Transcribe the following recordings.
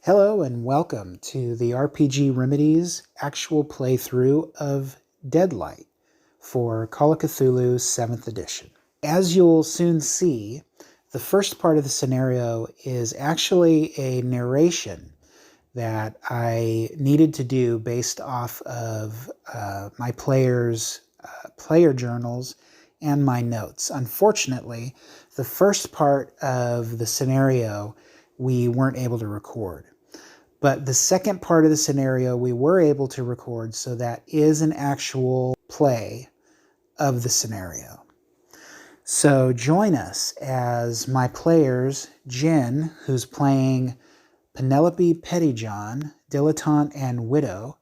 Hello and welcome to the RPG Remedies actual playthrough of Deadlight for Call of Cthulhu 7th edition. As you'll soon see, the first part of the scenario is actually a narration that I needed to do based off of my players' player journals and my notes. Unfortunately, the first part of the scenario we weren't able to record. But the second part of the scenario we were able to record, so that is an actual play of the scenario. So join us as my players, Jen, who's playing Penelope Pettyjohn, Dilettante and Widow,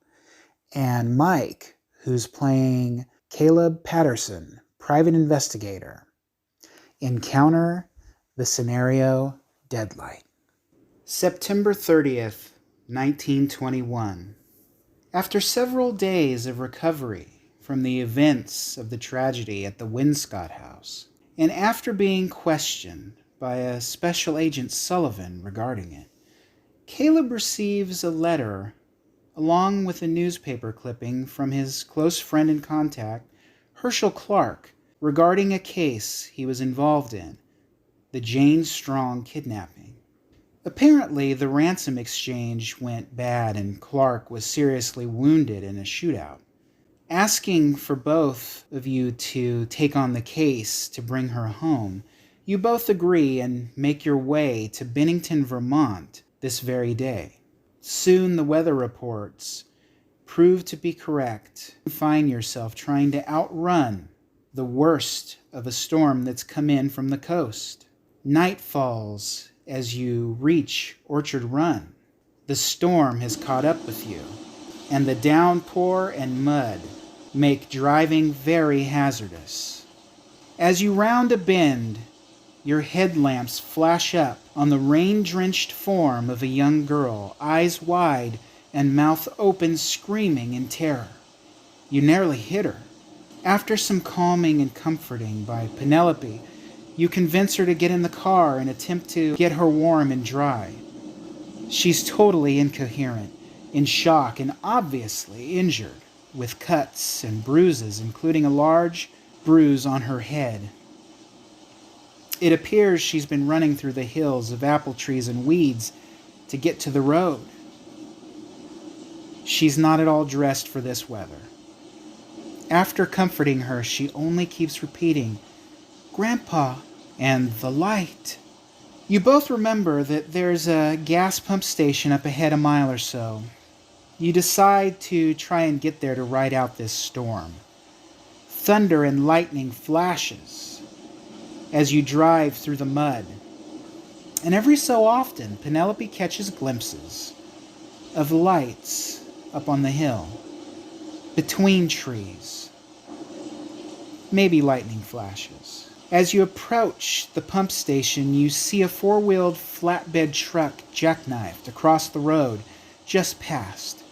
and Mike, who's playing Caleb Patterson, Private Investigator, encounter the scenario Deadlight. September 30th, 1921. After several days of recovery from the events of the tragedy at the Winscott House, and after being questioned by a Special Agent Sullivan regarding it, Caleb receives a letter along with a newspaper clipping from his close friend and contact, Herschel Clark, regarding a case he was involved in, the Jane Strong kidnapping. Apparently, the ransom exchange went bad and Clark was seriously wounded in a shootout. Asking for both of you to take on the case to bring her home, you both agree and make your way to Bennington, Vermont this very day. Soon the weather reports prove to be correct. You find yourself trying to outrun the worst of a storm that's come in from the coast. Night falls as you reach Orchard Run. The storm has caught up with you, and the downpour and mud make driving very hazardous. As you round a bend, your headlamps flash up on the rain-drenched form of a young girl, eyes wide and mouth open, screaming in terror. You nearly hit her. After some calming and comforting by Penelope, you convince her to get in the car and attempt to get her warm and dry. She's totally incoherent, in shock, and obviously injured, with cuts and bruises, including a large bruise on her head. It appears she's been running through the hills of apple trees and weeds to get to the road. She's not at all dressed for this weather. After comforting her, she only keeps repeating, "Grandpa," and the light. You both remember that there's a gas pump station up ahead a mile or so. You decide to try and get there to ride out this storm. Thunder and lightning flashes as you drive through the mud. And every so often, Penelope catches glimpses of lights up on the hill, between trees. Maybe lightning flashes. As you approach the pump station, you see a four-wheeled flatbed truck jackknifed across the road just past.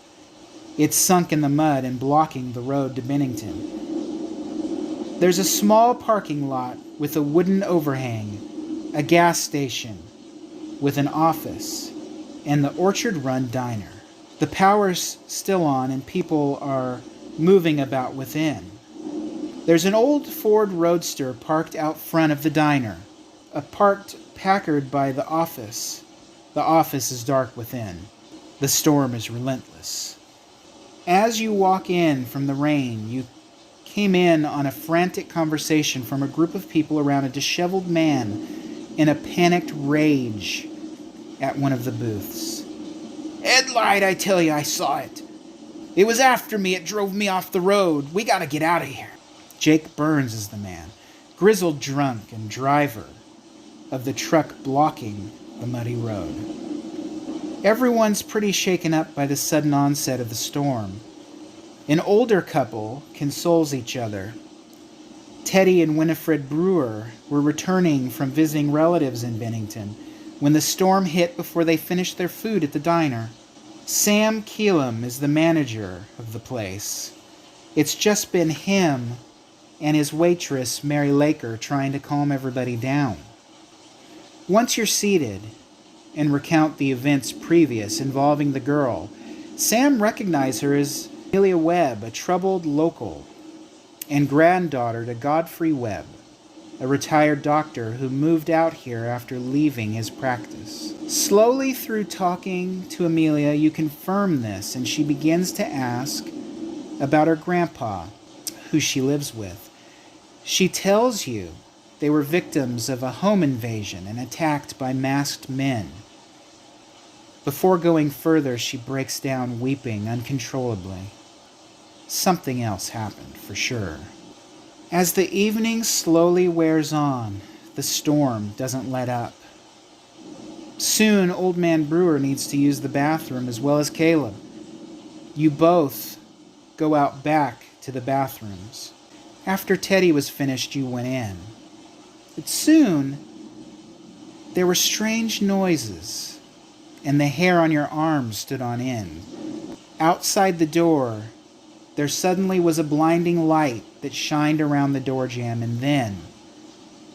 It's sunk in the mud and blocking the road to Bennington. There's a small parking lot with a wooden overhang, a gas station with an office, and the Orchard Run diner. The power's still on and people are moving about within. There's an old Ford Roadster parked out front of the diner, a parked Packard by the office. The office is dark within. The storm is relentless. As you walk in from the rain, you came in on a frantic conversation from a group of people around a disheveled man in a panicked rage at one of the booths. "Headlight, I tell you, I saw it. It was after me. It drove me off the road. We gotta get out of here." Jake Burns is the man, grizzled drunk and driver of the truck blocking the muddy road. Everyone's pretty shaken up by the sudden onset of the storm. An older couple consoles each other. Teddy and Winifred Brewer were returning from visiting relatives in Bennington when the storm hit before they finished their food at the diner. Sam Keelam is the manager of the place. It's just been him and his waitress, Mary Laker, trying to calm everybody down. Once you're seated, and recount the events previous involving the girl, Sam recognized her as Amelia Webb, a troubled local and granddaughter to Godfrey Webb, a retired doctor who moved out here after leaving his practice. Slowly through talking to Amelia, you confirm this, and she begins to ask about her grandpa, who she lives with. She tells you they were victims of a home invasion and attacked by masked men. Before going further, she breaks down weeping uncontrollably. Something else happened, for sure. As the evening slowly wears on, the storm doesn't let up. Soon, Old Man Brewer needs to use the bathroom as well as Caleb. You both go out back to the bathrooms. After Teddy was finished, you went in. But soon, there were strange noises, and the hair on your arms stood on end. Outside the door, there suddenly was a blinding light that shined around the door jamb, and then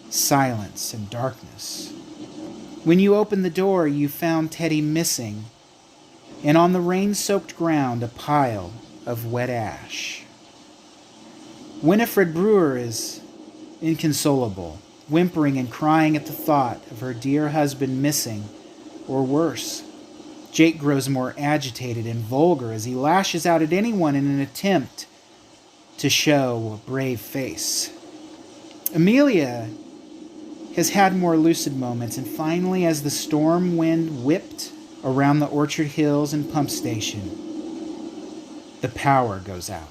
silence and darkness. When you opened the door, you found Teddy missing, and on the rain-soaked ground, a pile of wet ash. Winifred Brewer is inconsolable, whimpering and crying at the thought of her dear husband missing, or worse. Jake grows more agitated and vulgar as he lashes out at anyone in an attempt to show a brave face. Amelia has had more lucid moments, and finally, as the storm wind whipped around the Orchard Hills and pump station, the power goes out.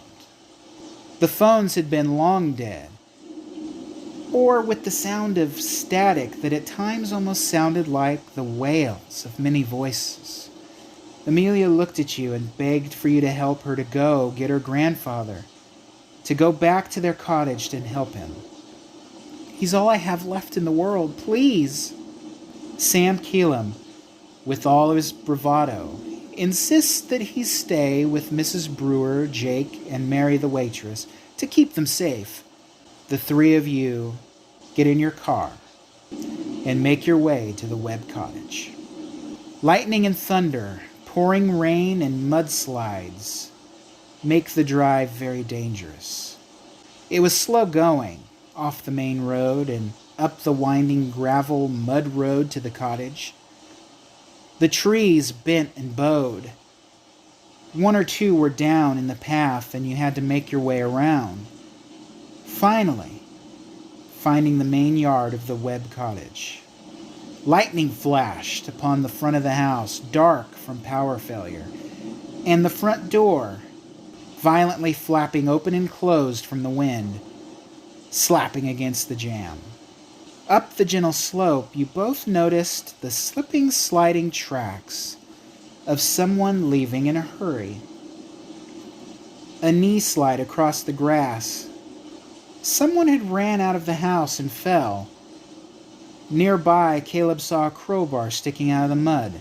The phones had been long dead, or with the sound of static that at times almost sounded like the wails of many voices. Amelia looked at you and begged for you to help her to go get her grandfather, to go back to their cottage and help him. He's all I have left in the world, please. Sam Keelam, with all his bravado, insists that he stay with Mrs. Brewer, Jake, and Mary the waitress to keep them safe. The three of you get in your car and make your way to the Webb cottage. Lightning and thunder, pouring rain and mudslides make the drive very dangerous. It was slow going off the main road and up the winding gravel mud road to the cottage. The trees bent and bowed. One or two were down in the path and you had to make your way around. Finally, finding the main yard of the Webb cottage. Lightning flashed upon the front of the house, dark from power failure, and the front door violently flapping open and closed from the wind, slapping against the jamb. Up the gentle slope, you both noticed the slipping, sliding tracks of someone leaving in a hurry. A knee slide across the grass. Someone had ran out of the house and fell. Nearby, Caleb saw a crowbar sticking out of the mud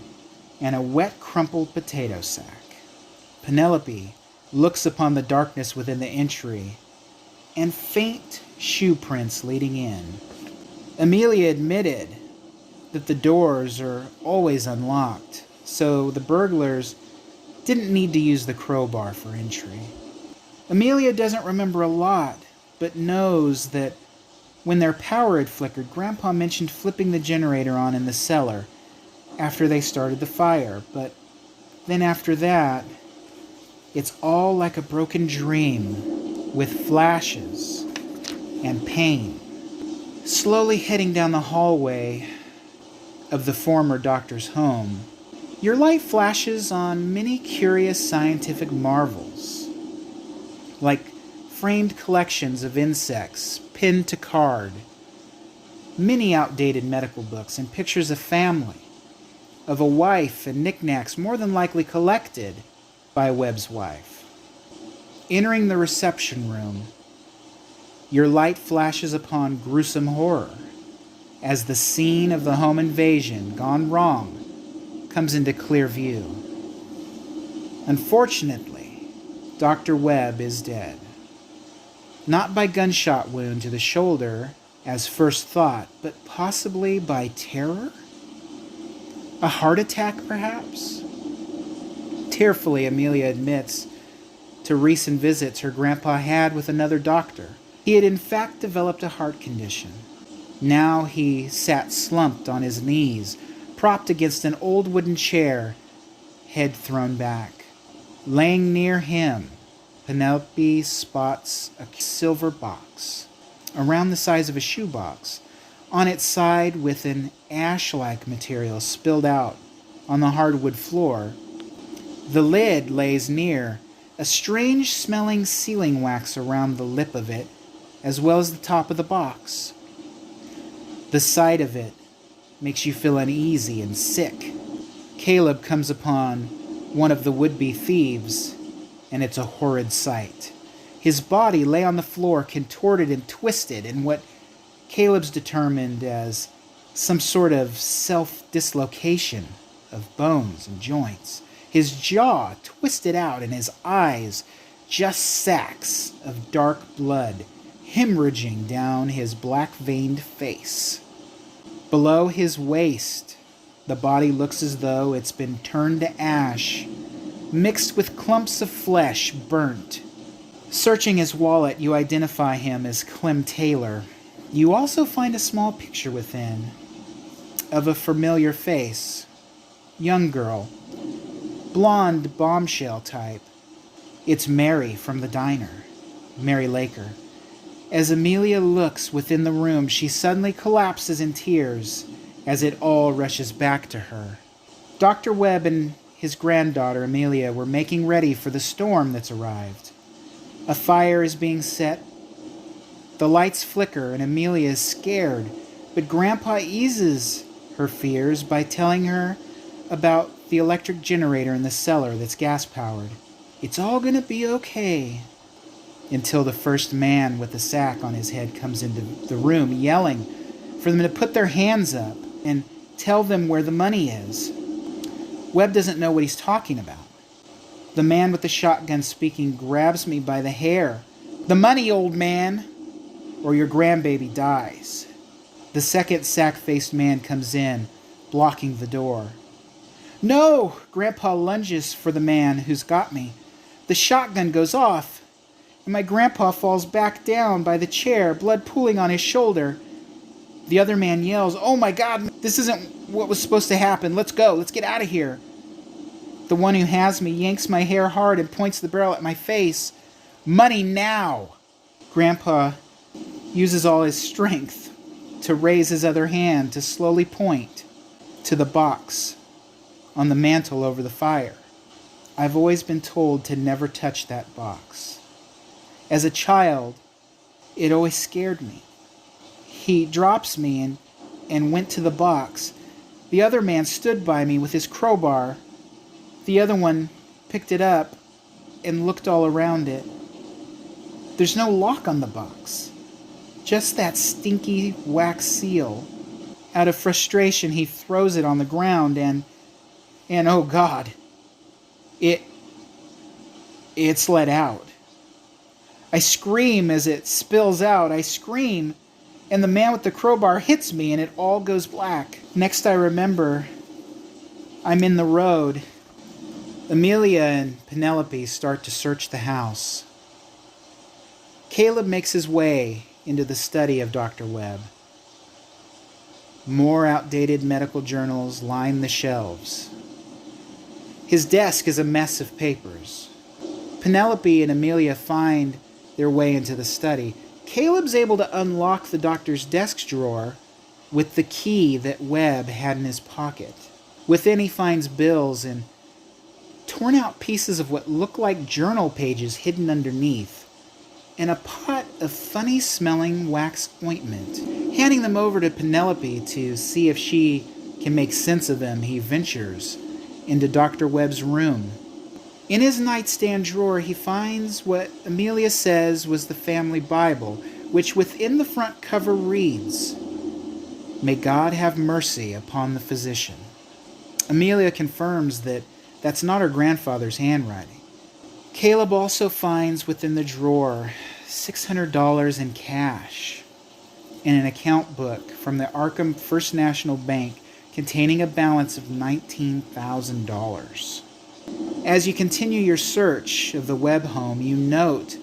and a wet, crumpled potato sack. Penelope looks upon the darkness within the entry and faint shoe prints leading in. Amelia admitted that the doors are always unlocked, so the burglars didn't need to use the crowbar for entry. Amelia doesn't remember a lot, but knows that when their power had flickered, Grandpa mentioned flipping the generator on in the cellar after they started the fire, but then after that, it's all like a broken dream with flashes and pain. Slowly heading down the hallway of the former doctor's home, your light flashes on many curious scientific marvels, like framed collections of insects pinned to card, many outdated medical books, and pictures of family, of a wife and knickknacks more than likely collected by Webb's wife. Entering the reception room, your light flashes upon gruesome horror as the scene of the home invasion gone wrong comes into clear view. Unfortunately, Dr. Webb is dead. Not by gunshot wound to the shoulder, as first thought, but possibly by terror? A heart attack, perhaps? Tearfully, Amelia admits to recent visits her grandpa had with another doctor. He had in fact developed a heart condition. Now he sat slumped on his knees, propped against an old wooden chair, head thrown back. Laying near him, Penelope spots a silver box, around the size of a shoebox, on its side with an ash-like material spilled out on the hardwood floor. The lid lays near, a strange-smelling sealing wax around the lip of it, as well as the top of the box. The sight of it makes you feel uneasy and sick. Caleb comes upon one of the would-be thieves, and it's a horrid sight. His body lay on the floor, contorted and twisted in what Caleb's determined as some sort of self-dislocation of bones and joints. His jaw twisted out and his eyes just sacks of dark blood hemorrhaging down his black-veined face. Below his waist, the body looks as though it's been turned to ash, mixed with clumps of flesh burnt. Searching his wallet, you identify him as Clem Taylor. You also find a small picture within of a familiar face. Young girl. Blonde bombshell type. It's Mary from the diner. Mary Laker. As Amelia looks within the room, she suddenly collapses in tears as it all rushes back to her. Dr. Webb and his granddaughter, Amelia, were making ready for the storm that's arrived. A fire is being set. The lights flicker and Amelia is scared, but Grandpa eases her fears by telling her about the electric generator in the cellar that's gas-powered. It's all gonna be okay. Until the first man with the sack on his head comes into the room yelling for them to put their hands up and tell them where the money is. Webb doesn't know what he's talking about. The man with the shotgun speaking grabs me by the hair. "The money, old man, or your grandbaby dies." The second sack-faced man comes in, blocking the door. "No!" Grandpa lunges for the man who's got me. The shotgun goes off, and my grandpa falls back down by the chair, blood pooling on his shoulder. The other man yells, "Oh my God, this isn't what was supposed to happen. Let's go. Let's get out of here." The one who has me yanks my hair hard and points the barrel at my face. "Money now!" Grandpa uses all his strength to raise his other hand to slowly point to the box on the mantel over the fire. I've always been told to never touch that box. As a child, it always scared me. He drops me and went to the box. The other man stood by me with his crowbar. The other one picked it up and looked all around it. There's no lock on the box, just that stinky wax seal. Out of frustration, he throws it on the ground and oh God, it's let out. I scream as it spills out. I scream, and the man with the crowbar hits me, and it all goes black. Next I remember, I'm in the road. Amelia and Penelope start to search the house. Caleb makes his way into the study of Dr. Webb. More outdated medical journals line the shelves. His desk is a mess of papers. Penelope and Amelia find their way into the study. Caleb's able to unlock the doctor's desk drawer with the key that Webb had in his pocket. Within, he finds bills and torn out pieces of what look like journal pages hidden underneath, and a pot of funny-smelling wax ointment. Handing them over to Penelope to see if she can make sense of them, he ventures into Dr. Webb's room. In his nightstand drawer, he finds what Amelia says was the family Bible, which within the front cover reads, "May God have mercy upon the physician." Amelia confirms that that's not her grandfather's handwriting. Caleb also finds within the drawer $600 in cash and an account book from the Arkham First National Bank containing a balance of $19,000. As you continue your search of the Webb home, you note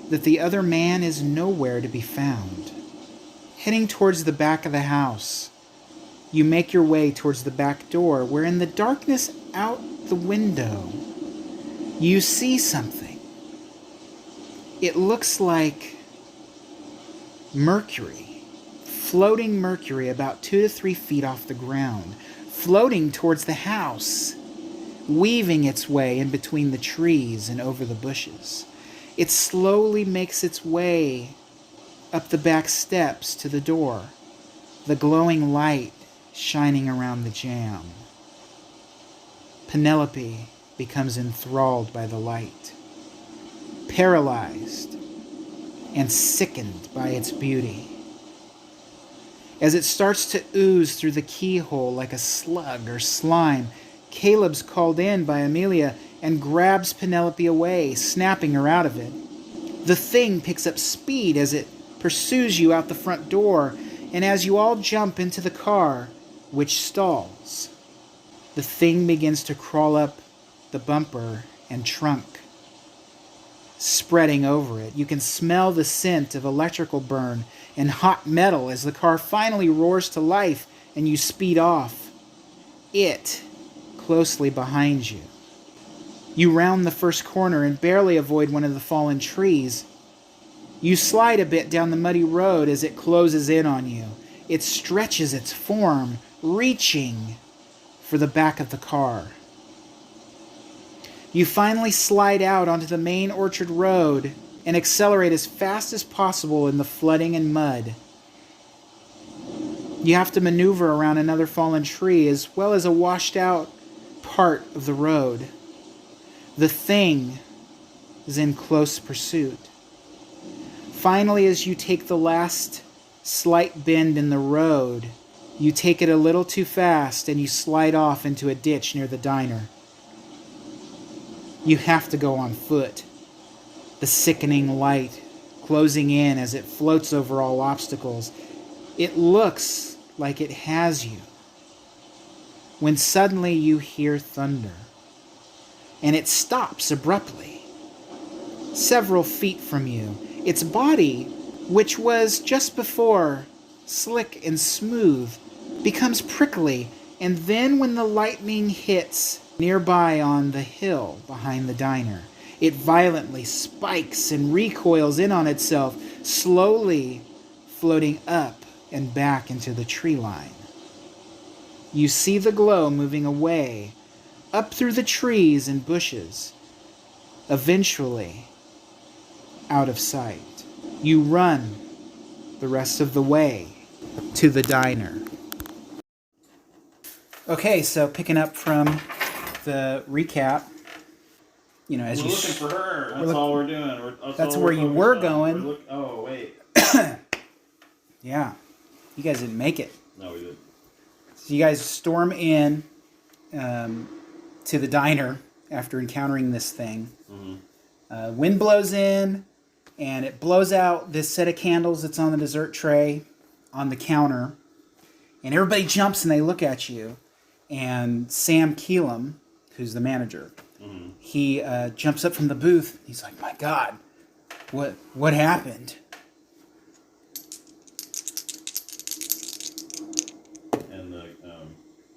that the other man is nowhere to be found. Heading towards the back of the house, you make your way towards the back door, where in the darkness out the window, you see something. It looks like mercury, floating mercury about 2 to 3 feet off the ground, floating towards the house, weaving its way in between the trees and over the bushes. It slowly makes its way up the back steps to the door, the glowing light shining around the jamb. Penelope becomes enthralled by the light, paralyzed and sickened by its beauty. As it starts to ooze through the keyhole like a slug or slime, Caleb's called in by Amelia and grabs Penelope away, snapping her out of it. The thing picks up speed as it pursues you out the front door, and as you all jump into the car, which stalls, the thing begins to crawl up the bumper and trunk, spreading over it. You can smell the scent of electrical burn and hot metal as the car finally roars to life and you speed off, it closely behind you. You round the first corner and barely avoid one of the fallen trees. You slide a bit down the muddy road as it closes in on you. It stretches its form, reaching for the back of the car. You finally slide out onto the main orchard road and accelerate as fast as possible in the flooding and mud. You have to maneuver around another fallen tree as well as a washed out part of the road. The thing is in close pursuit. Finally, as you take the last slight bend in the road, you take it a little too fast and you slide off into a ditch near the diner. You have to go on foot, the sickening light closing in as it floats over all obstacles. It looks like it has you, when suddenly you hear thunder, and it stops abruptly, several feet from you. Its body, which was just before slick and smooth, becomes prickly, and then when the lightning hits nearby on the hill behind the diner, it violently spikes and recoils in on itself, slowly floating up and back into the tree line. You see the glow moving away, up through the trees and bushes, eventually out of sight. You run the rest of the way to the diner. Okay, so picking up from the recap, you know, as we're looking for her. That's all we're doing. That's where you were going. Oh, wait. Yeah. You guys didn't make it. No, we didn't. So you guys storm in to the diner after encountering this thing. Mm-hmm. Wind blows in, and it blows out this set of candles that's on the dessert tray on the counter. And everybody jumps and they look at you. And Sam Keelam, who's the manager, mm-hmm. he jumps up from the booth. He's like, "My God, what happened?" And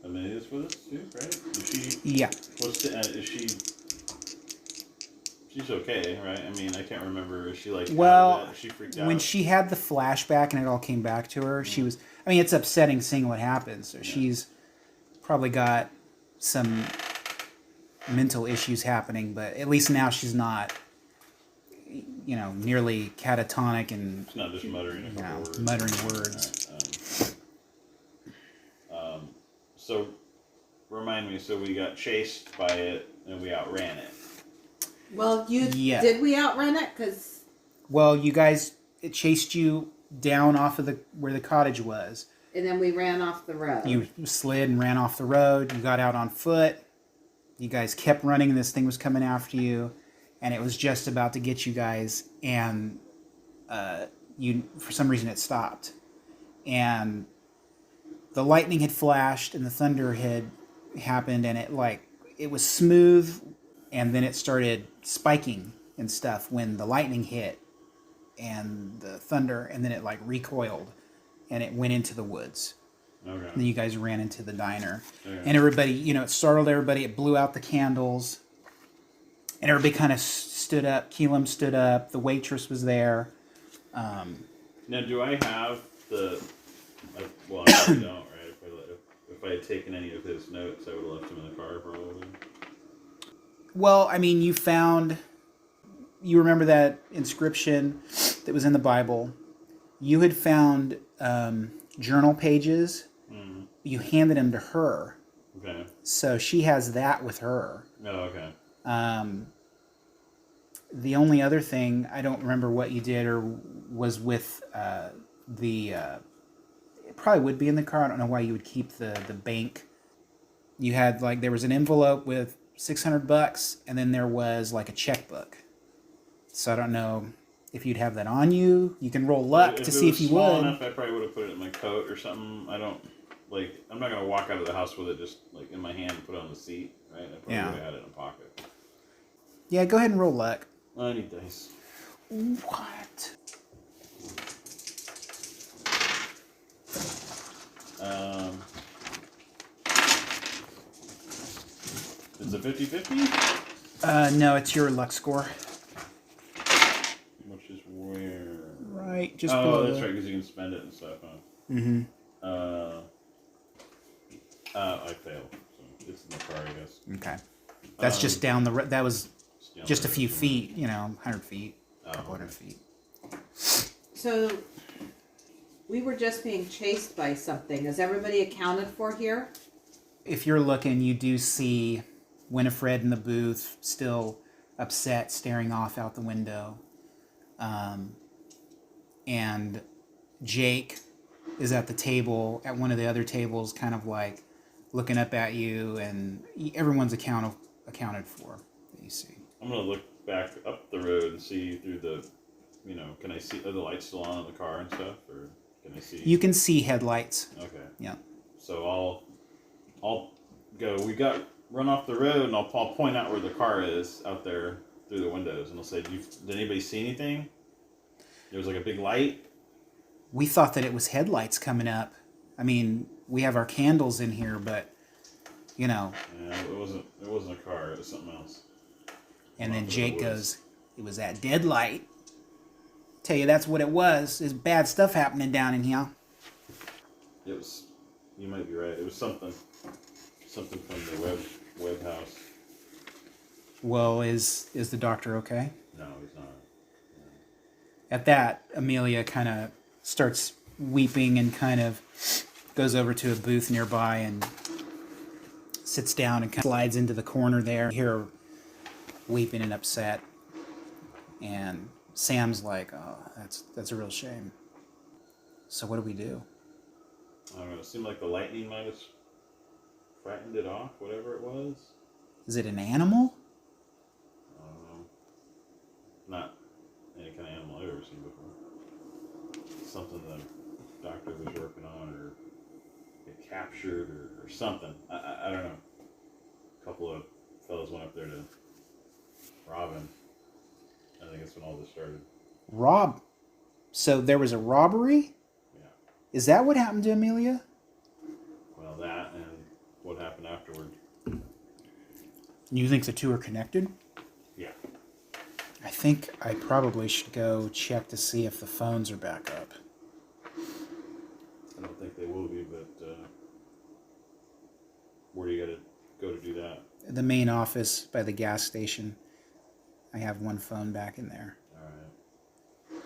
Amelia's with us too, right? Is she? Yeah. Is she? She's okay, right? I mean, I can't remember. Is she like? Well, she freaked out when she had the flashback and it all came back to her. Mm-hmm. She was. I mean, it's upsetting seeing what happens. So yeah. She's probably got some mental issues happening, but at least now she's not, you know, nearly catatonic and it's not just muttering a couple words. Muttering words. Right. So remind me. So we got chased by it and we outran it. Well, did we outrun it? Well, you guys, it chased you down off of where the cottage was. And then we ran off the road. You slid and ran off the road. You got out on foot. You guys kept running, and this thing was coming after you. And it was just about to get you guys. And for some reason, it stopped. And the lightning had flashed and the thunder had happened, and it was smooth, and then it started spiking and stuff when the lightning hit and the thunder, and then it recoiled and it went into the woods. Okay. And then you guys ran into the diner. Okay. And everybody, it startled everybody. It blew out the candles. And everybody kind of stood up. Keelam stood up. The waitress was there. Now, do I have the... Well, I probably don't, right? If I had taken any of his notes, I would have left him in the car probably. Well, I mean, you remember that inscription that was in the Bible. You had found journal pages. Mm-hmm. You handed them to her. Okay. So she has that with her. Oh, okay. The only other thing, I don't remember what you did or was with it probably would be in the car. I don't know why you would keep the bank. You had there was an envelope with $600, and then there was a checkbook. So I don't know if you'd have that on you. You can roll luck to see if you small would. enough, I probably would have put it in my coat or something. I don't I'm not gonna walk out of the house with it just in my hand and put it on the seat, right? I probably would have had it in a pocket. Yeah, go ahead and roll luck. I need dice. What? Is it 50-50? No, it's your luck score. Which is where? Right, just below. That's right, because you can spend it and stuff, huh? Mm-hmm. I failed. So it's in the car, I guess. Okay. That's just down the road. That was just a few feet, 100 feet, a couple hundred feet. So, we were just being chased by something. Is everybody accounted for here? If you're looking, you do see Winifred in the booth, still upset, staring off out the window. And Jake is at the table, at one of the other tables, kind of looking up at you, and everyone's accounted for that you see. I'm going to look back up the road and see through the, can I see, are the lights still on in the car and stuff, or can I see? You can see headlights. Okay. Yeah. So I'll go, run off the road, and I'll point out where the car is out there through the windows, and I'll say, did anybody see anything? There was a big light. We thought that it was headlights coming up. I mean, we have our candles in here, but, Yeah, it wasn't a car, it was something else. And then Jake goes, it was that dead light. Tell you, that's what it was. There's bad stuff happening down in here. It was, you might be right. It was something from the web house. Well, is the doctor okay? No, he's not. At that, Amelia kind of starts weeping and kind of goes over to a booth nearby and sits down and kind of slides into the corner there. You hear her weeping and upset. And Sam's like, oh, that's a real shame. So what do we do? I don't know. It seemed like the lightning might have frightened it off, whatever it was. Is it an animal? I don't know. Not any kind of animal I've ever seen before. Something the doctor was working on, or get captured, or something. I don't know. A couple of fellas went up there to rob him. I think that's when all this started. So there was a robbery? Yeah. Is that what happened to Amelia? Well, that and what happened afterward. You think the two are connected? Yeah. I think I probably should go check to see if the phones are back up. I don't think they will be, but where do you got to go to do that? The main office by the gas station. I have one phone back in there. All right.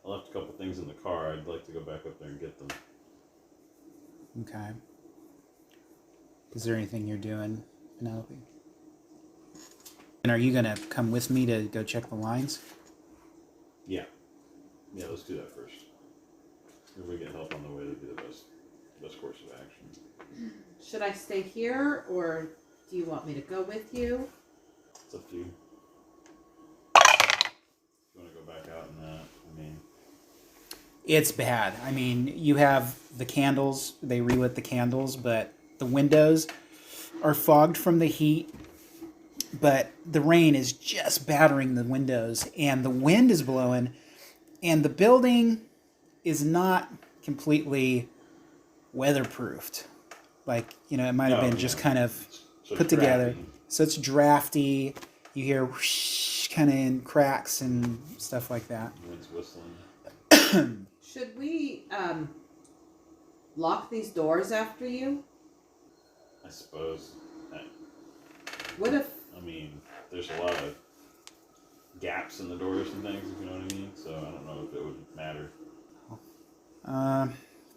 I left a couple things in the car. I'd like to go back up there and get them. Okay. Is there anything you're doing, Penelope? And are you going to come with me to go check the lines? Yeah. Yeah, let's do that first. If we get help on the way, that'd be the best course of action. Should I stay here, or do you want me to go with you? It's up to you. If you want to go back out in that, I mean... It's bad. I mean, you have the candles, they relit the candles, but the windows are fogged from the heat, but the rain is just battering the windows, and the wind is blowing, and the building is not completely weatherproofed. Like, it might have Oh, been just yeah. kind of So put it's together. drafty. So it's drafty. You hear whoosh, kind of in cracks and stuff like that. Wind's whistling. Should we lock these doors after you? I suppose. What if I mean, there's a lot of gaps in the doors and things, if you know what I mean. So I don't know if it would matter.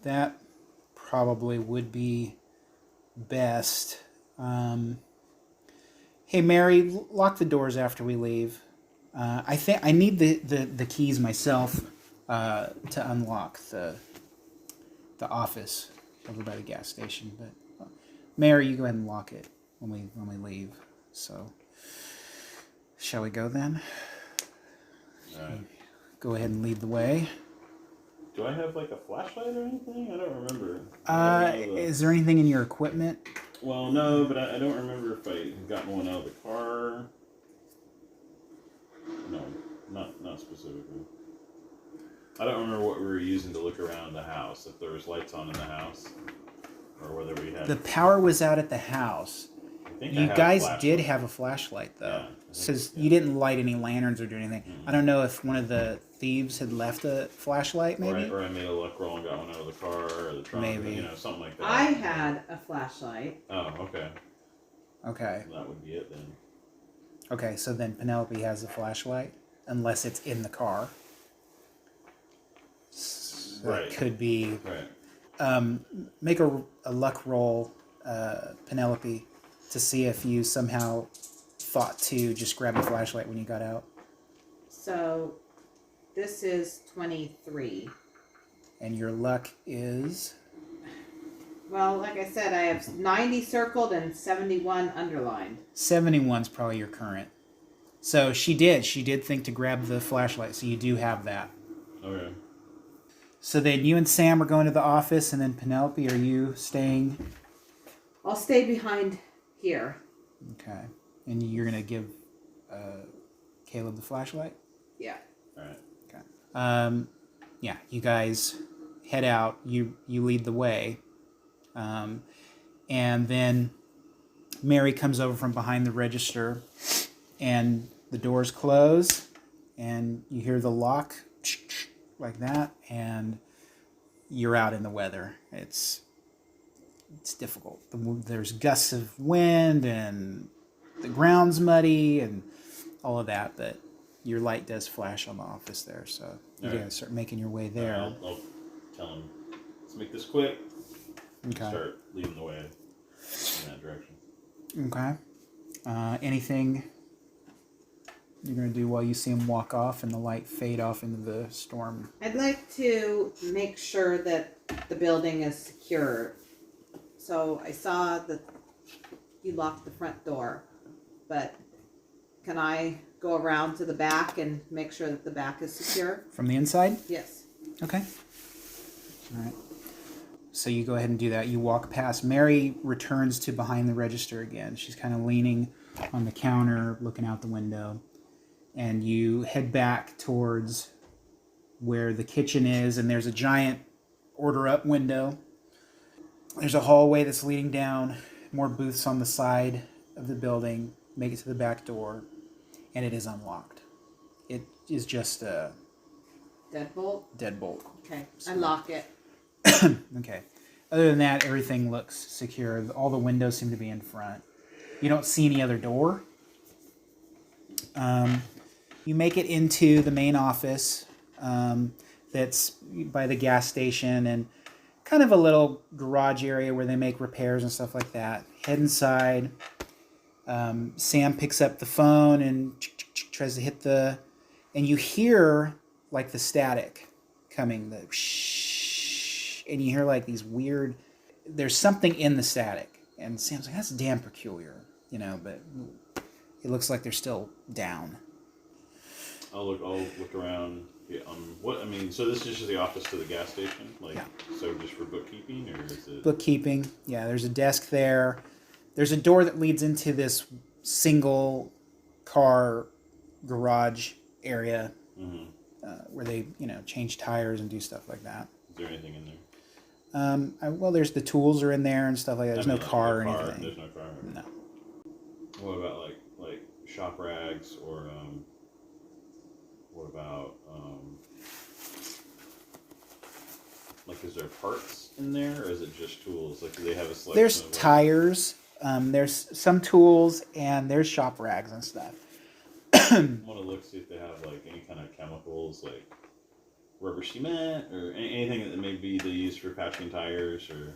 That probably would be best. Hey, Mary, lock the doors after we leave. I think I need the keys myself to unlock the office over by the gas station. But Mary, you go ahead and lock it when we leave. So, shall we go then? Alright. Go ahead and lead the way. Do I have like a flashlight or anything? I don't remember. Is there anything in your equipment? Well, no, but I don't remember if I got one out of the car. No, not specifically. I don't remember what we were using to look around the house. If there was lights on in the house, or whether we had. The power was out at the house. I think I You had a guys flashlight. did have a flashlight, though. Yeah, Says yeah. you didn't light any lanterns or do anything. Mm-hmm. I don't know if one of the thieves had left a flashlight, maybe? Or I made a luck roll and got one out of the car or the trunk, Maybe. Something like that. I had a flashlight? Oh, okay. Okay. That would be it then. Okay, so then Penelope has a flashlight, unless it's in the car. So Right. It could be... Right. Make a luck roll, Penelope, to see if you somehow thought to just grab the flashlight when you got out. So, this is 23. And your luck is... Well, like I said, I have 90 circled and 71 underlined. 71's probably your current. So she did think to grab the flashlight, so you do have that. Okay. So then you and Sam are going to the office, and then Penelope, are you staying? I'll stay behind here. Okay. And you're going to give Caleb the flashlight? Yeah. All right. Okay. Yeah, you guys head out. You lead the way. And then Mary comes over from behind the register, and the doors close, and you hear the lock like that, and you're out in the weather. It's difficult. There's gusts of wind, and the ground's muddy, and all of that, but your light does flash on the office there, so you All right. gotta start making your way there. I'll tell him, let's make this quick. Okay. Start leading the way in that direction. Okay. Anything you're going to do while you see him walk off and the light fade off into the storm? I'd like to make sure that the building is secure. So I saw that you locked the front door, but can I go around to the back and make sure that the back is secure? From the inside? Yes. Okay. All right. So you go ahead and do that. You walk past. Mary returns to behind the register again. She's kind of leaning on the counter, looking out the window. And you head back towards where the kitchen is, and there's a giant order up window. There's a hallway that's leading down, more booths on the side of the building. Make it to the back door, and it is unlocked. It is just a Deadbolt? deadbolt. Okay. I lock it. Okay. Other than that, everything looks secure. All the windows seem to be in front. You don't see any other door. You make it into the main office that's by the gas station and kind of a little garage area where they make repairs and stuff like that. Head inside. Sam picks up the phone and tries to hit the... And you hear like the static coming. The shh, and you hear like these weird... There's something in the static. And Sam's like, that's damn peculiar. But it looks like they're still down. I'll look around, Yeah. What I mean, so this is just the office to the gas station, like Yeah. so just for bookkeeping, or is it? Bookkeeping. Yeah, there's a desk there. There's a door that leads into this single car garage area Mm-hmm. where they, change tires and do stuff like that. Is there anything in there? Well, there's the tools are in there and stuff like that. There's no Like car or a car. anything. There's no car. No. What about like shop rags or what about like is there parts in there or is it just tools? Like do they have a selection? There's of, tires. There's some tools and there's shop rags and stuff. I want to look see if they have like any kind of chemicals like rubber cement or anything that maybe they use for patching tires or.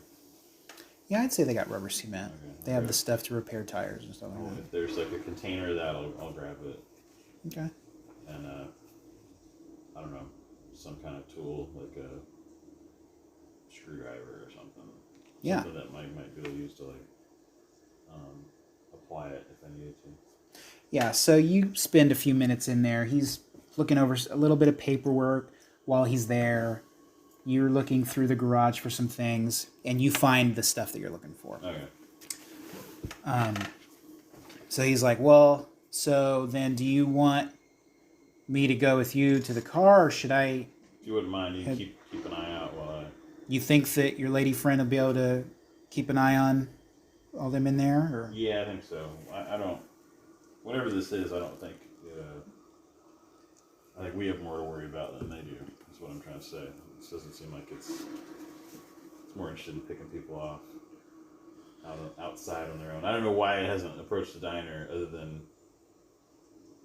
Yeah, I'd say they got rubber cement. Okay, They have the stuff to repair tires and stuff like If there's like a container of that, I'll grab it. Okay. And I don't know, some kind of tool like a screwdriver or something. Yeah. Something that might be able to use to like apply it if I needed to. Yeah, so you spend a few minutes in there. He's looking over a little bit of paperwork while he's there. You're looking through the garage for some things, and you find the stuff that you're looking for. Okay. So he's like, well, so then do you want me to go with you to the car, or should I... If you wouldn't mind, you can keep an eye out while I... You think that your lady friend will be able to keep an eye on all them in there? Or? Yeah, I think so. I don't... Whatever this is, I don't think... I think we have more to worry about than they do. That's what I'm trying to say. It doesn't seem like it's more interested in picking people off outside on their own. I don't know why it hasn't approached the diner other than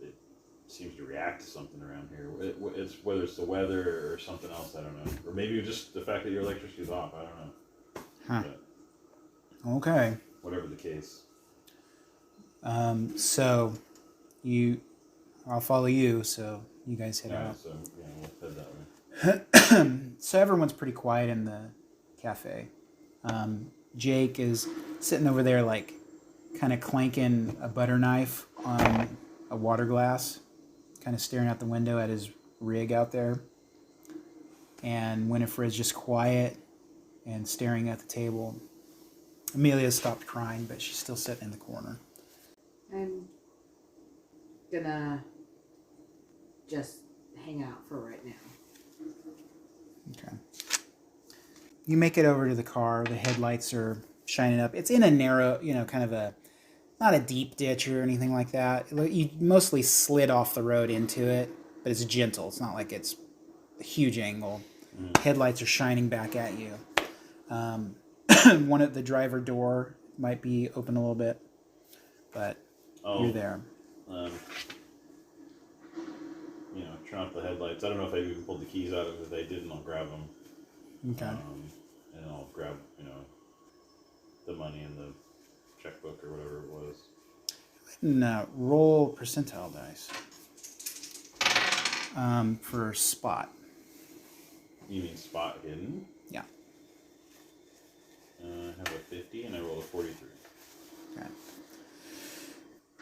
it seems to react to something around here. It's whether it's the weather or something else, I don't know. Or maybe just the fact that your electricity's off, I don't know. Huh. But okay. whatever the case. So I'll follow you, so you guys head out. So yeah, we'll head that way. So everyone's pretty quiet in the cafe. Jake is sitting over there, like, kind of clanking a butter knife on a water glass, kind of staring out the window at his rig out there. And Winifred's just quiet and staring at the table. Amelia stopped crying, but she's still sitting in the corner. I'm gonna just hang out for right now. Okay. You make it over to the car. The headlights are shining up. It's in a narrow, kind of not a deep ditch or anything like that. You mostly slid off the road into it, but it's gentle. It's not like it's a huge angle. Headlights are shining back at you. One of the driver door might be open a little bit, but you're there. Turn off the headlights. I don't know if I even pulled the keys out of it. If they didn't, I'll grab them. Okay. And I'll grab, the money and the checkbook or whatever it was. And roll percentile dice for spot. You mean spot hidden? Yeah. I have a 50 and I roll a 43. Okay.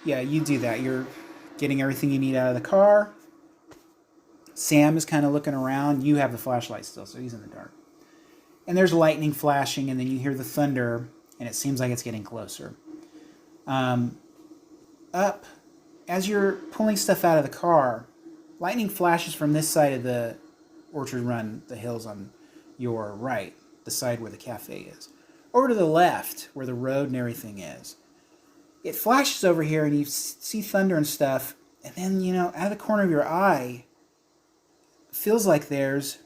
Yeah, you do that. You're getting everything you need out of the car. Sam is kind of looking around. You have the flashlight still, so he's in the dark. And there's lightning flashing, and then you hear the thunder, and it seems like it's getting closer. Up, as you're pulling stuff out of the car, lightning flashes from this side of the Orchard Run, the hills on your right, the side where the cafe is. Over to the left, where the road and everything is. It flashes over here, and you see thunder and stuff, and then, out of the corner of your eye, feels like there's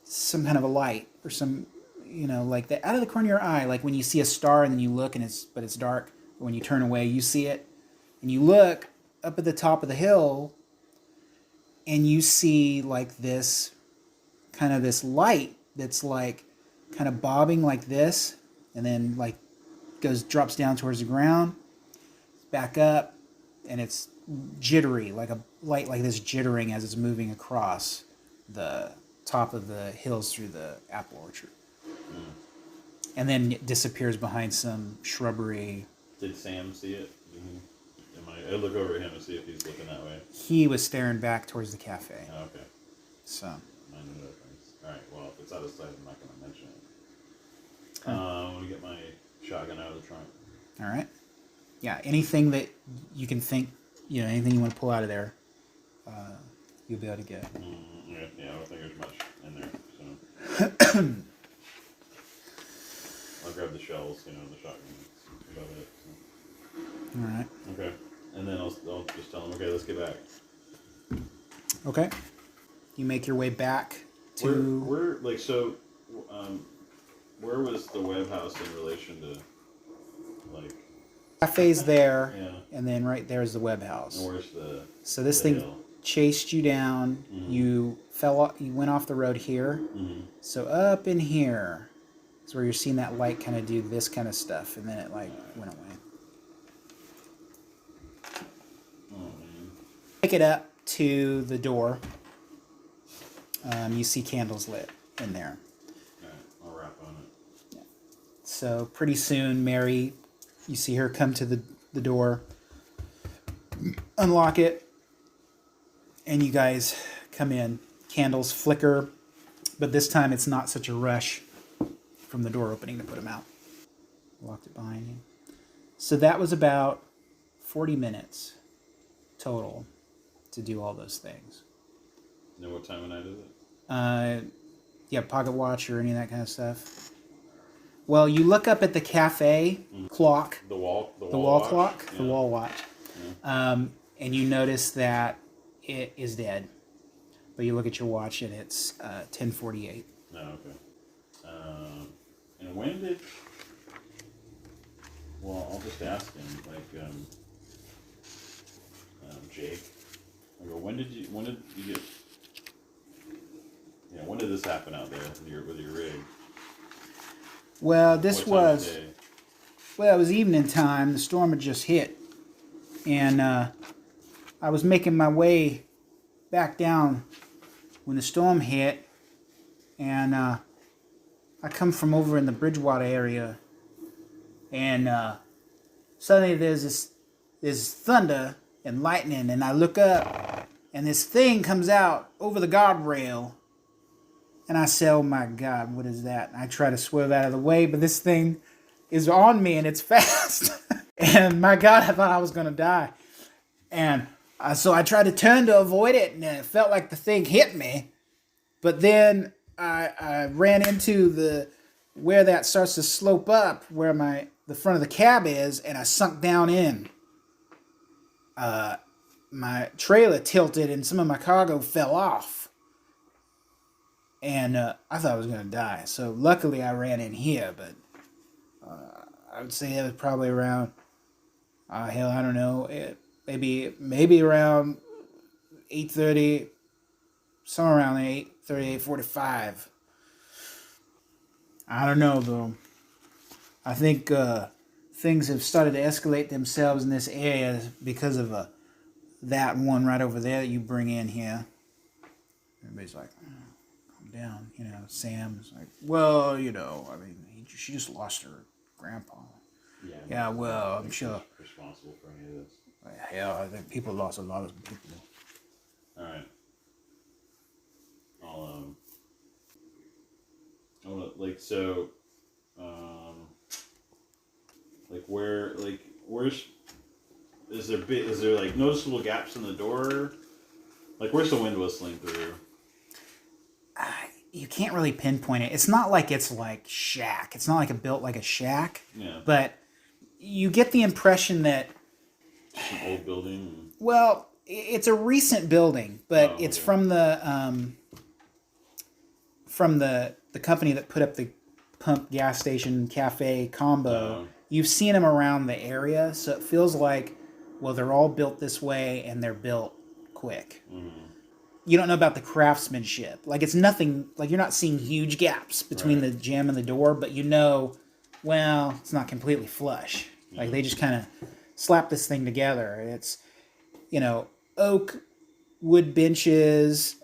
some kind of a light or some, like that out of the corner of your eye, like when you see a star and then you look and it's dark. But when you turn away, you see it, and you look up at the top of the hill, and you see like this kind of this light that's like kind of bobbing like this, and then like drops down towards the ground, back up, and it's jittery, like a light like this jittering as it's moving across the top of the hills through the apple orchard. And then it disappears behind some shrubbery. Did Sam see it? I look over at him and see if he's looking that way. He was staring back towards the cafe. Oh, okay. So, Minute things. All right. Well, if it's out of sight, I'm not going to mention it. Okay. Let me get my shotgun out of the trunk. all right. Yeah, anything that you can think, anything you want to pull out of there, you'll be able to get. Yeah, I don't think there's much in there. So I'll grab the shells, the shotgun. That's about it. So. All right. Okay. And then I'll just tell them, okay, let's get back. Okay. You make your way back to... Where was the web house in relation to, Cafe's there, yeah. and then right there is the web house. And where's the... So this the thing hill? chased you down. Mm-hmm. You fell off, you went off the road here. Mm-hmm. So up in here is where you're seeing that light kind of do this kind of stuff, and then it went away. Oh, man. Pick it up to the door. You see candles lit in there. All right, I'll wrap on it. So pretty soon, Mary, you see her come to the door, unlock it, and you guys come in. Candles flicker, but this time it's not such a rush from the door opening to put them out. Locked it behind you. So that was about 40 minutes total to do all those things. You know what time of night is it? Yeah, pocket watch or any of that kind of stuff. Well, you look up at the cafe clock, The wall wall clock, yeah. the wall watch, and you notice that it is dead. But you look at your watch and it's 10:48. Oh, okay. And when did... Well, I'll just ask him, Jake. I go, when did you get... Yeah, when did this happen out there with your rig? Well, What time of day? it was evening time. The storm had just hit, and I was making my way back down when the storm hit, and I come from over in the Bridgewater area, and suddenly there's thunder and lightning, and I look up, and this thing comes out over the guardrail. And I say, oh my God, what is that? And I try to swerve out of the way, but this thing is on me and it's fast. And my God, I thought I was going to die. And so I tried to turn to avoid it, and it felt like the thing hit me. But then I ran into where that starts to slope up, where the front of the cab is, and I sunk down in. My trailer tilted and some of my cargo fell off. And I thought I was going to die. So luckily I ran in here, but I would say it was probably around, I don't know, maybe around 8:30, somewhere around 8:30, 8:45. I don't know, though. I think things have started to escalate themselves in this area because of that one right over there that you bring in here. Everybody's like... down, Sam's like, well, she just lost her grandpa. Yeah, well, I'm sure. Responsible for any of this. Hell, I think people lost a lot of people. All right. Where's, is there noticeable gaps in the door? Where's the wind whistling through? You can't really pinpoint it. It's not like it's like shack. It's not like it built like a shack. Yeah. But you get the impression that... It's an old building? Well, it's a recent building, but it's from the company that put up the pump gas station cafe combo. You've seen them around the area, so it feels like, well, they're all built this way and they're built quick. Mm-hmm. You don't know about the craftsmanship. It's nothing, you're not seeing huge gaps between the jamb and the door, but well, it's not completely flush. Yeah. They just kind of slap this thing together. It's, oak wood benches,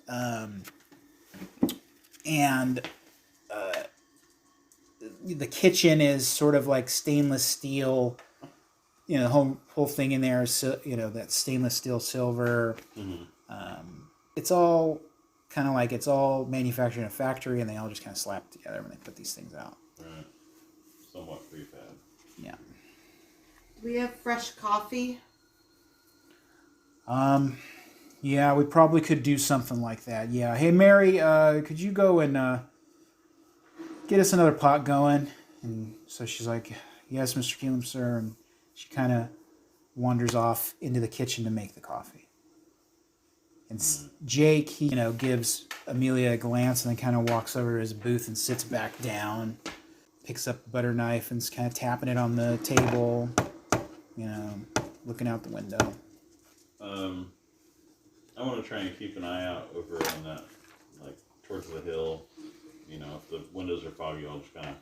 and the kitchen is sort of like stainless steel. The whole thing in there is, that stainless steel silver. Mm-hmm. It's all kind of like it's all manufactured in a factory, and they all just kind of slap together when they put these things out. Right. Somewhat prefab. Yeah. Do we have fresh coffee? Yeah, we probably could do something like that. Yeah. Hey, Mary, could you go and get us another pot going? And so she's like, yes, Mr. Keelam, sir. And she kind of wanders off into the kitchen to make the coffee. And Jake, he, gives Amelia a glance and then kind of walks over to his booth and sits back down, picks up the butter knife and is kind of tapping it on the table, looking out the window. I want to try and keep an eye out over on that, like, towards the hill. If the windows are foggy, I'll just kind of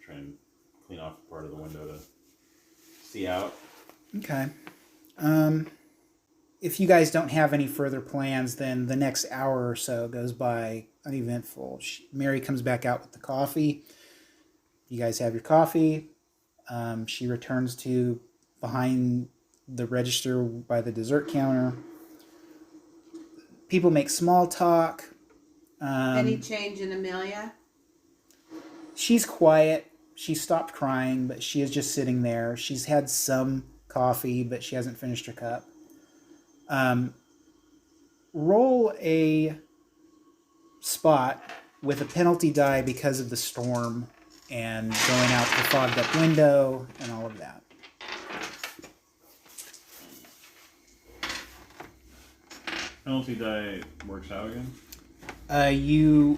try and clean off part of the window to see out. Okay. If you guys don't have any further plans, then the next hour or so goes by uneventful. Mary comes back out with the coffee. You guys have your coffee. She returns to behind the register by the dessert counter. People make small talk. Any change in Amelia? She's quiet. She stopped crying, but she is just sitting there. She's had some coffee, but she hasn't finished her cup. Roll a spot with a penalty die because of the storm and going out the fogged up window and all of that. Penalty die works out again? You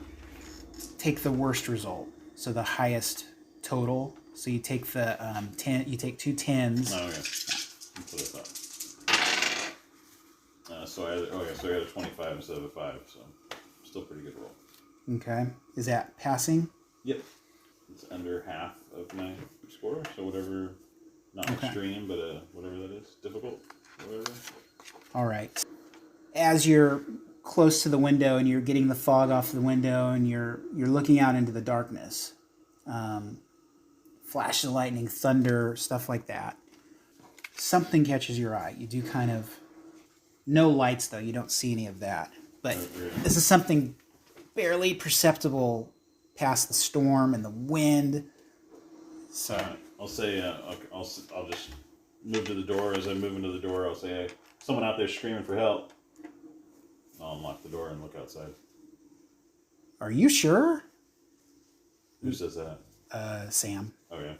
take the worst result, so the highest total. So you take the 10. You take 2 10s. Oh, okay. That's what I thought. So I got a 25 instead of a 5, so still pretty good roll. Okay. Is that passing? Yep. It's under half of my score, so whatever, not extreme, but whatever that is, difficult, whatever. All right. As you're close to the window and you're getting the fog off the window and you're looking out into the darkness, flash of lightning, thunder, stuff like that, something catches your eye. You do kind of, no lights though, you don't see any of that. But this is something barely perceptible past the storm and the wind. So I'll say, I'll just move to the door. As I move into the door, I'll say, hey, someone out there screaming for help. I'll unlock the door and look outside. Are you sure? Who says that? Sam. Okay.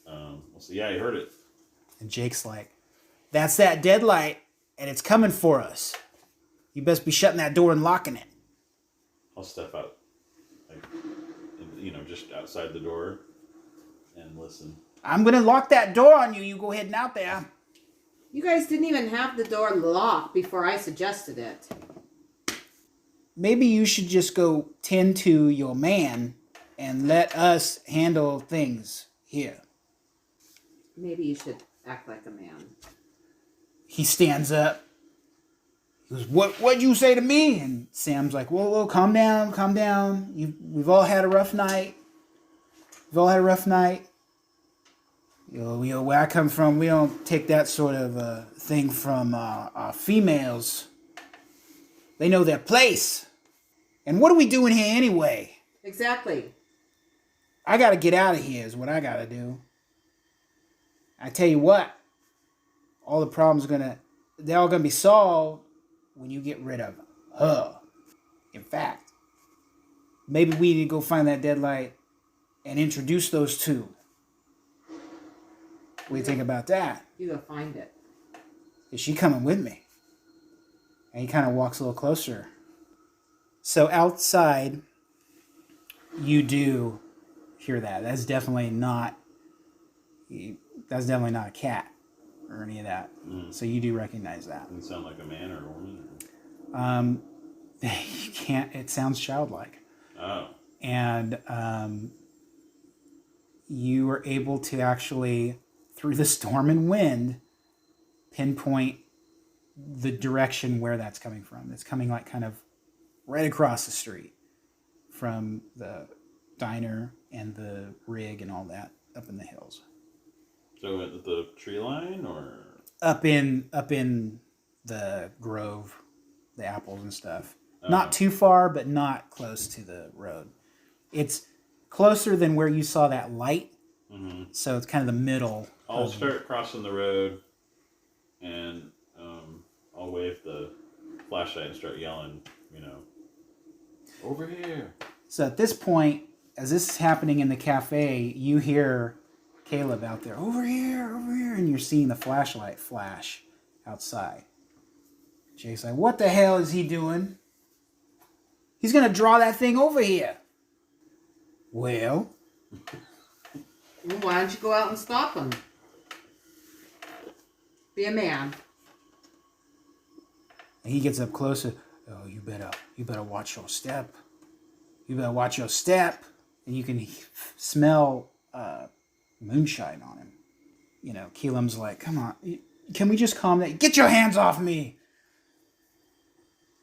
I'll say, yeah, I heard it. And Jake's like, that's that deadlight, and it's coming for us. You best be shutting that door and locking it. I'll step out, like, just outside the door and listen. I'm going to lock that door on you. You go heading out there. You guys didn't even have the door locked before I suggested it. Maybe you should just go tend to your man and let us handle things here. Maybe you should act like a man. He stands up. He goes, what'd you say to me? And Sam's like, whoa, calm down, calm down. We've all had a rough night. Where I come from, we don't take that sort of thing from our females. They know their place. And what are we doing here anyway? Exactly. I gotta get out of here is what I gotta do. I tell you what, all the problems they're all gonna be solved when you get rid of her. In fact, maybe we need to go find that deadlight and introduce those two. What do you think about that? You go find it. Is she coming with me? And he kind of walks a little closer. So outside, you do hear that. That's definitely not a cat or any of that. Mm. So you do recognize that. Doesn't sound like a man or a woman? You can't. It sounds childlike. Oh. And you were able to actually, through the storm and wind, pinpoint the direction where that's coming from. It's coming like kind of right across the street from the diner and the rig and all that up in the hills. So at the tree line or? Up in the grove the apples and stuff. Oh. Not too far, but not close to the road. It's closer than where you saw that light. Mm-hmm. So it's kind of the middle. I'll start crossing the road, and I'll wave the flashlight and start yelling, over here. So at this point, as this is happening in the cafe, you hear Caleb out there, over here, and you're seeing the flashlight flash outside. Jake's like, what the hell is he doing? He's going to draw that thing over here. Well, Why don't you go out and stop him? Be a man. and he gets up closer. Oh, you better watch your step. You better watch your step. And you can smell moonshine on him. Keelam's like, come on, can we just calm down? Get your hands off me.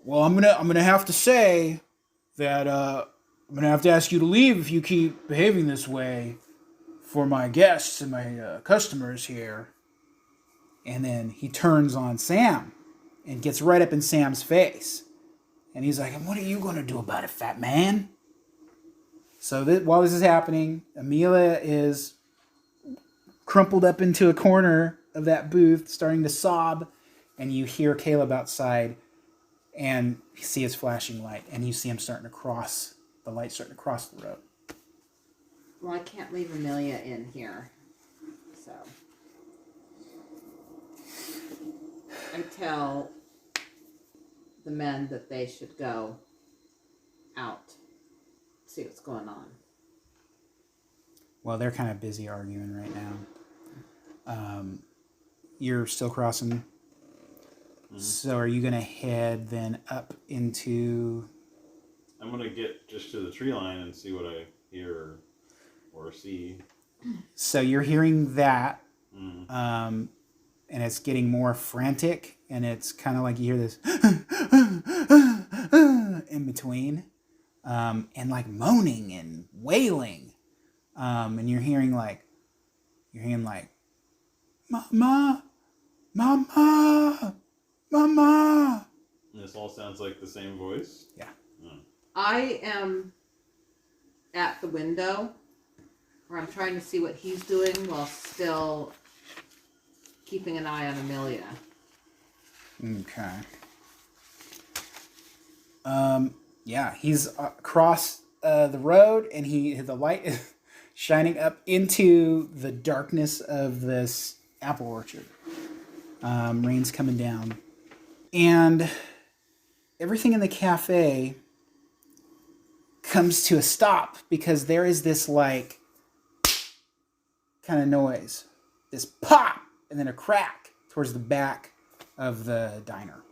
Well, I'm gonna have to say that I'm gonna have to ask you to leave if you keep behaving this way for my guests and my customers here. And then he turns on Sam and gets right up in Sam's face. And he's like, what are you gonna do about it, fat man? So while this is happening, Amelia is crumpled up into a corner of that booth, starting to sob, and you hear Caleb outside, and you see his flashing light, and you see him starting to cross the road. Well, I can't leave Amelia in here. So I tell the men that they should go out, see what's going on. Well, they're kind of busy arguing right now. You're still crossing. Mm-hmm. So are you going to head then up into... I'm going to get just to the tree line and see what I hear or see. So you're hearing that, Mm. And it's getting more frantic, and it's kind of like you hear this in between, and like moaning and wailing, and you're hearing like, Mama, Mama, Mama. And this all sounds like the same voice? Yeah. Mm. I am at the window where I'm trying to see what he's doing while still keeping an eye on Amelia. Okay. Yeah, he's across the road, and the light is shining up into the darkness of this apple orchard. Rain's coming down, and everything in the cafe comes to a stop because there is this like kind of noise, this pop, and then a crack towards the back of the diner.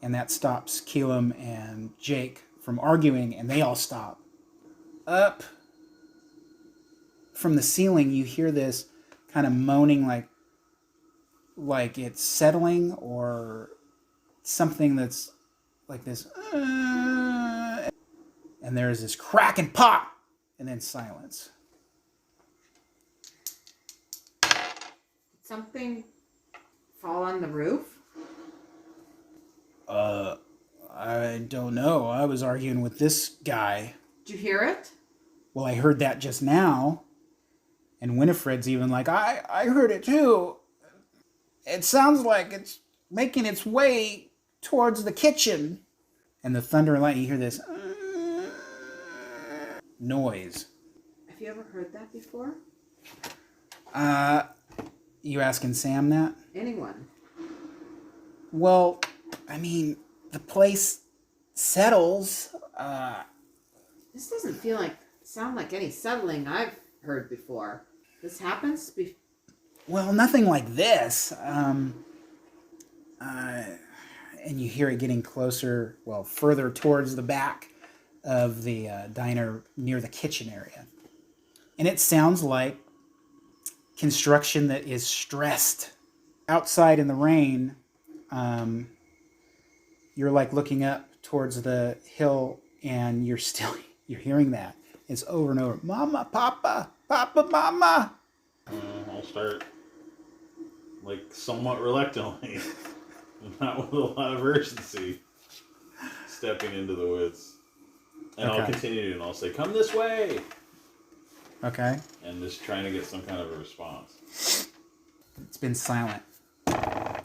And that stops Keelam and Jake from arguing, and they all stop. Up from the ceiling, you hear this kind of moaning like it's settling, or something that's like this. And there's this crack and pop, and then silence. Did something fall on the roof? I don't know. I was arguing with this guy. Did you hear it? Well, I heard that just now. And Winifred's even like, I heard it too. It sounds like it's making its way towards the kitchen. And the thunder and lightning, you hear this noise. Have you ever heard that before? You asking Sam that? Anyone? Well, I mean, the place settles. This doesn't sound like any settling I've heard before. This happens? Well, nothing like this. And you hear it getting closer, further towards the back of the diner near the kitchen area. And it sounds like construction that is stressed. Outside in the rain, you're like looking up towards the hill, and you're hearing that. It's over and over. Mama, Papa, Papa, Mama. I'll start, somewhat reluctantly, not with a lot of urgency, stepping into the woods. And I'll continue and I'll say, "Come this way." Okay. And just trying to get some kind of a response. It's been silent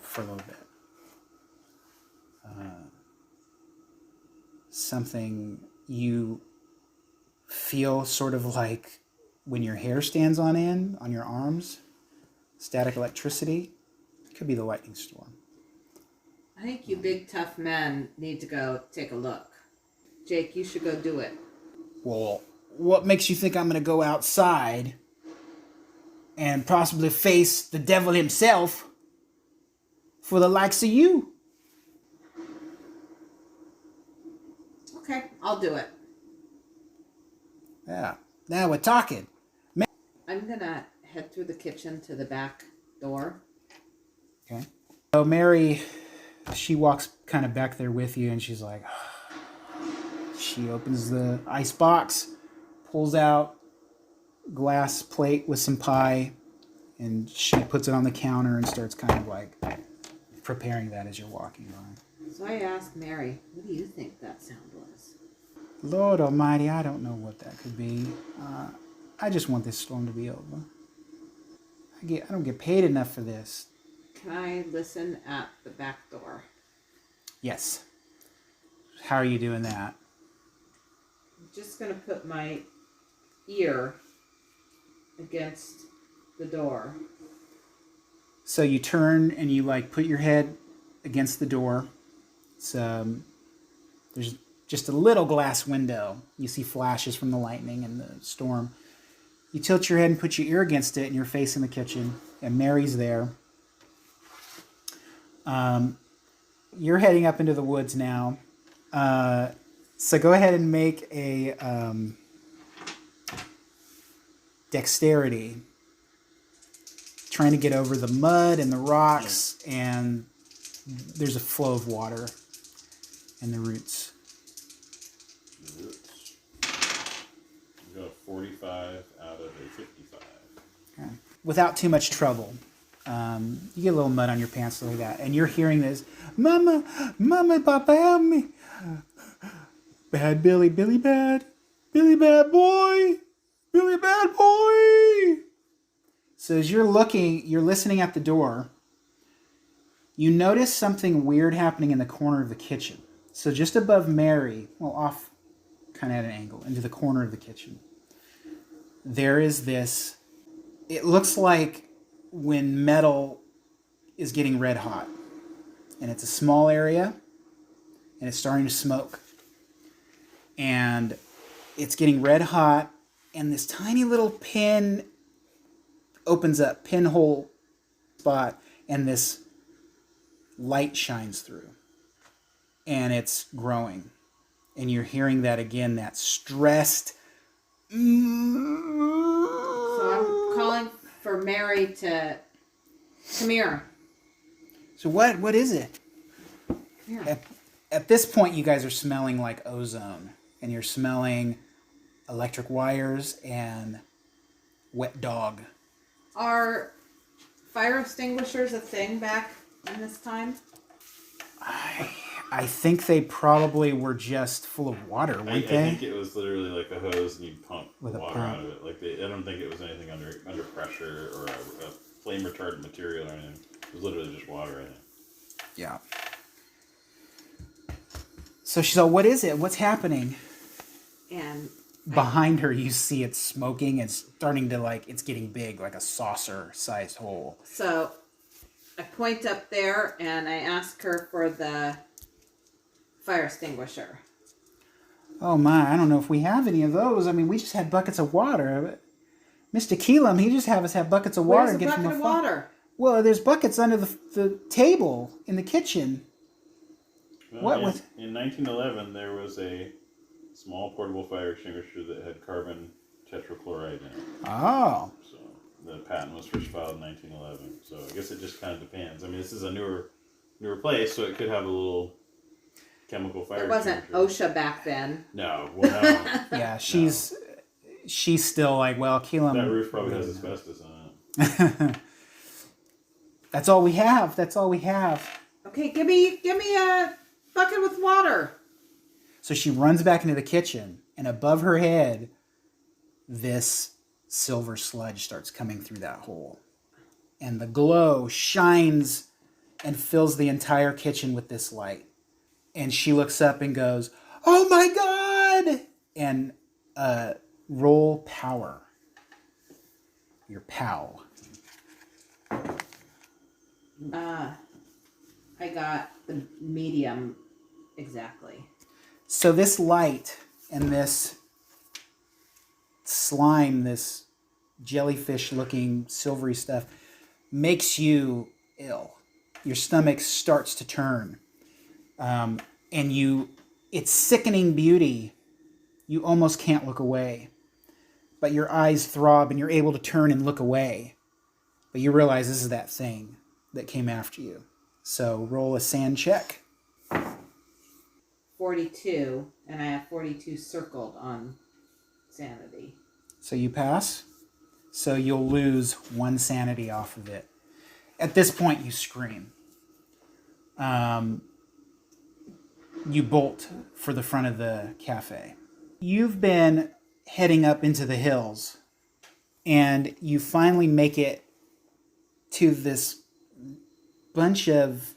for a little bit. Something you feel sort of like when your hair stands on end on your arms, static electricity. Could be the lightning storm. I think you big tough men need to go take a look. Jake, you should go do it. Well, what makes you think I'm going to go outside and possibly face the devil himself for the likes of you? Okay, I'll do it. Yeah. Now we're talking. I'm gonna head through the kitchen to the back door. Okay. So Mary, she walks kind of back there with you, and she's like, she opens the ice box, pulls out glass plate with some pie, and she puts it on the counter and starts kind of like preparing that as you're walking by. So I asked Mary, what do you think that sound was? Lord Almighty, I don't know what that could be. I just want this storm to be over. I don't get paid enough for this. Can I listen at the back door? Yes. How are you doing that? I'm just gonna put my ear against the door. So you turn and you like put your head against the door. It's there's just a little glass window. You see flashes from the lightning and the storm. You tilt your head and put your ear against it, and you're facing the kitchen, and Mary's there. You're heading up into the woods now. So go ahead and make a dexterity. Trying to get over the mud and the rocks, and there's a flow of water in the roots. You got a 45 out of a 55. Okay. Without too much trouble. You get a little mud on your pants like that, and you're hearing this, "Mama, Mama, Papa, help me. Bad Billy, Billy bad. Billy bad boy. Billy bad boy." So as you're listening at the door, you notice something weird happening in the corner of the kitchen. So just above Mary, well, off kind of at an angle, into the corner of the kitchen, there is this, it looks like when metal is getting red hot. And it's a small area, and it's starting to smoke. And it's getting red hot, and this tiny little pin opens up, pinhole spot, and this light shines through. And it's growing. And you're hearing that again, that stressed. So I'm calling for Mary to come here. So what is it? Come here. At this point, you guys are smelling like ozone. And you're smelling electric wires and wet dog. Are fire extinguishers a thing back in this time? I think they probably were just full of water, weren't I they? think it was literally like a hose and you pump With a water pump. out of it. Like I don't think it was anything under pressure or a flame retardant material or anything. It was literally just water in it. Yeah. So she's like, "What is it? What's happening?" And Behind her, you see it smoking. It's starting to it's getting big, like a saucer-sized hole. so I point up there and I ask her for the fire extinguisher. Oh my, I don't know if we have any of those. I mean, we just had buckets of water. Mr. Keelam, he just have us have buckets of water. Where's and the get bucket from of a water? Well, there's buckets under the table in the kitchen. Well, in 1911, there was a small portable fire extinguisher that had carbon tetrachloride in it. Oh. So the patent was first filed in 1911. So I guess it just kind of depends. I mean, this is a newer place, so it could have a little chemical fire. It wasn't extinguisher. OSHA back then. No, well, no. Yeah, she's still like, well, Keelam. That roof probably has asbestos on it. That's all we have. That's all we have. Okay, give me a bucket with water. So she runs back into the kitchen, and above her head, this silver sludge starts coming through that hole. And the glow shines and fills the entire kitchen with this light. And she looks up and goes, "Oh my God!" And roll power. Your POW. I got the medium exactly. So this light and this slime, this jellyfish-looking silvery stuff, makes you ill. Your stomach starts to turn. And it's sickening beauty. You almost can't look away. But your eyes throb and you're able to turn and look away. But you realize this is that thing that came after you. So roll a sand check. 42, and I have 42 circled on sanity. So you pass. So you'll lose 1 sanity off of it. At this point, you scream. You bolt for the front of the cafe. You've been heading up into the hills, and you finally make it to this bunch of,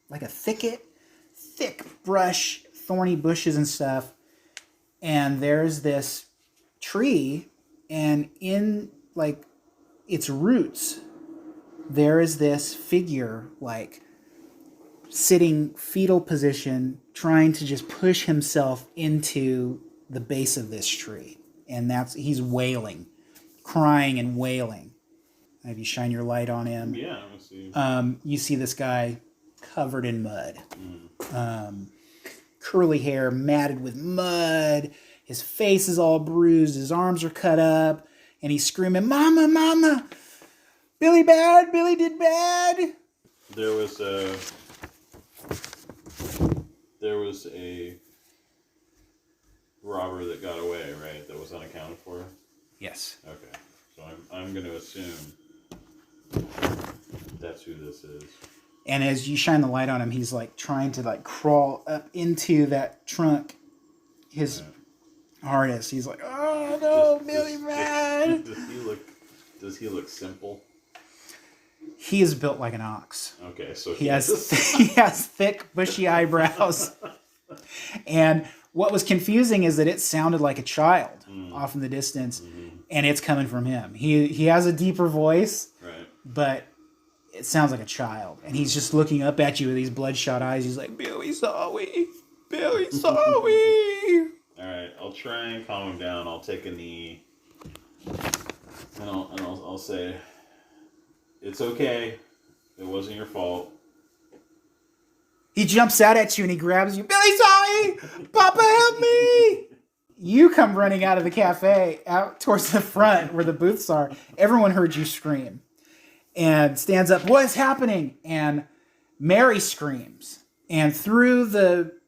like a thicket, thick brush, thorny bushes and stuff. And there's this tree, and in, like, its roots, there is this figure, like, sitting fetal position, trying to just push himself into the base of this tree. And he's wailing, crying and wailing. Have you shine your light on him? Yeah, I see. You see this guy covered in mud. Curly hair, matted with mud. His face is all bruised. His arms are cut up. And he's screaming, "Mama, Mama! Billy bad! Billy did bad!" There was a robber that got away, right? That was unaccounted for? Yes. Okay. So I'm going to assume that's who this is. And as you shine the light on him, he's like trying to like crawl up into that trunk. His hardest. He's like, "Oh no, Billy bad!" Does he look simple? He is built like an ox. Okay, so He has thick, bushy eyebrows. And what was confusing is that it sounded like a child off in the distance, and it's coming from him. He has a deeper voice, right, but it sounds like a child. And he's just looking up at you with these bloodshot eyes. He's like, "Billy saw we. Billy saw we." All right, I'll try and calm him down. I'll take a knee, and I'll say, "It's okay. It wasn't your fault." He jumps out at you and he grabs you. "Billy saw me! Papa, help me!" You come running out of the cafe, out towards the front where the booths are. Everyone heard you scream. And stands up, "What is happening?" And Mary screams. And through the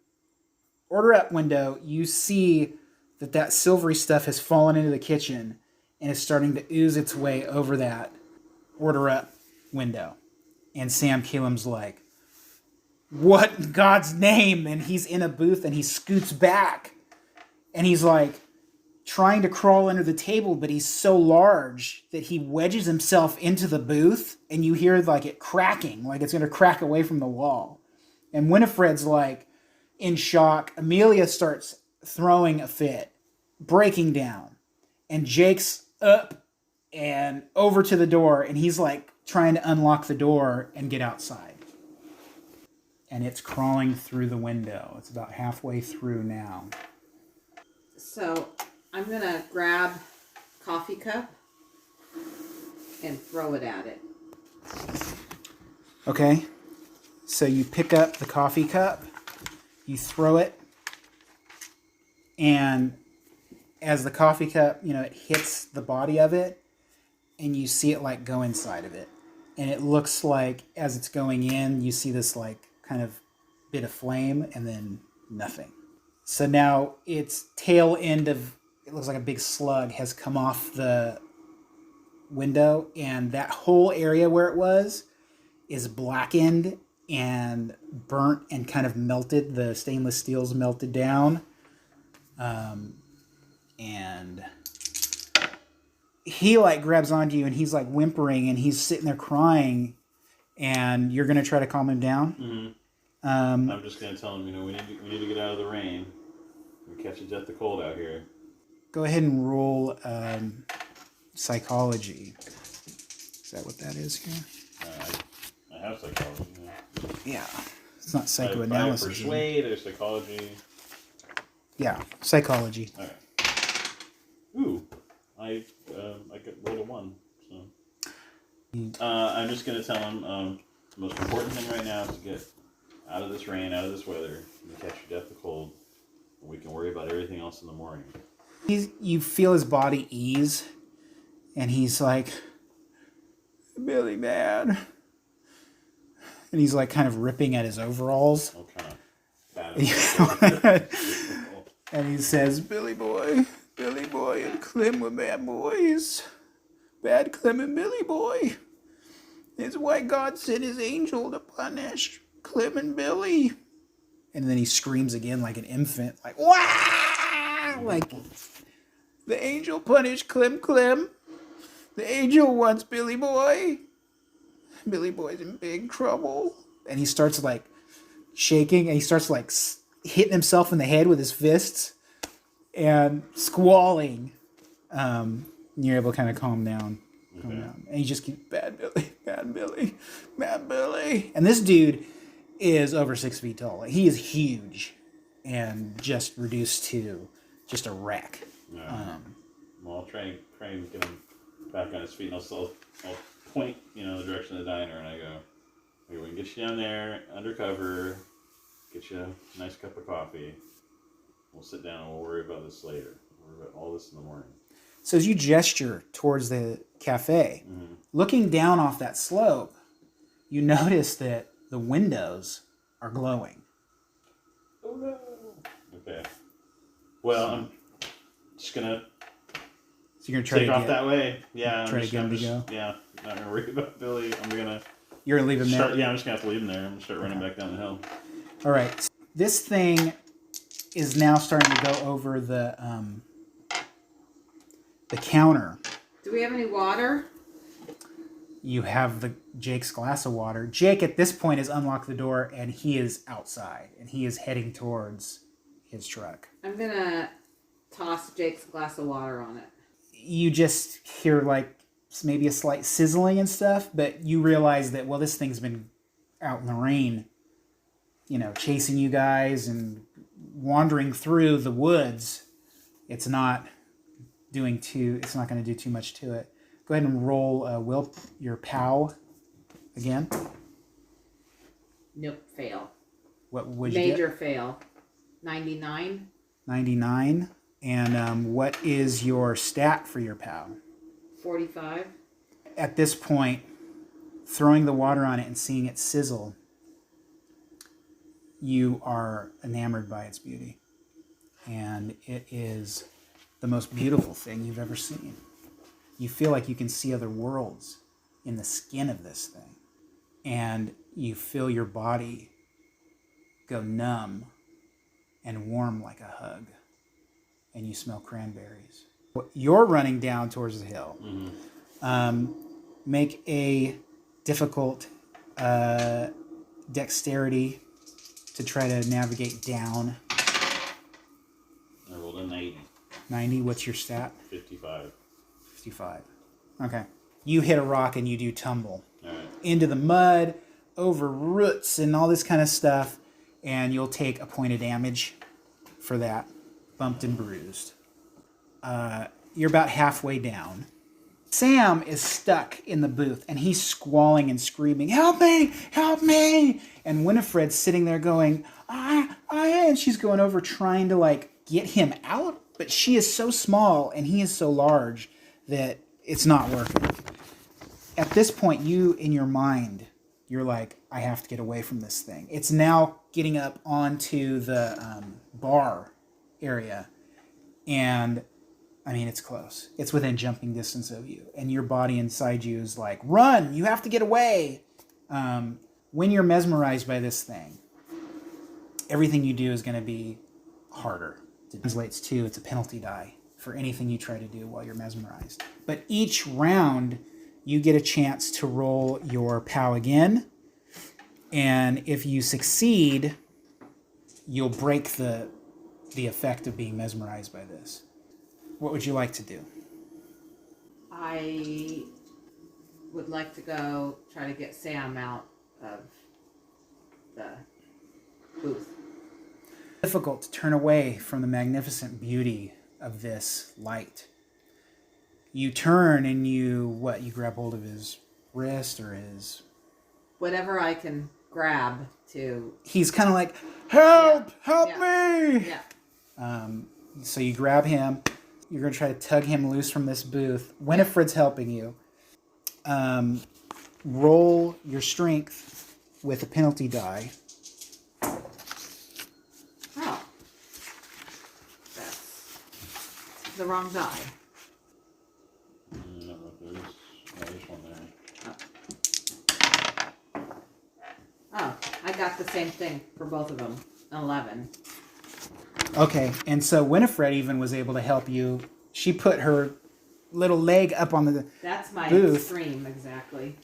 order up window, you see that silvery stuff has fallen into the kitchen and is starting to ooze its way over that order up window. And Sam Killam's like, "What in God's name?" And he's in a booth and he scoots back. And he's like trying to crawl under the table, but he's so large that he wedges himself into the booth, and you hear like it cracking, like it's going to crack away from the wall. And Winifred's like in shock. Amelia starts throwing a fit, breaking down. And Jake's up and over to the door, and he's like trying to unlock the door and get outside. And it's crawling through the window. It's about halfway through now. So I'm going to grab coffee cup and throw it at it. Okay. So you pick up the coffee cup, you throw it, and as the coffee cup, it hits the body of it, and you see it like go inside of it. And it looks like as it's going in, you see this like kind of bit of flame and then nothing. So now its tail end of, it looks like a big slug, has come off the window, and that whole area where it was is blackened and burnt and kind of melted. The stainless steel's melted down. And he like grabs onto you and he's like whimpering and he's sitting there crying, and you're gonna try to calm him down. Mm-hmm. I'm just gonna tell him, we need to get out of the rain. We catch a death of cold out here. Go ahead and roll psychology. Is that what that is here? I have psychology. Yeah. It's not psychoanalysis. I have persuade or psychology. Yeah, psychology. All right. Ooh, I rolled a 1. So I'm just gonna tell him the most important thing right now is to get out of this rain, out of this weather, and catch your death of cold. And we can worry about everything else in the morning. You feel his body ease, and he's like, Billy, man. And he's like kind of ripping at his overalls. Oh, kind of bad. And he says, Billy boy, and Clem were bad boys. Bad Clem and Billy boy. It's why God sent his angel to punish Clem and Billy. And then he screams again like an infant, like, wah! Like, the angel punished Clem. The angel wants Billy boy. Billy boy's in big trouble. And he starts like shaking, and he starts like hitting himself in the head with his fists and squalling. You're able to kind of calm down. And you just keep, bad Billy. And this dude is over 6 feet tall. He is huge and just reduced to just a wreck. Yeah. Well, I'll try and get him back on his feet, and I'll point, the direction of the diner, and I go, we can get you down there, undercover, get you a nice cup of coffee. We'll sit down and we'll worry about this later. We'll worry about all this in the morning. So as you gesture towards the cafe, looking down off that slope, you notice that the windows are glowing. Oh no! Okay. Well, I'm just gonna. So you're gonna try take to off that way. Yeah. Try to get him to go. Yeah. Not gonna worry about Billy. You're gonna leave him there. Yeah, I'm just gonna have to leave him there. I'm gonna start running back down the hill. All right. This thing is now starting to go over the counter. Do we have any water? You have Jake's glass of water. Jake at this point has unlocked the door and he is outside and he is heading towards his truck. I'm gonna toss Jake's glass of water on it. You just hear like maybe a slight sizzling and stuff, but you realize that, well, this thing's been out in the rain, chasing you guys and wandering through the woods. It's not going to do too much to it. Go ahead and roll your POW again. Nope, fail. What would you get? Major fail. 99. 99. And what is your stat for your POW? 45. At this point, throwing the water on it and seeing it sizzle, you are enamored by its beauty. And it is the most beautiful thing you've ever seen. You feel like you can see other worlds in the skin of this thing. And you feel your body go numb and warm like a hug. And you smell cranberries. You're running down towards the hill. Make a difficult dexterity to try to navigate down. I rolled a 90. 90, what's your stat? 55. 55. Okay. You hit a rock and you do tumble. All right. Into the mud, over roots and all this kind of stuff, and you'll take a point of damage for that. Bumped and bruised. You're about halfway down. Sam is stuck in the booth, and he's squalling and screaming, help me, help me! And Winifred's sitting there going, and she's going over trying to, get him out, but she is so small, and he is so large that it's not working. At this point, you, in your mind, you're like, I have to get away from this thing. It's now getting up onto the bar area, and it's close. It's within jumping distance of you, and your body inside you is like, run, you have to get away. when you're mesmerized by this thing, everything you do is going to be harder. It translates to it's a penalty die for anything you try to do while you're mesmerized. But each round, you get a chance to roll your POW again. And if you succeed, you'll break the effect of being mesmerized by this. What would you like to do? I would like to go try to get Sam out of the booth. Difficult to turn away from the magnificent beauty of this light. You turn and you grab hold of his wrist or his... Whatever I can grab to... He's kind of like, help Yeah. me! Yeah. So you grab him. You're going to try to tug him loose from this booth. Winifred's helping you. Roll your strength with a penalty die. Oh. That's the wrong die. No, there's one there. Oh, I got the same thing for both of them. 11. Okay, and so Winifred even was able to help you. She put her little leg up on the That's my booth. extreme, exactly.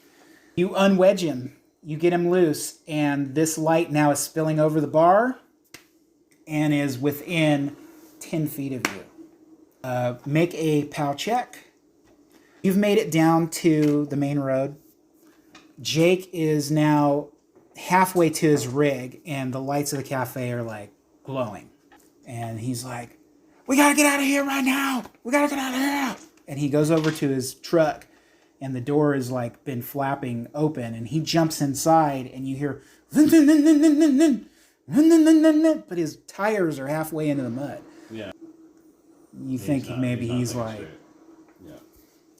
You unwedge him. You get him loose, and this light now is spilling over the bar and is within 10 feet of you. Make a POW check. You've made it down to the main road. Jake is now halfway to his rig, and the lights of the cafe are like glowing. And he's like, we gotta get out of here right now. We gotta get out of here. And he goes over to his truck, and the door is like been flapping open, and he jumps inside, and you hear, but his tires are halfway into the mud. Yeah. You think maybe he's like, Yeah.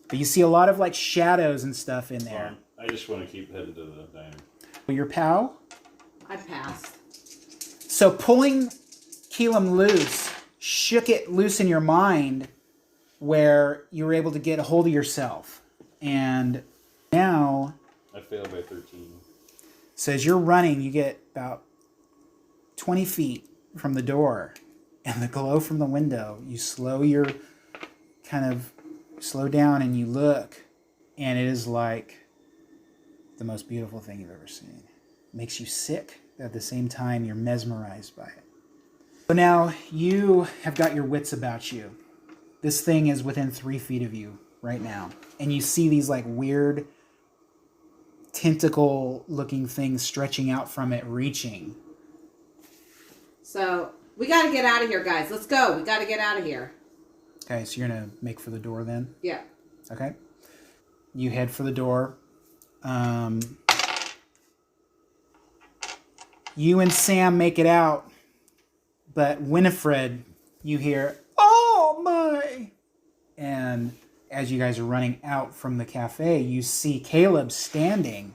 but you see a lot of like shadows and stuff in there. I just want to keep heading to the diner. Your POW? I passed. So pulling Keelam loose shook it loose in your mind where you were able to get a hold of yourself. And now... I failed by 13. So as you're running, you get about 20 feet from the door. And the glow from the window, you slow down and you look. And it is like the most beautiful thing you've ever seen. It makes you sick. At the same time, you're mesmerized by it. So now you have got your wits about you. This thing is within 3 feet of you right now. And you see these like weird tentacle-looking things stretching out from it, reaching. So, we gotta get out of here, guys. Let's go. We gotta get out of here. Okay, so you're going to make for the door then? Yeah. Okay. You head for the door. You and Sam make it out, but Winifred, you hear, oh my! And as you guys are running out from the cafe, you see Caleb standing,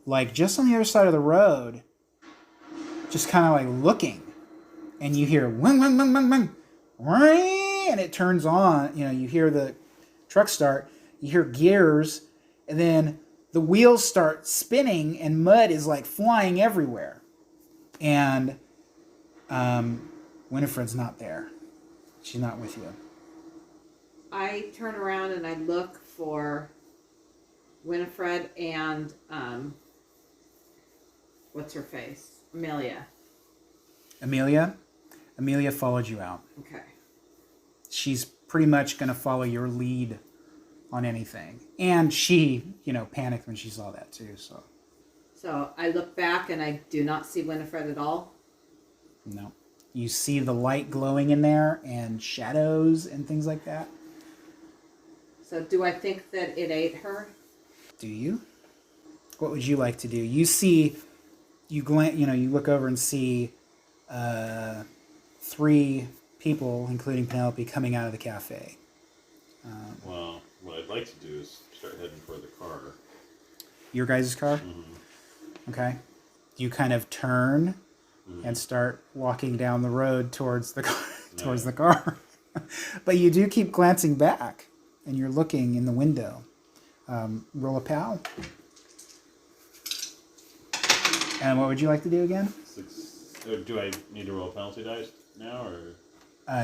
like just on the other side of the road, just kind of like looking. And you hear, wing, wing, wing, wing, wing, wing, and it turns on. You know, you hear the truck start, you hear gears, and then the wheels start spinning and mud is like flying everywhere. And Winifred's not there. She's not with you. I turn around and I look for Winifred and what's her face? Amelia. Amelia followed you out. Okay. She's pretty much going to follow your lead on anything. And she, panicked when she saw that too, so. So I look back and I do not see Winifred at all. No. You see the light glowing in there and shadows and things like that. So do I think that it ate her? Do you? What would you like to do? You see, you look over and see 3 people, including Penelope, coming out of the cafe. Well, what I'd like to do is start heading for the car. Your guys' car? Mm-hmm. Okay. You kind of turn and start walking down the road towards the car. Towards the car. But you do keep glancing back, and you're looking in the window. Roll a POW. And what would you like to do again? 6. Do I need to roll penalty dice now, or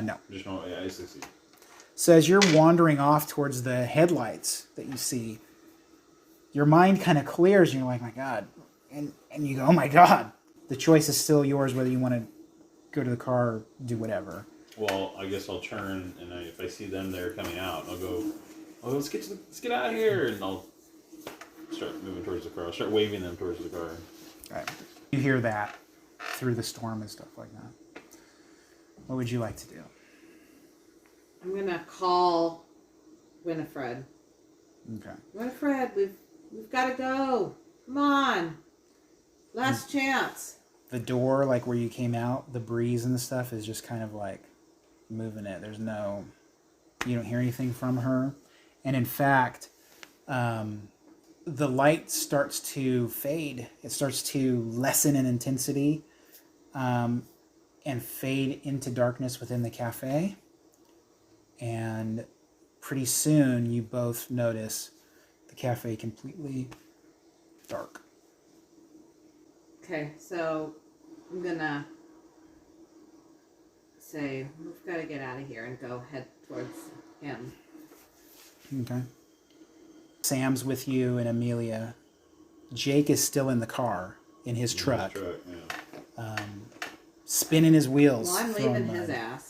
No. just no? Yeah, I succeed. So as you're wandering off towards the headlights that you see, your mind kind of clears and you're like, my God. And you go, oh my God. The choice is still yours whether you want to go to the car or do whatever. Well, I guess I'll turn, and if I see them there coming out, I'll go, oh, let's get out of here, and I'll start moving towards the car. I'll start waving them towards the car. All right. You hear that through the storm and stuff like that. What would you like to do? I'm gonna call Winifred. Okay. Winifred, we've got to go. Come on, last chance. The door, like where you came out, the breeze and the stuff is just kind of like moving it. There's no, you don't hear anything from her. And in fact, the light starts to fade. It starts to lessen in intensity and fade into darkness within the cafe. And pretty soon you both notice the cafe completely dark. Okay, so I'm gonna say we've got to get out of here and go head towards him. Okay. Sam's with you and Amelia. Jake is still in the car, in his truck, Yeah. spinning his wheels. Well, I'm throwing leaving his mud. ass.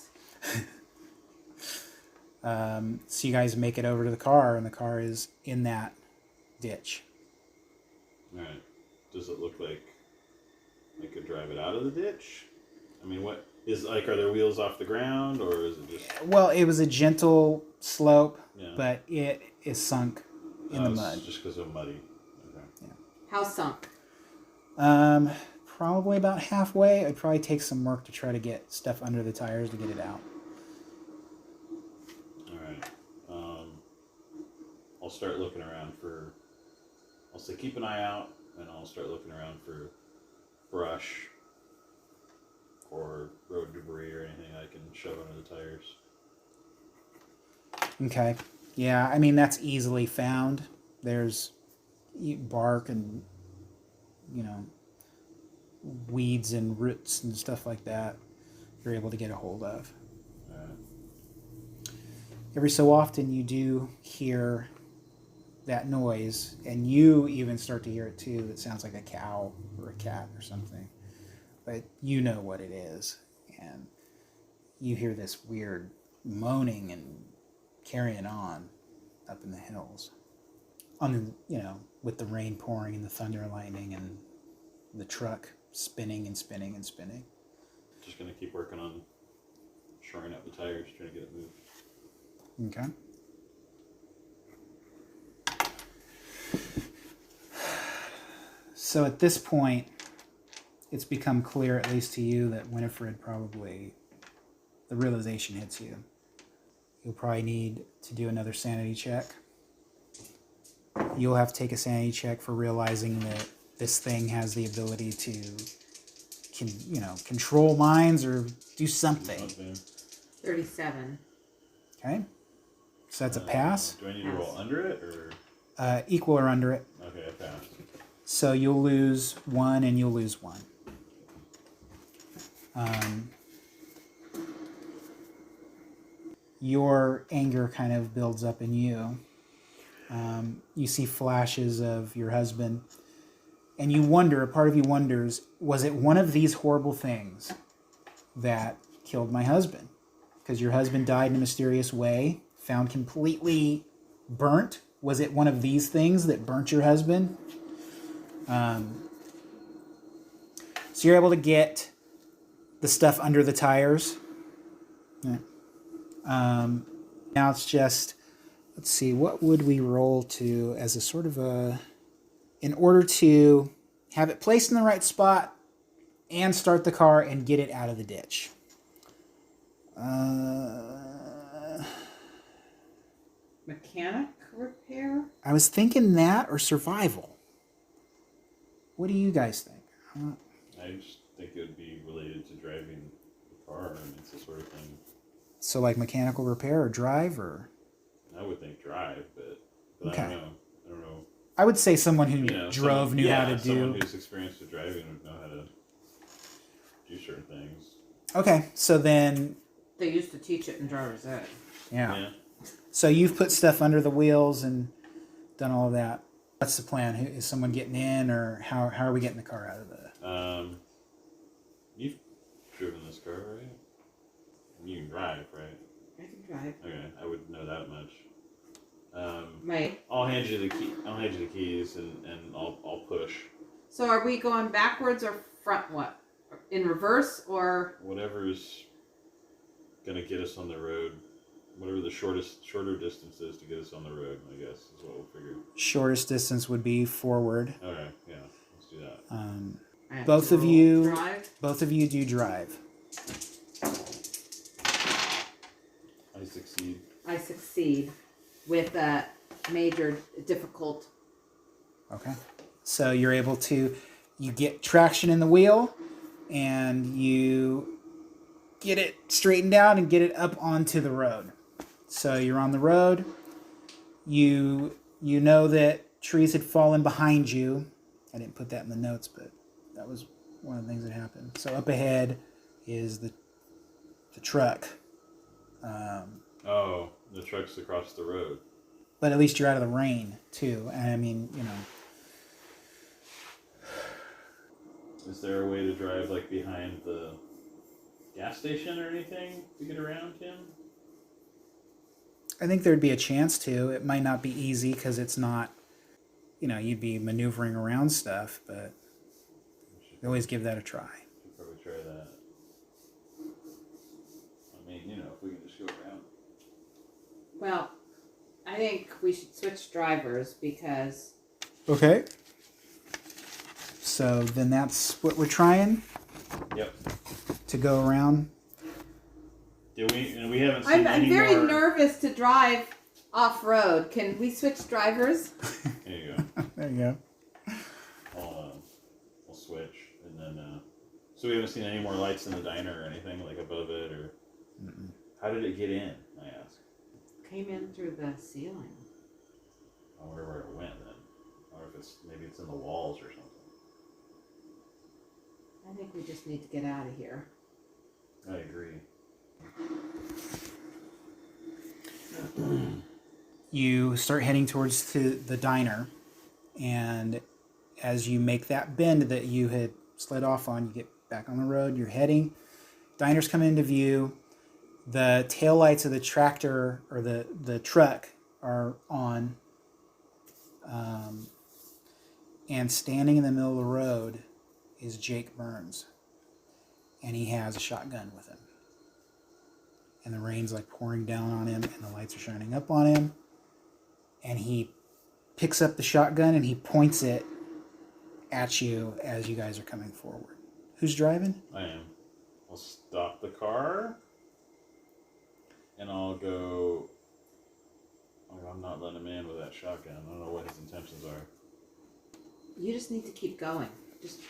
So you guys make it over to the car, and the car is in that ditch. All right. Does it look like I could drive it out of the ditch? I mean, what is like? Are there wheels off the ground, or is it just? Well, it was a gentle slope, Yeah. but it is sunk in the It's mud. just because of muddy. Okay. How sunk? Probably about halfway. It'd probably take some work to try to get stuff under the tires to get it out. All right. I'll start looking around for. I'll say keep an eye out, and I'll start looking around for brush or road debris or anything I can shove under the tires. Okay. Yeah, I mean, that's easily found. There's bark and, weeds and roots and stuff like that you're able to get a hold of. All right. Every so often you do hear that noise, and you even start to hear it too. It sounds like a cow or a cat or something. But you know what it is. And you hear this weird moaning and carrying on up in the hills. With the rain pouring and the thunder and lightning and the truck spinning and spinning and spinning. Just gonna keep working on shoring up the tires, trying to get it moved. Okay. So at this point, it's become clear, at least to you, that Winifred probably, the realization hits you. You'll probably need to do another sanity check. You'll have to take a sanity check for realizing that this thing has the ability to, control minds or do something. Okay. 37. Okay? So that's a pass. Do I need to roll under it, or? Equal or under it. Okay, I passed. So you'll lose 1 and you'll lose 1. Your anger kind of builds up in you. You see flashes of your husband, and you wonder, a part of you wonders, was it one of these horrible things that killed my husband? Because your husband died in a mysterious way, found completely burnt. Was it one of these things that burnt your husband? So you're able to get the stuff under the tires. Yeah. Now it's just, let's see, what would we roll to as a sort of in order to have it placed in the right spot and start the car and get it out of the ditch. Mechanic repair? I was thinking that or survival. What do you guys think? I just think it would be related to driving the car. I mean, it's the sort of thing. So like mechanical repair or drive or? I would think drive, but Okay. I don't know. I would say someone who You know, drove knew how to someone do. who's experienced with driving would know how to do certain things. Okay, so then, They used to teach it in driver's ed. yeah. So you've put stuff under the wheels and done all of that. What's the plan? Is someone getting in, or how are we getting the car out of the... You've driven this car, right? You can drive, right? I can drive. Okay, I wouldn't know that much. Right. I'll hand you the key. I'll hand you the keys, and I'll push. So are we going backwards or front? What? In reverse or? Whatever's gonna get us on the road. Whatever the shorter distance is to get us on the road, I guess, is what we'll figure. Shortest distance would be forward. Okay, yeah, let's do that. Both of you do drive. I I succeed with a major difficult. Okay. So you're able to, you get traction in the wheel, and you get it straightened out and get it up onto the road. So you're on the road. You know that trees had fallen behind you. I didn't put that in the notes, but that was one of the things that happened. So up ahead is the truck. The truck's across the road. But at least you're out of the rain too. And I mean, you know. Is there a way to drive like behind the gas station or anything to get around him? I think there'd be a chance to. It might not be easy because it's not, you know, you'd be maneuvering around stuff, but you always give that a try. Should probably try that. I mean, you know, if we can just go around. Well, I think we should switch drivers because. Okay. So then that's what we're trying. Yep. To go around. We haven't seen I'm very nervous to drive off road. Can we switch drivers? There you go. There you go. I'll switch, and then. So we haven't seen any more lights in the diner or anything like above it, or. Mm-mm. How did it get in? I ask. Came in through the ceiling. I wonder where it went then. Or if maybe it's in the walls or something. I think we just need to get out of here. I agree. You start heading towards the diner, and as you make that bend that you had slid off on, you get back on the road, you're heading. Diners come into view. The taillights of the tractor or the truck are on. And standing in the middle of the road is Jake Burns. And he has a shotgun with him. And the rain's like pouring down on him, and the lights are shining up on him. And he picks up the shotgun and he points it at you as you guys are coming forward. Who's driving? I am. I'll stop the car. And I'll go. I'm not letting him in with that shotgun. I don't know what his intentions are. You just need to keep going. Just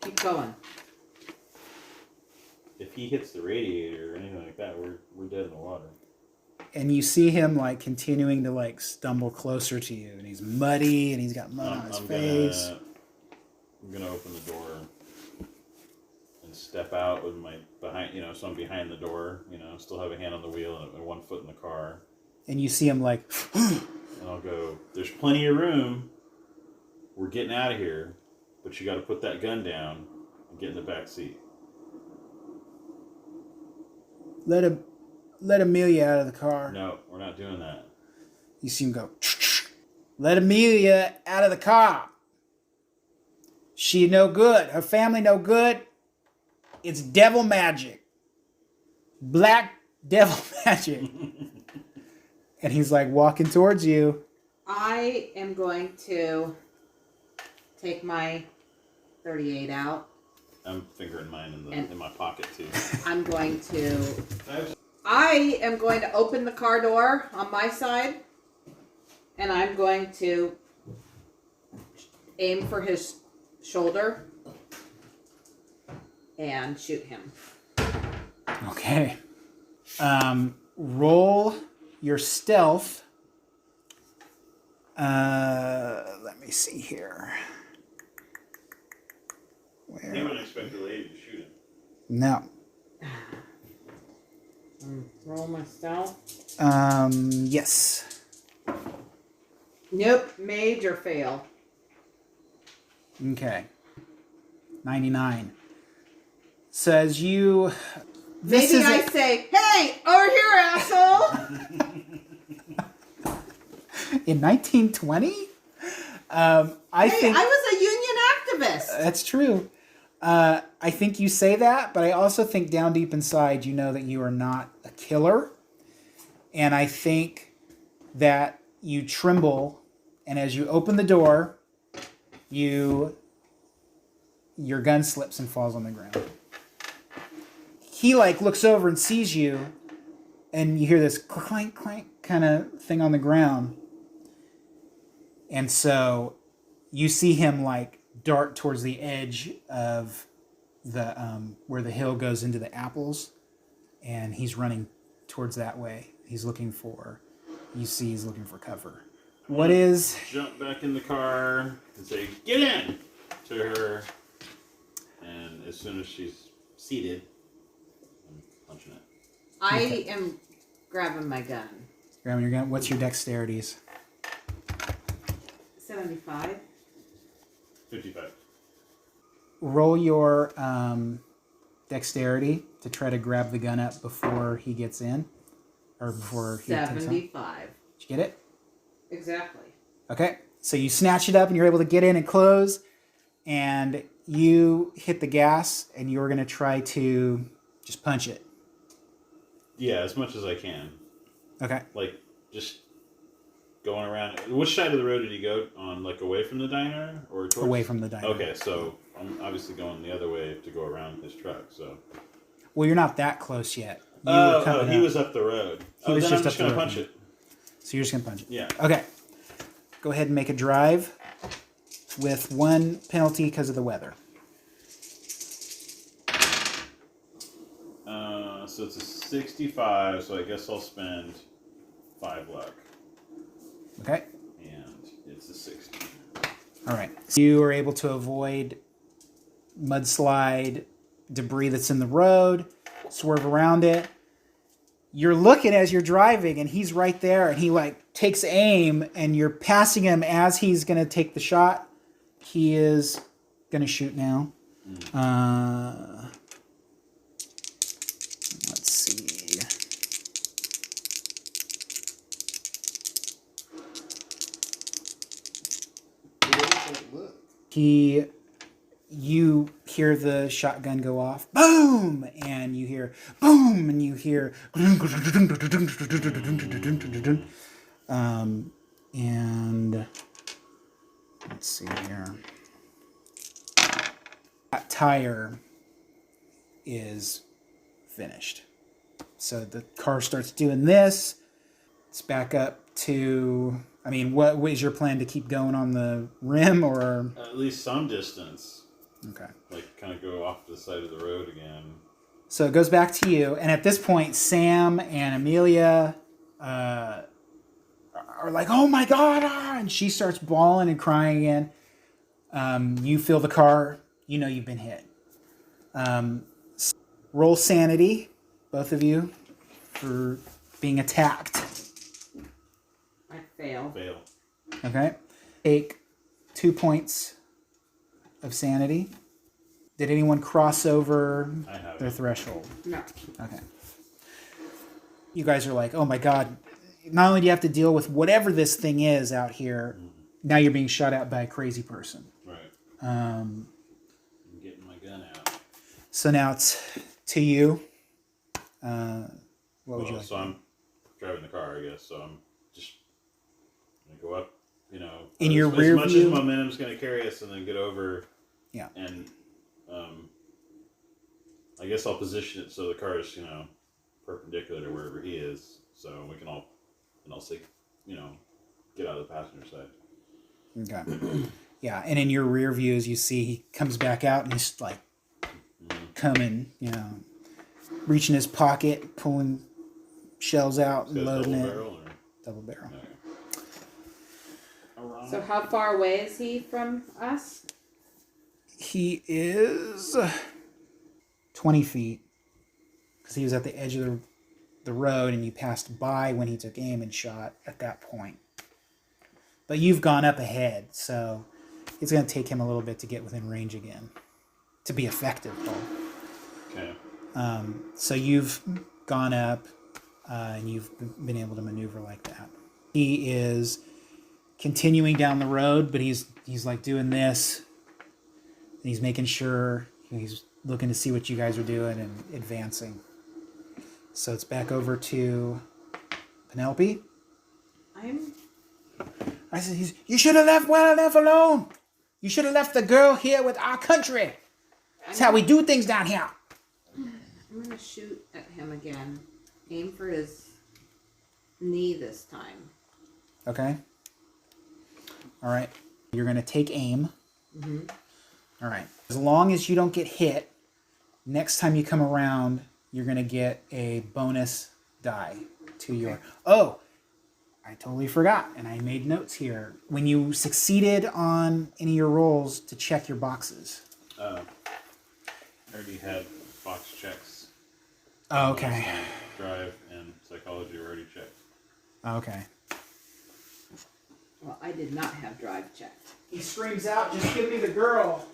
keep going. If he hits the radiator or anything like that, we're dead in the water. And you see him like continuing to like stumble closer to you, and he's muddy and he's got mud on his face. I'm gonna open the door and step out with my behind, so I'm behind the door, still have a hand on the wheel and one foot in the car. And you see him like, and I'll go, there's plenty of room. We're getting out of here, but you got to put that gun down and get in the back seat. Let Amelia out of the car. No, we're not doing that. You see him go, let Amelia out of the car. She no good. Her family no good. It's devil magic. Black devil magic. And he's like walking towards you. I am going to take my 38 out. I'm fingering mine in my pocket too. I am going to open the car door on my side, and I'm going to aim for his shoulder and shoot him. Okay. Roll your stealth Let me see here. Where? He wouldn't expect the lady to shoot him. No. Roll myself. Yes. Nope. Major fail. Okay. 99. So as you... Maybe I say, hey, over here, asshole! In 1920? I think... I was a union activist. That's true. I think you say that, but I also think down deep inside you know that you are not a killer. And I think that you tremble, and as you open the door, your gun slips and falls on the ground. He looks over and sees you, and you hear this clank clank kind of thing on the ground. And so you see him dart towards the edge of the where the hill goes into the apples, and he's running towards that way. He's looking for cover. Jump back in the car and say, "Get in!" to her, and as soon as she's seated, I'm punching it. I am grabbing my gun. Grabbing your gun. What's your dexterities? 75. 55. Roll your dexterity to try to grab the gun up before he gets in, or before he takes off. 75. Did you get it? Exactly. Okay. So you snatch it up and you're able to get in and close, and you hit the gas, and you're going to try to just punch it. Yeah, as much as I can. Okay. Just going around. Which side of the road did he go on? Away from the diner or towards? Away from the diner. Okay, so I'm obviously going the other way to go around his truck. So. Well, you're not that close yet. He was up the road. He was then just I'm just up the gonna road. punch it. So you're just gonna punch it. Yeah. Okay. Go ahead and make a drive with one penalty because of the weather. So it's a 65. So I guess I'll spend 5 luck. Okay. And it's a 60. All right. So you are able to avoid mudslide, debris that's in the road, swerve around it. You're looking as you're driving, and he's right there, and he takes aim, and you're passing him as he's going to take the shot. He is going to shoot now. Let's see. You hear the shotgun go off, boom, and you hear boom, and you hear and let's see here. That tire is finished. So the car starts doing this. It's back up to, what is your plan, to keep going on the rim, or? At least some distance. Okay. Kind of go off the side of the road again. So it goes back to you, and at this point, Sam and Amelia are like, "Oh my God!" And she starts bawling and crying again. You feel the car. You know you've been hit. Roll sanity, both of you, for being attacked. I fail. Fail. Okay. Take 2 points of sanity. Did anyone cross over their threshold? No. Okay. You guys are like, oh my God, not only do you have to deal with whatever this thing is out here, now you're being shot at by a crazy person. Right. I'm getting my gun out. So now it's to you. What would you like? So I'm driving the car, I guess. So I'm just going to go up, in your rear view. As much as momentum's going to carry us, and then get over. Yeah. And I guess I'll position it so the car is, perpendicular to wherever he is, so we can all, and I'll say, get out of the passenger side. Okay. Yeah, and in your rear view, as you see, he comes back out and he's coming, reaching his pocket, pulling shells out and loading it. Double barrel? Double barrel. Okay. So how far away is he from us? He is 20 feet. Because he was at the edge of the road and you passed by when he took aim and shot at that point. But you've gone up ahead, so it's going to take him a little bit to get within range again. To be effective, Paul. Okay. So you've gone up and you've been able to maneuver like that. He is continuing down the road, but he's like doing this. And he's making sure, he's looking to see what you guys are doing and advancing. So it's back over to Penelope. I said, you should have left well enough alone. You should have left the girl here with our country. That's how we do things down here. I'm going to shoot at him again. Aim for his knee this time. Okay. All right. You're going to take aim. Mm-hmm. All right. As long as you don't get hit, next time you come around, you're going to get a bonus die to your... Oh, I totally forgot, and I made notes here. When you succeeded on any of your rolls, to check your boxes. I already had box checks. Oh, okay. Drive and psychology were already checked. Okay. Well, I did not have drive checked. He screams out, just give me the girl.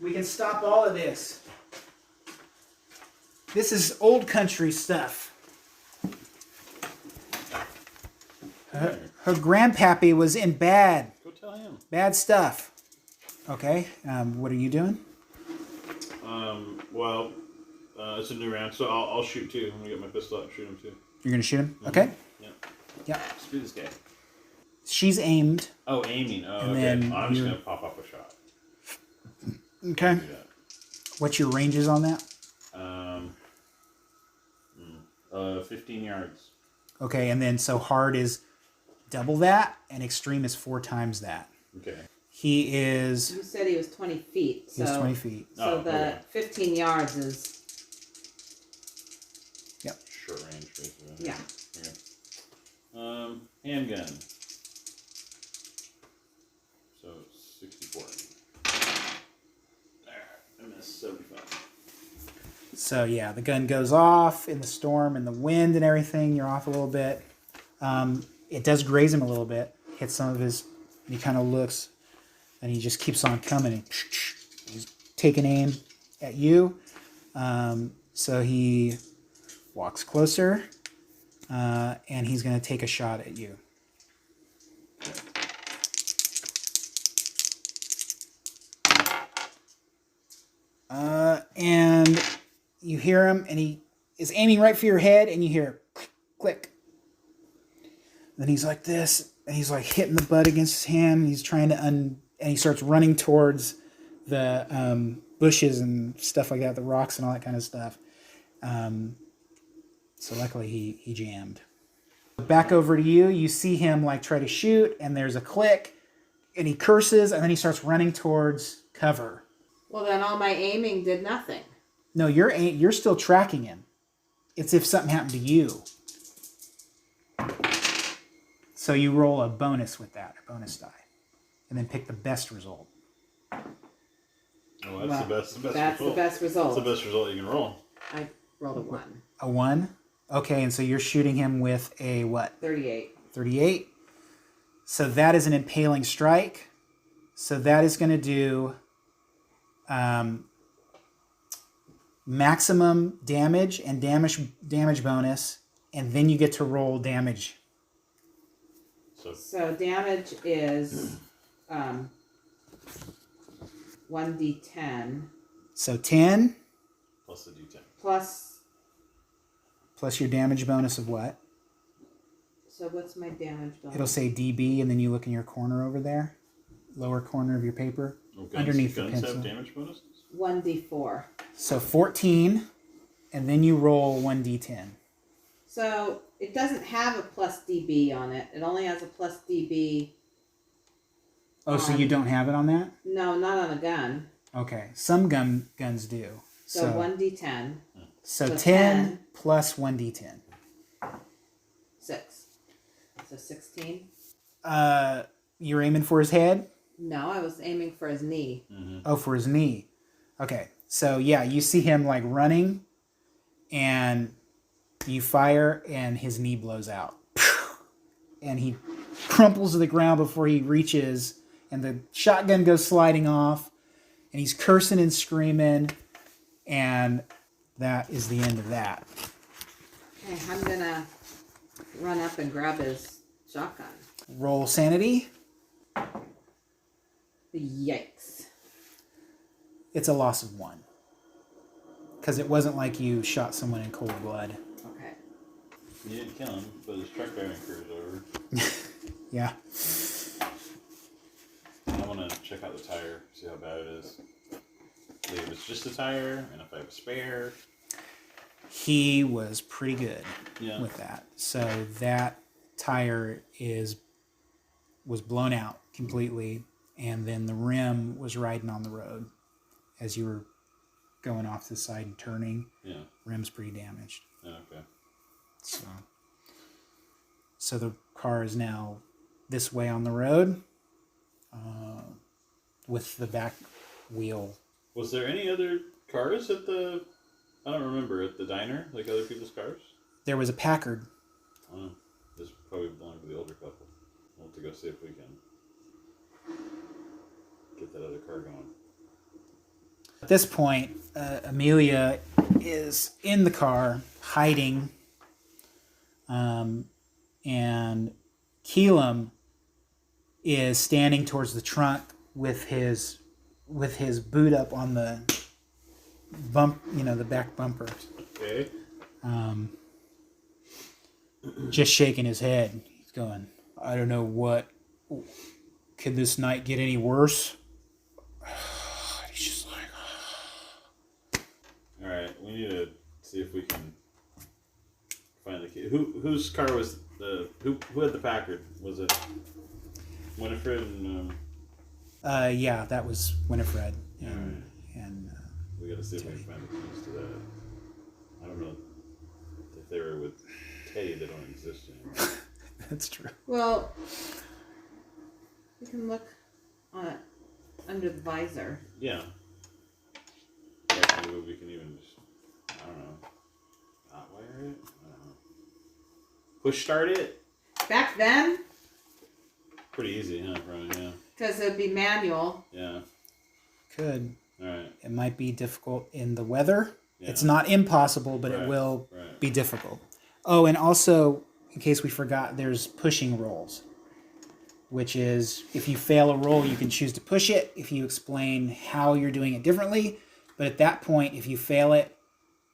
We can stop all of this. This is old country stuff. Her grandpappy was in Go tell him. bad stuff. Okay, what are you doing? Well, it's a new round, so I'll shoot too. I'm gonna get my pistol out and shoot him too. You're gonna shoot him? Okay. Yeah. Yeah. Screw this guy. She's aimed. Oh, aiming. Oh, And okay. then I'm just you're- gonna pop up a shot. Okay. Do that. What's your ranges on that? 15 yards. Okay, and then so hard is double that, and extreme is 4 times that. Okay. He is... You said he was 20 feet. So, He's 20 feet. So Oh, the okay. 15 yards is... Yep. Short range, basically. Yeah. Okay. Handgun. So 64. There, I missed 75. So yeah, the gun goes off in the storm and the wind and everything. You're off a little bit. It does graze him a little bit. Hits some of his... He kind of looks, and he just keeps on coming. He's taking aim at you. So he walks closer, and he's going to take a shot at you. And you hear him, and he is aiming right for your head, and you hear click, click. Then he's like this, and he's like hitting the butt against his hand. And he's trying to and he starts running towards the bushes and stuff like that, the rocks and all that kind of stuff. So luckily he jammed. Back over to you. You see him like try to shoot, and there's a click, and he curses, and then he starts running towards cover. Well, then all my aiming did nothing. No, you're still tracking him. It's if something happened to you. So you roll a bonus with that, a bonus die, and then pick the best result. Oh, that's the best That's result. the best result. That's the best result you can roll. I rolled a 1. A 1? Okay, and so you're shooting him with a what? 38. 38. So that is an impaling strike. So that is going to do maximum damage and damage bonus, and then you get to roll damage. So damage is 1d10 So 10 Plus the D10. plus your damage bonus of what? So what's my damage bonus? It'll say DB, and then you look in your corner over there, lower corner of your paper, Oh, underneath the guns pencil. have damage bonuses? 1d4. So 14, and then you roll 1d10. So it doesn't have a plus DB on it. It only has a plus DB. Oh, so you don't have it on that? No, not on a gun. Okay, some guns do. So 1d10. So so 10 10. plus 1d10. 6. So 16. You're aiming for his head? No, I was aiming for his knee. Mm-hmm. Oh, for his knee. Okay. So, yeah, you see him like running and you fire and his knee blows out. And he crumples to the ground before he reaches, and the shotgun goes sliding off, and he's cursing and screaming, and that is the end of that. Okay, I'm gonna run up and grab his shotgun. Roll sanity. Yikes. It's a loss of 1. Because it wasn't like you shot someone in cold blood. Okay. You didn't kill him, but his truck driving crew is over. Yeah. I want to check out the tire, see how bad it is. See if it's just a tire, and if I have a spare. He was pretty good Yeah. with that. So that tire was blown out completely, and then the rim was riding on the road as you were going off the side and turning. Yeah. Rim's pretty damaged. Yeah, okay. So the car is now this way on the road, with the back wheel. Was there any other cars at the... I don't remember, at the diner? Like other people's cars? There was a Packard. Oh, this probably belonged to the older couple. We'll have to go see if we can get that other car going. At this point, Amelia is in the car, hiding, and Keelam is standing towards the trunk with his boot up on the bump, the back bumper, Okay. just shaking his head. He's going, I don't know what. Could this night get any worse? He's just like, Alright, we need to see if we can find the key. Whose car was the... Who had the Packard? Was it Winifred and... yeah, that was Winifred. Alright. And We gotta see if we can find the keys to that. I don't know if they were with Teddy. They don't exist anymore. that's true. Well, we can look on it under the visor. Yeah. Maybe we can even just, I don't know, not wire it? I don't know. Push start it? Back then, Pretty easy, huh? Probably, yeah. because it would be manual. Yeah. Could. Alright. It might be difficult in the weather. Yeah. It's not impossible, but Right, it will right. be difficult. Oh, and also, in case we forgot, there's pushing rolls, which is if you fail a roll, you can choose to push it if you explain how you're doing it differently. But at that point, if you fail it,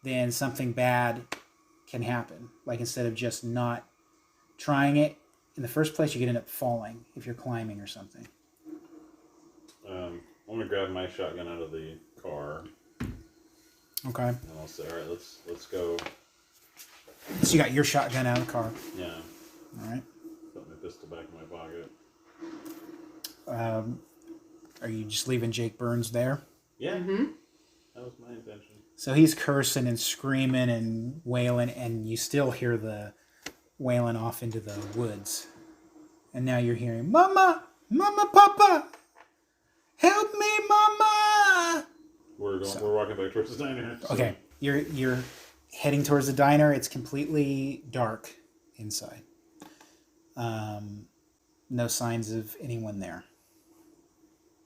then something bad can happen. Like instead of just not trying it in the first place, you could end up falling if you're climbing or something. I'm gonna grab my shotgun out of the car, Okay. and I'll say, alright, let's go. So you got your shotgun out of the car. Yeah. All right. Put my pistol back in my pocket. Are you just leaving Jake Burns there? Yeah. Mm-hmm. That was my intention. So he's cursing and screaming and wailing, and you still hear the wailing off into the woods. And now you're hearing, Mama! Mama, Papa! Help me, Mama! We're walking back towards the diner. So. Okay, you're heading towards the diner. It's completely dark inside. No signs of anyone there.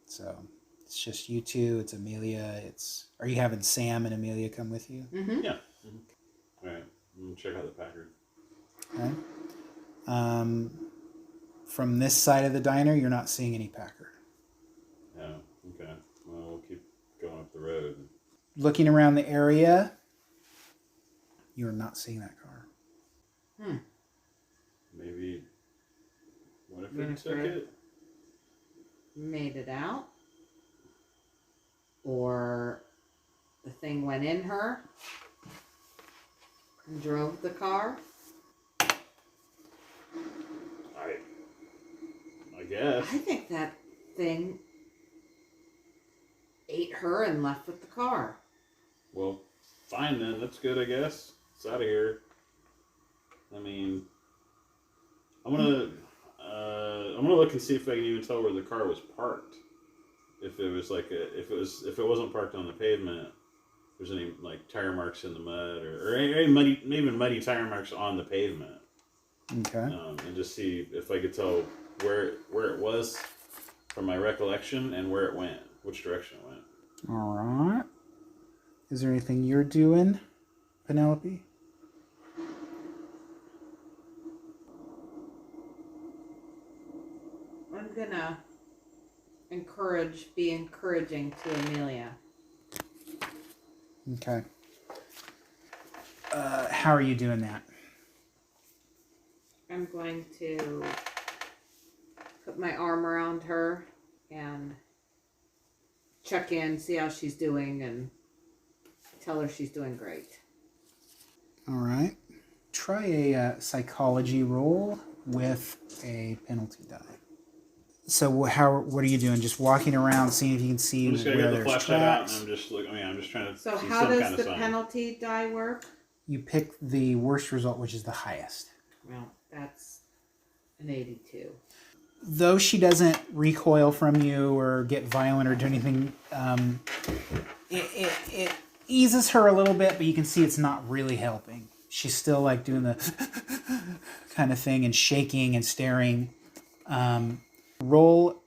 So it's just you two. It's Amelia. Are you having Sam and Amelia come with you? Mm-hmm. Yeah. Mm-hmm. All right. I'm gonna check out the Packard. Okay. From this side of the diner, you're not seeing any Packard. Yeah. Okay. Well, we'll keep going up the road. Looking around the area, you're not seeing that car. Maybe Winifred took Winifred. it. Made it out. Or the thing went in her and drove the car. I guess. I think that thing ate her and left with the car. Well, fine then. That's good, I guess. It's out of here. I mean, I'm gonna. gonna look and see if I can even tell where the car was parked. If it was if it wasn't parked on the pavement, if there's any like tire marks in the mud or any muddy, maybe muddy tire marks on the pavement. Okay. And just see if I could tell where it was from my recollection and where it went, which direction it went. All right. Is there anything you're doing, Penelope? I'm gonna be encouraging to Amelia. Okay. How are you doing that? I'm going to put my arm around her and check in, see how she's doing, and tell her she's doing great. All right. Try a psychology roll with a penalty die. So what are you doing? Just walking around, seeing if you can see I'm just gonna where get the there's flashlight out, and tracks? I'm just looking. I'm just trying to. So see how some does kind of the sign. penalty die work? You pick the worst result, which is the highest. Well, that's an 82. Though she doesn't recoil from you or get violent or do anything, it eases her a little bit, but you can see it's not really helping. She's still like doing the kind of thing and shaking and staring. Roll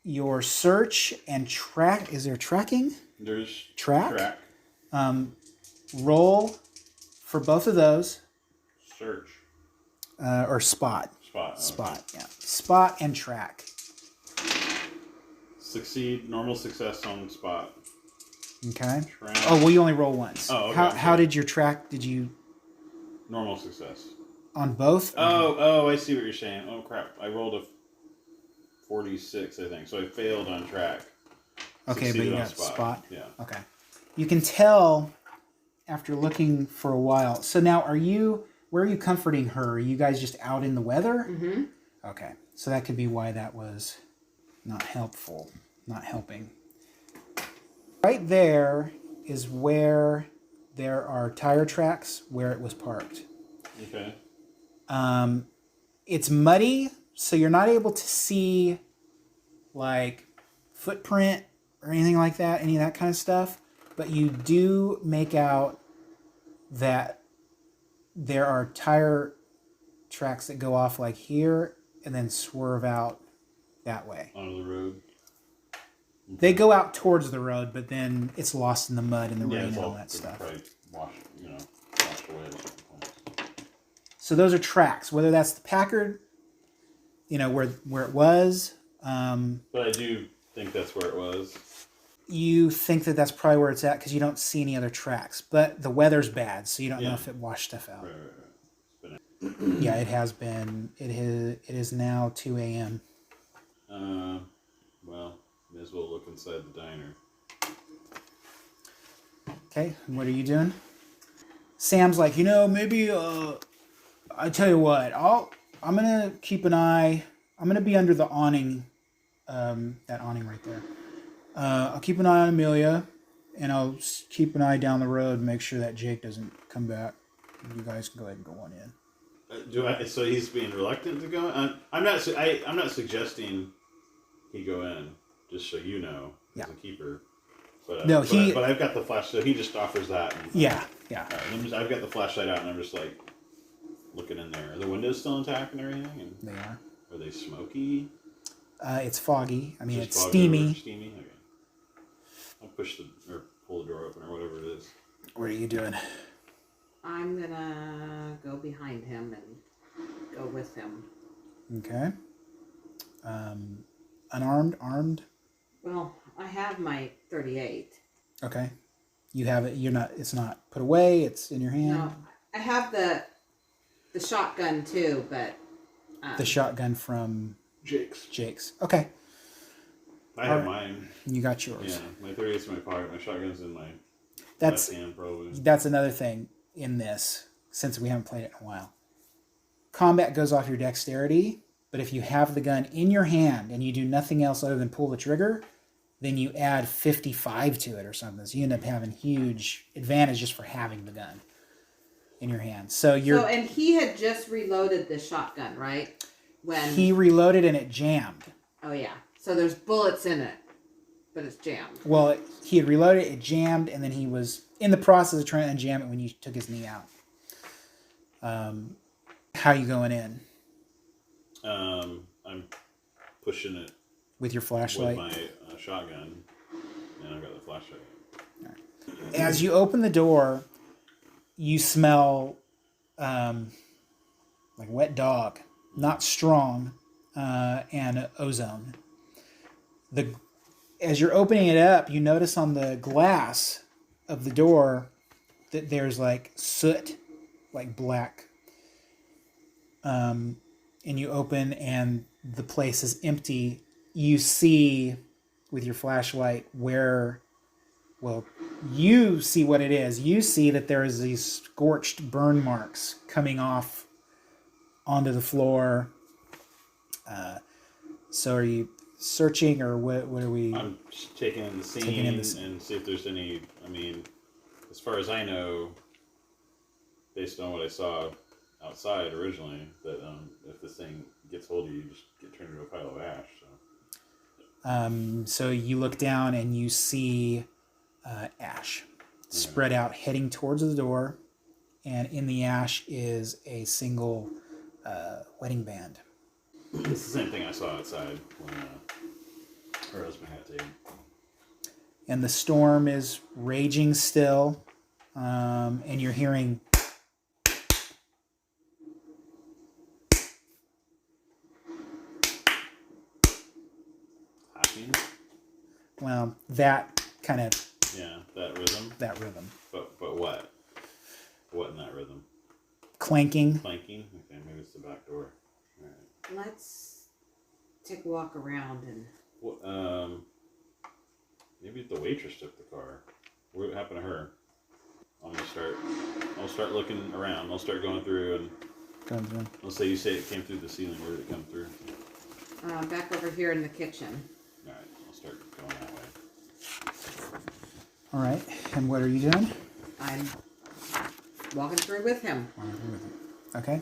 your search and track. Is there tracking? There's Track. Roll for both of those. Search. Or spot. Spot. Spot, yeah. Spot and track. Succeed. Normal success on spot. Okay. Track. Oh, well, you only roll once. Oh, okay. How did your track, did you... Normal success. On both? Oh, I see what you're saying. Oh, crap. I rolled a 46, I think. So I failed on track. Okay, but Succeeded you on got spot? Yeah. Okay. You can tell after looking for a while. So now, where are you comforting her? Are you guys just out in the weather? Mm-hmm. Okay. So that could be why that was not helping. Right there is where there are tire tracks where it was parked. Okay. It's muddy, so you're not able to see like footprint or anything like that, any of that kind of stuff. But you do make out that there are tire tracks that go off like here and then swerve out that way. Onto the road. They go out towards the road, but then it's lost in the mud and the rain it's and all that stuff. Probably washed away at certain points. So those are tracks, whether that's the Packard, where it was. But I do think that's where it was. You think that that's probably where it's at because you don't see any other tracks. But the weather's bad, so you don't know if it washed stuff out. Right. Yeah, it has been. It is now 2 a.m. Well, may as well look inside the diner. Okay, what are you doing? Sam's like, maybe I tell you what, I'm gonna keep an eye. I'm gonna be under the awning, that awning right there. I'll keep an eye on Amelia, and I'll keep an eye down the road and make sure that Jake doesn't come back. You guys can go ahead and go on in. So he's being reluctant to go in? I'm not suggesting he go in, just so you know, as a keeper. But, no, but I've got the flash, so he just offers that. And, yeah. I've got the flashlight out, and I'm just like looking in there. Are the windows still intact and everything? And they are. Are they smoky? It's foggy. I mean, just it's steamy. Steamy. Okay. I'll pull the door open or whatever it is. What are you doing? I'm gonna go behind him and go with him. Okay. Unarmed, armed? Well, I have my 38. Okay. You have it. It's not put away. It's in your hand. No, I have the shotgun too, but the shotgun from Jake's. Okay. I have mine. You got yours. Yeah, my 38's in my pocket. My shotgun's in my left hand, probably. That's another thing in this, since we haven't played it in a while. Combat goes off your dexterity, but if you have the gun in your hand and you do nothing else other than pull the trigger, then you add 55 to it or something. So you end up having huge advantage just for having the gun in your hand. And he had just reloaded the shotgun, right? when He reloaded and it jammed. Oh yeah. So there's bullets in it, but it's jammed. Well, he had reloaded, it jammed, and then he was in the process of trying to unjam it when you took his knee out. How you going in? I'm pushing it With your flashlight? with my shotgun, and I've got the flashlight. As you open the door, you smell like wet dog, not strong, and ozone. As you're opening it up, you notice on the glass of the door that there's like soot, like black. And you open and the place is empty. You see with your flashlight you see what it is. You see that there is these scorched burn marks coming off onto the floor. So are you searching, or what are we? I'm just taking in the scene and see if there's any. I mean, as far as I know, based on what I saw outside originally, that if this thing gets hold of you, you just get turned into a pile of ash. So you look down and you see ash spread out heading towards the door, and in the ash is a single wedding band. It's the same thing I saw outside when her husband had taken. And the storm is raging still, and you're hearing Hacking? well, that kind of Yeah, that rhythm. But what? What in that rhythm? clanking. Clanking? Okay, maybe it's the back door. All right. Let's take a walk around and. Well, maybe the waitress took the car. What happened to her? I'll start looking around. I'll start going through and let's say you say it came through the ceiling. Where did it come through? Back over here in the kitchen. All right, I'll start going that way. All right, and what are you doing? I'm walking through with him. Okay.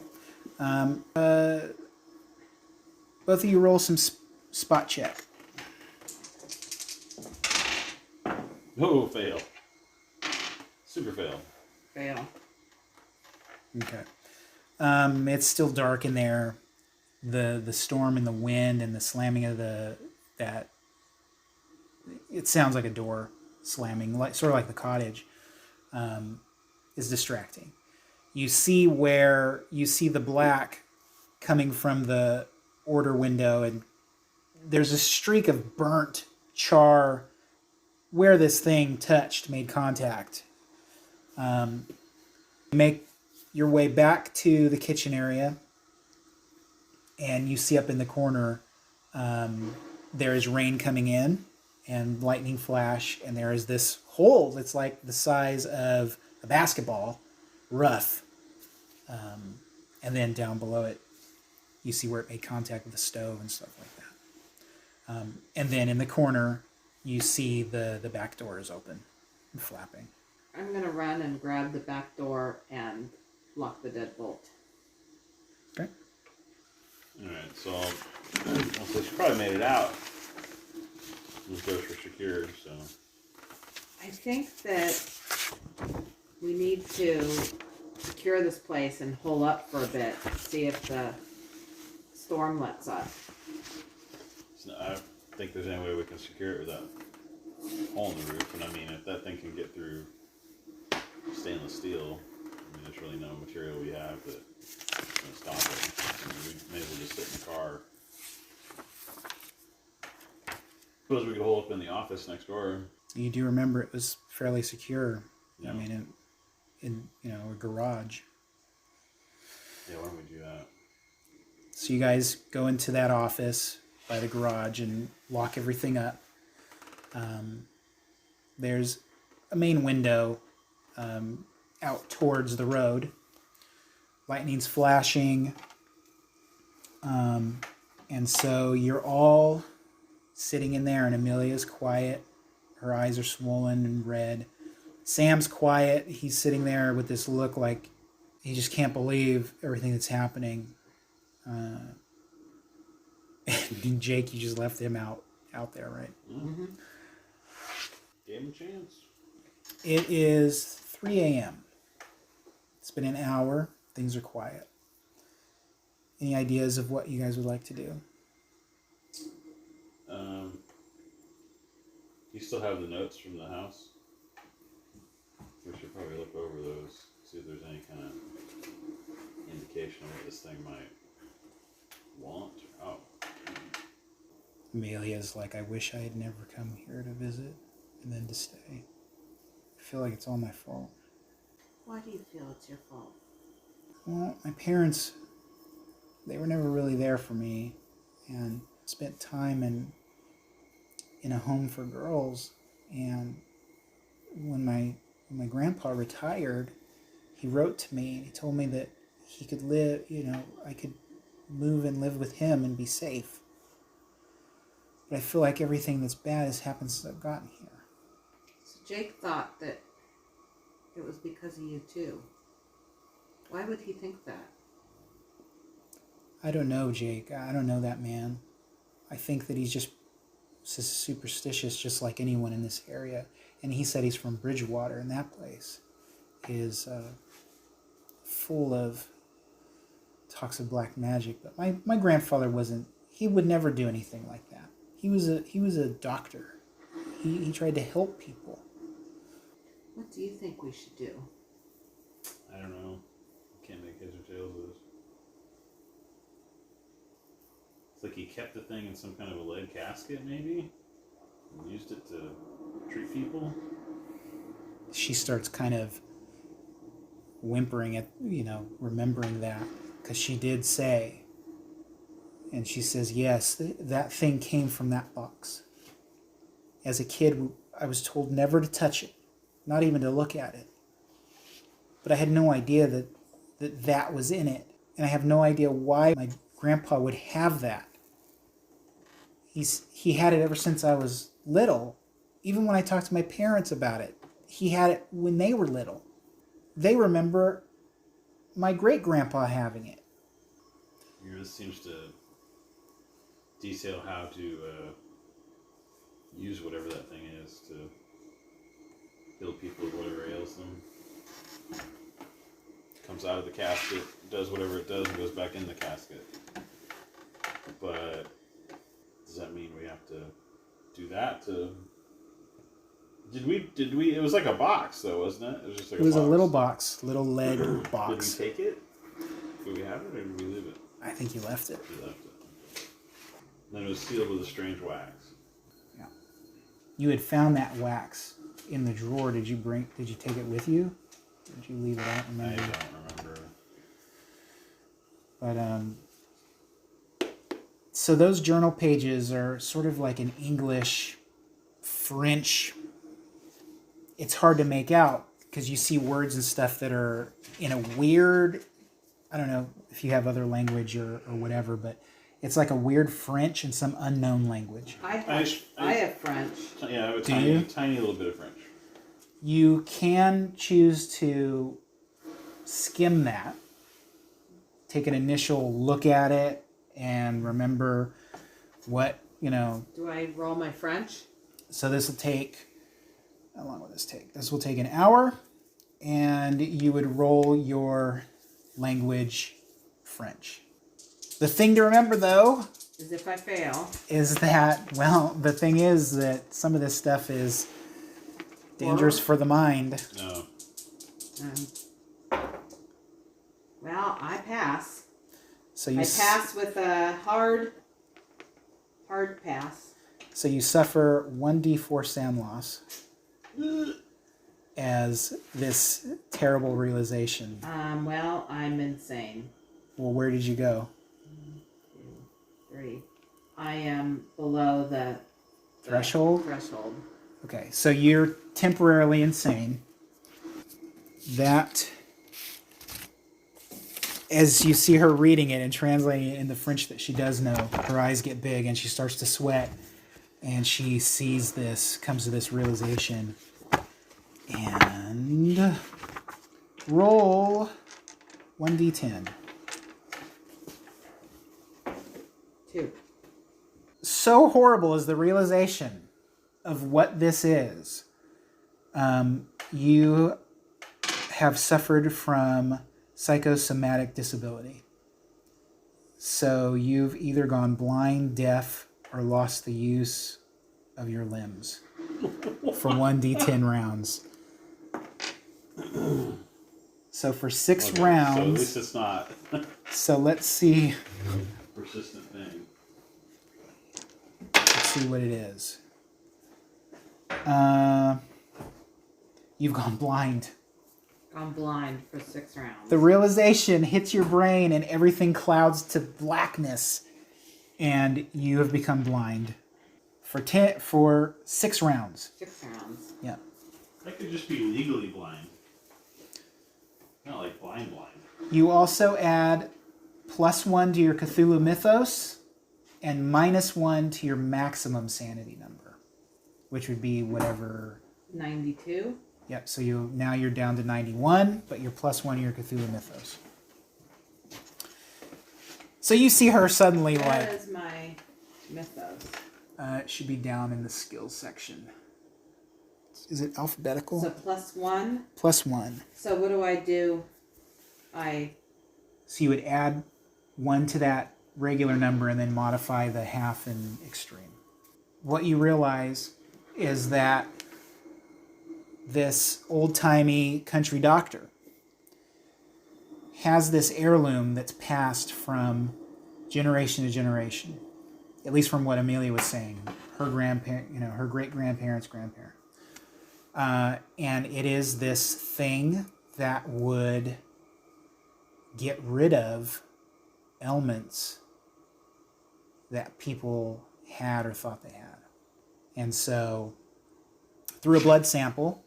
Both of you roll some spot check. Oh, fail. Super fail. Fail. Okay. It's still dark in there. The storm and the wind and the slamming of that. It sounds like a door slamming, sort of like the cottage, is distracting. You see the black coming from the order window, and there's a streak of burnt char where this thing made contact. Make your way back to the kitchen area, and you see up in the corner there is rain coming in and lightning flash, and there is this hole that's like the size of a basketball, rough, and then down below it you see where it made contact with the stove and stuff like that. And then in the corner you see the back door is open and flapping. I'm gonna run and grab the back door and lock the deadbolt. Okay. Alright, so she probably made it out. Those doors were secure, so. I think that we need to secure this place and hole up for a bit, see if the storm lets up. I don't think there's any way we can secure it without a hole in the roof. And I mean, if that thing can get through stainless steel, I mean, there's really no material we have that can stop it. I mean, we may as well just sit in the car. Suppose we could hole up in the office next door. You do remember it was fairly secure. Yeah. I mean, in a garage. Yeah, why don't we do that? So you guys go into that office by the garage and lock everything up. There's a main window out towards the road. Lightning's flashing. And so you're all sitting in there, and Amelia's quiet. Her eyes are swollen and red. Sam's quiet. He's sitting there with this look like he just can't believe everything that's happening. And Jake, you just left him out there, right? Mm-hmm. Gave him a chance. It is 3 a.m. It's been an hour. Things are quiet. Any ideas of what you guys would like to do? You still have the notes from the house? We should probably look over those, see if there's any kind of indication of what this thing might want. Oh, Amelia's like, I wish I had never come here to visit and then to stay. I feel like it's all my fault. Why do you feel it's your fault? Well, my parents, they were never really there for me, and spent time in a home for girls. And when my grandpa retired, he wrote to me and he told me that he could live, I could move and live with him and be safe. But I feel like everything that's bad has happened since I've gotten here. So Jake thought that it was because of you too. Why would he think that? I don't know, Jake. I don't know that man. I think that he's just superstitious, just like anyone in this area. And he said he's from Bridgewater, and that place is full of talks of black magic. But my grandfather wasn't. He would never do anything like that. He was a doctor. He tried to help people. What do you think we should do? I don't know. Can't make heads or tails of this. It's like he kept the thing in some kind of a lead casket, maybe? And used it to treat people? She starts kind of whimpering at, remembering that. Because she did say, and she says, yes, that thing came from that box. As a kid, I was told never to touch it, not even to look at it. But I had no idea that was in it. And I have no idea why my grandpa would have that. He had it ever since I was little. Even when I talked to my parents about it, he had it when they were little. They remember my great-grandpa having it. Yours seems to detail how to use whatever that thing is to heal people with whatever ails them. Comes out of the casket, does whatever it does, and goes back in the casket. But does that mean we have to do that to... Did we? It was like a box, though, wasn't it? It was just like It was a a box. little box, little lead box. Did we take it? Did we have it, or did we leave it? I think you left it. We left it. Then it was sealed with a strange wax. Yeah. You had found that wax in the drawer. Did you take it with you? Did you leave it out? I don't remember. But so those journal pages are sort of like an English, French. It's hard to make out because you see words and stuff that are in a weird, I don't know if you have other language or whatever, but it's like a weird French and some unknown language. I have French. Yeah, I have a you? tiny little bit of French. You can choose to skim that, take an initial look at it, and remember what, Do I roll my French? So this will take, how long will this take? This will take an hour, and you would roll your language French. The thing to remember, though, As if I fail. is that, well, the thing is that some of this stuff is dangerous for the mind. No. Well, I pass. So I pass with a hard pass. So you suffer 1d4 SAM loss as this terrible realization. Well, I'm insane. Well, where did you go? 1, 2, 3. I am below the Threshold? Threshold. Okay, so you're temporarily insane. That, as you see her reading it and translating it in the French that she does know, her eyes get big and she starts to sweat. And she sees this, comes to this realization. And roll 1d10. 2. so horrible is the realization of what this is. You have suffered from psychosomatic disability. So you've either gone blind, deaf, or lost the use of your limbs for 1d10 rounds. So for 6 Okay, rounds. So at least it's not So let's see. a persistent thing. Let's see what it is. You've gone blind. Gone blind for 6 rounds. The realization hits your brain and everything clouds to blackness, and you have become blind for 6 rounds. 6 rounds. Yeah. I could just be legally blind. Not like blind. You also add +1 to your Cthulhu mythos and -1 to your maximum sanity number, which would be whatever. 92. Yep. So now you're down to 91, but you're +1 to your Cthulhu mythos. So you see her suddenly That is my mythos. it should be down in the skills section. Is it alphabetical? So +1. +1. So what do I do? So you would add 1 to that regular number and then modify the half and extreme. What you realize is that this old-timey country doctor has this heirloom that's passed from generation to generation, at least from what Amelia was saying, her grandparent, her great-grandparents' grandparent. And it is this thing that would get rid of ailments that people had or thought they had. And so, through a blood sample,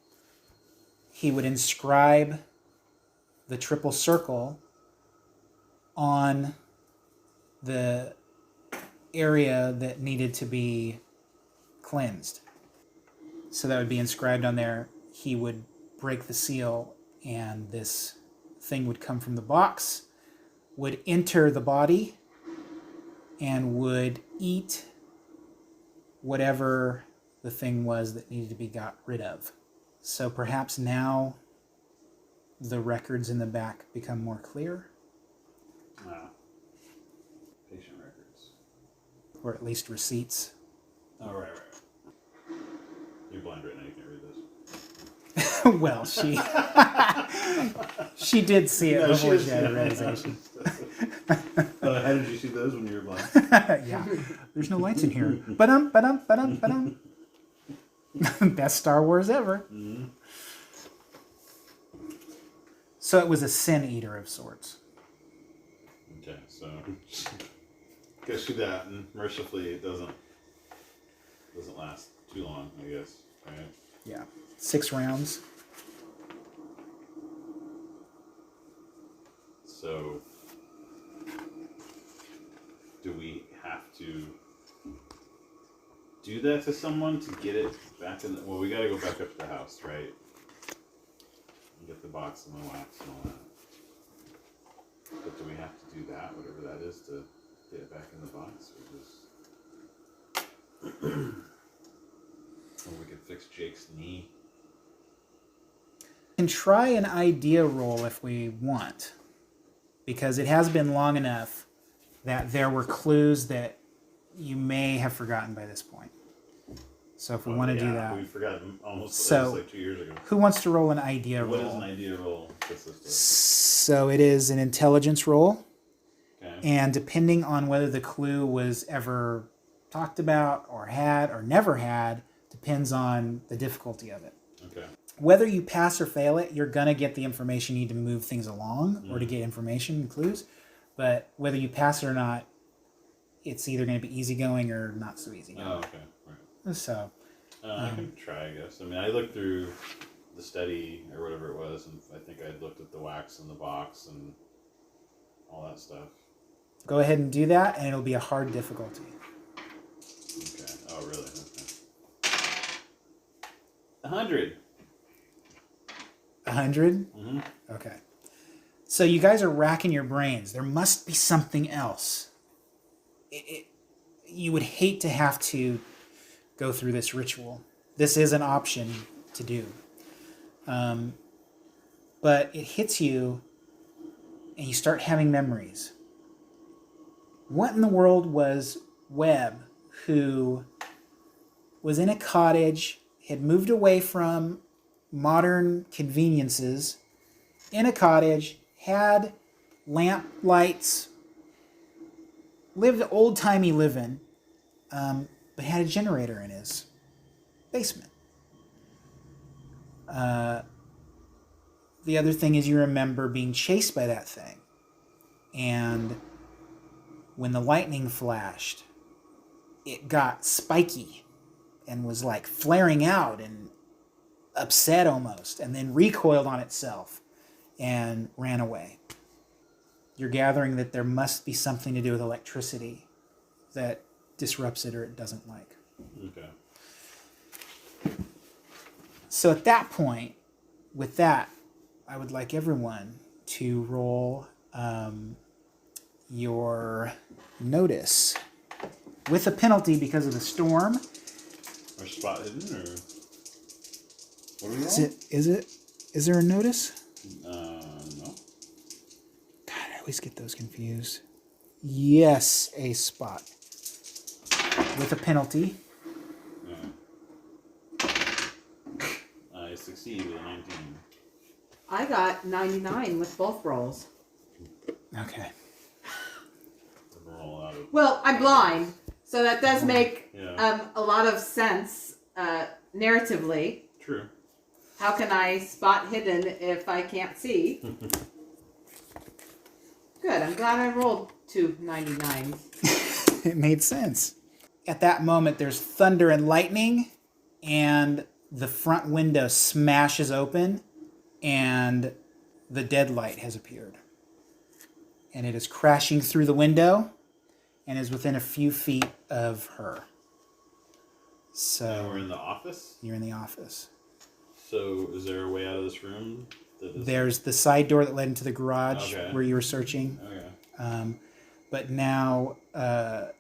he would inscribe the triple circle on the area that needed to be cleansed. So that would be inscribed on there. He would break the seal, and this thing would come from the box, would enter the body, and would eat whatever the thing was that needed to be got rid of. So perhaps now the records in the back become more clear. Patient records. Or at least receipts. Oh, right. You're blind right now, you can't read this. Well, she did see it before she had a realization. How did you see those when you were blind? Yeah. There's no lights in here. Ba-dum. Best Star Wars ever. Mm-hmm. So it was a sin eater of sorts. Okay, so goes through that, and mercifully it doesn't last too long, I guess. Right? Yeah. 6 rounds. So do we have to do that to someone to get it back in? Well, we got to go back up to the house, right? And get the box and the wax and all that. But do we have to do that, whatever that is, to get it back in the box? Or we could fix Jake's knee. We can try an idea roll if we want, because it has been long enough that there were clues that you may have forgotten by this point. So if we want to do that. We forgot almost So, like 2 years ago. Who wants to roll an idea roll? What is an idea roll? So it is an intelligence roll. Okay. And depending on whether the clue was ever talked about or had or never had, depends on the difficulty of it. Okay. Whether you pass or fail it, you're going to get the information you need to move things along or to get information and clues. But whether you pass it or not, it's either going to be easygoing or not so easygoing. Oh, okay. Right. So I can try, I guess. I mean, I looked through the study or whatever it was, and I think I looked at the wax in the box and all that stuff. Go ahead and do that, and it'll be a hard difficulty. Okay. Oh, really? Okay. 100. 100? Mm-hmm. Okay. So you guys are racking your brains. There must be something else. you would hate to have to go through this ritual. This is an option to do. But it hits you, and you start having memories. What in the world was Webb, who was in a cottage, had moved away from modern conveniences, in a cottage, had lamp lights, lived old-timey living, but had a generator in his basement. The other thing is you remember being chased by that thing. And when the lightning flashed, it got spiky and was like flaring out and upset almost, and then recoiled on itself and ran away. You're gathering that there must be something to do with electricity that disrupts it or it doesn't like. Okay. So at that point, with that, I would like everyone to roll your notice with a penalty because of the storm. Or spot hidden, or what are we Is there a notice? No. God, I always get those confused. Yes, a spot with a penalty. I succeed with a 19. I got 99 with both rolls. Okay. Roll out of. Well, I'm blind, so that does make Yeah. a lot of sense narratively. True. How can I spot hidden if I can't see? Good. I'm glad I rolled two 99s. It made sense. At that moment, there's thunder and lightning, and the front window smashes open, and the deadlight has appeared. And it is crashing through the window and is within a few feet of her. So And we're in the office? you're in the office. So is there a way out of this room? There's the side door that led into the garage where you were searching. Okay. But now... I'm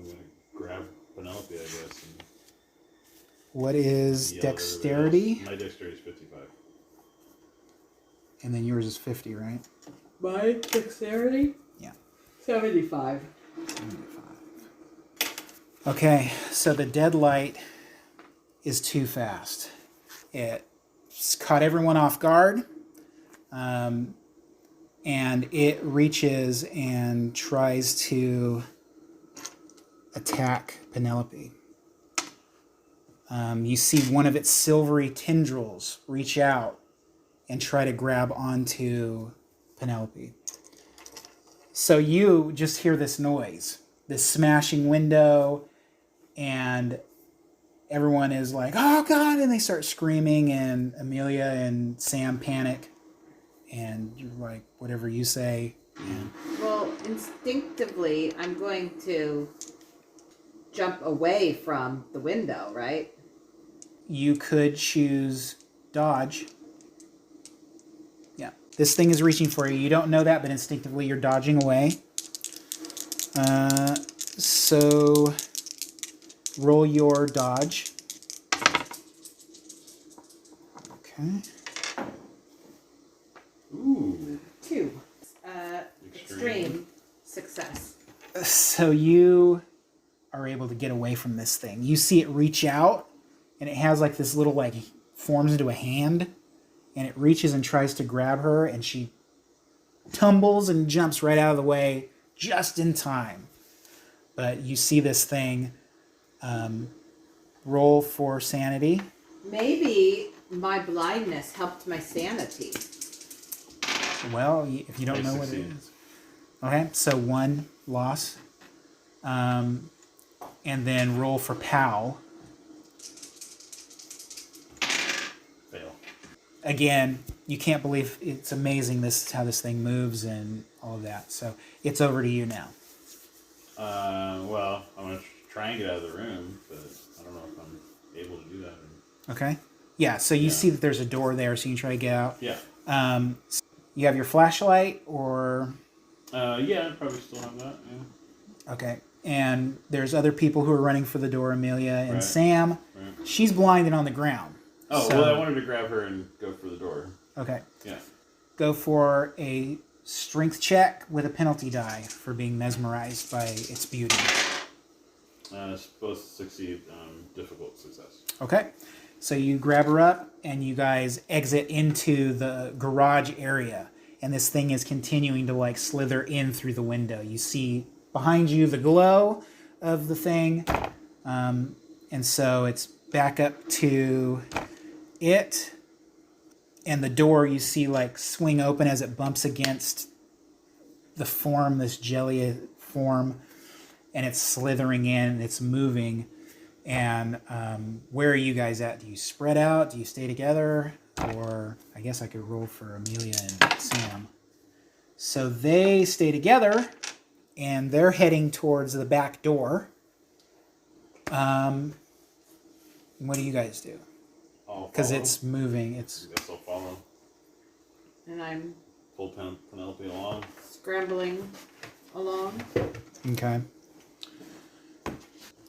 going to grab Penelope, I guess. And what is yell at dexterity? everybody else. My dexterity is 55. And then yours is 50, right? My dexterity? Yeah. 75. 75. Okay, so the deadlight is too fast. It's caught everyone off guard. And it reaches and tries to attack Penelope. You see one of its silvery tendrils reach out and try to grab onto Penelope. So you just hear this noise, this smashing window, and everyone is like, oh God, and they start screaming, and Amelia and Sam panic, and you're like, whatever you say. And Well, instinctively, I'm going to jump away from the window, right? you could choose dodge. Yeah, this thing is reaching for you. You don't know that, but instinctively you're dodging away. So roll your dodge. Okay. Ooh. 2. Extreme success. So you are able to get away from this thing. You see it reach out, and it has like this little, like, forms into a hand, and it reaches and tries to grab her, and she tumbles and jumps right out of the way just in time. But you see this thing. Roll for sanity. Maybe my blindness helped my sanity. Well, if you don't know what it is. Okay, so 1 loss. And then roll for POW. Fail. Again, you can't believe it's amazing this how this thing moves and all of that. So it's over to you now. Well, I'm going to try and get out of the room, but I don't know if I'm able to do that. Okay. Yeah, so you see that there's a door there, so you can try to get out. Yeah. You have your flashlight, or... Yeah, I'd probably still have that, yeah. Okay. and there's other people who are running for the door. Amelia and Right. Sam. Right. She's blinded on the ground. Oh, so, well, I wanted to grab her and go for the door. Okay. Yeah. Go for a strength check with a penalty die for being mesmerized by its beauty. Both succeed. Difficult success. Okay. So you grab her up and you guys exit into the garage area. And this thing is continuing to like slither in through the window. You see behind you the glow of the thing. And so it's back up to it. And the door you see like swing open as it bumps against the form, this jelly form. And it's slithering in, it's moving. And where are you guys at? Do you spread out? Do you stay together? Or I guess I could roll for Amelia and Sam. So they stay together, and they're heading towards the back door. What do you guys do? Because it's moving. I guess I'll follow. And I'm Pull Penelope along. scrambling along. Okay.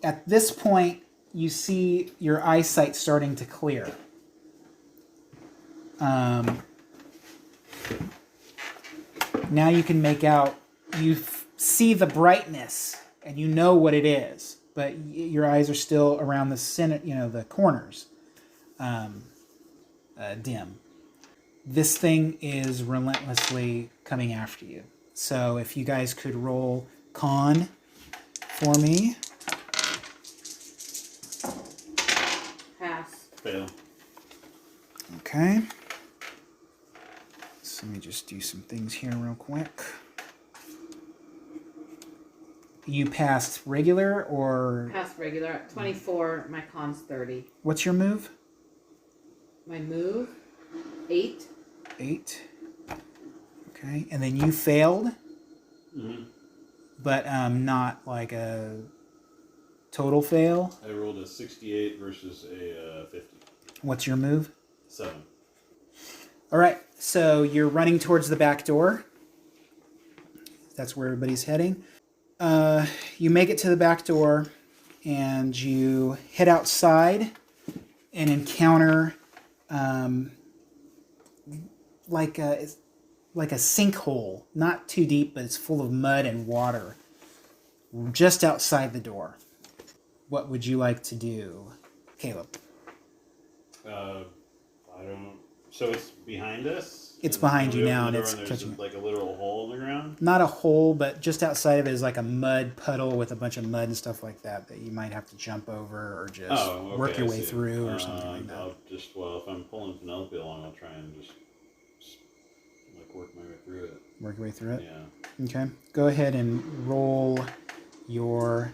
At this point, you see your eyesight starting to clear. Now you can make out, you see the brightness, and you know what it is, but your eyes are still around the center, the corners, dim. This thing is relentlessly coming after you. So if you guys could roll con for me. Pass. Fail. Okay. So let me just do some things here real quick. You passed regular or... Pass regular at 24. My con's 30. What's your move? My move, 8. 8. Okay. And then you failed, but not like a total fail. I rolled a 68 versus a 50. What's your move? 7. All right. So you're running towards the back door. That's where everybody's heading. You make it to the back door, and you head outside and encounter like a sinkhole, not too deep, but it's full of mud and water, just outside the door. What would you like to do, Caleb? I don't. So it's behind us. It's behind you now, and and it's there's catching. like a literal hole in the ground. Not a hole, but just outside of it is like a mud puddle with a bunch of mud and stuff like that you might have to jump over or just work your way through or something like that. If I'm pulling Penelope along, I'll try and just like work my way through it. Work your way through it? Yeah. Okay. Go ahead and roll your...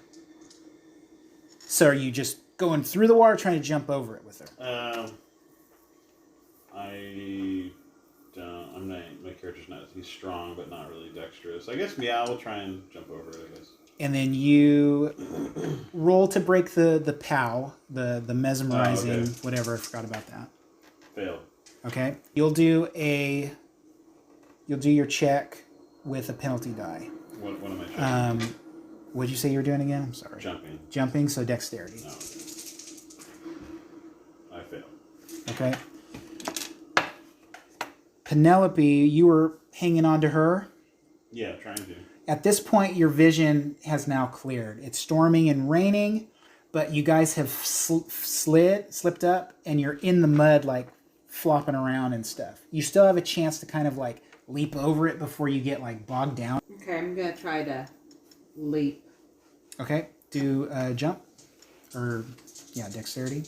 So are you just going through the water or trying to jump over it with her? I don't. I'm not. My character's not. He's strong, but not really dexterous. I guess I will try and jump over it. I guess. And then you roll to break the POW, the mesmerizing, whatever. I forgot about that. Fail. Okay. You'll do your check with a penalty die. What am I checking? What'd you say you were doing again? I'm sorry. Jumping, so dexterity. No. I fail. Okay. Penelope, you were hanging on to her. Yeah, trying to. At this point, your vision has now cleared. It's storming and raining, but you guys have slipped up, and you're in the mud, like flopping around and stuff. You still have a chance to kind of like leap over it before you get like bogged down. Okay, I'm gonna try to leap. Okay, do jump or dexterity.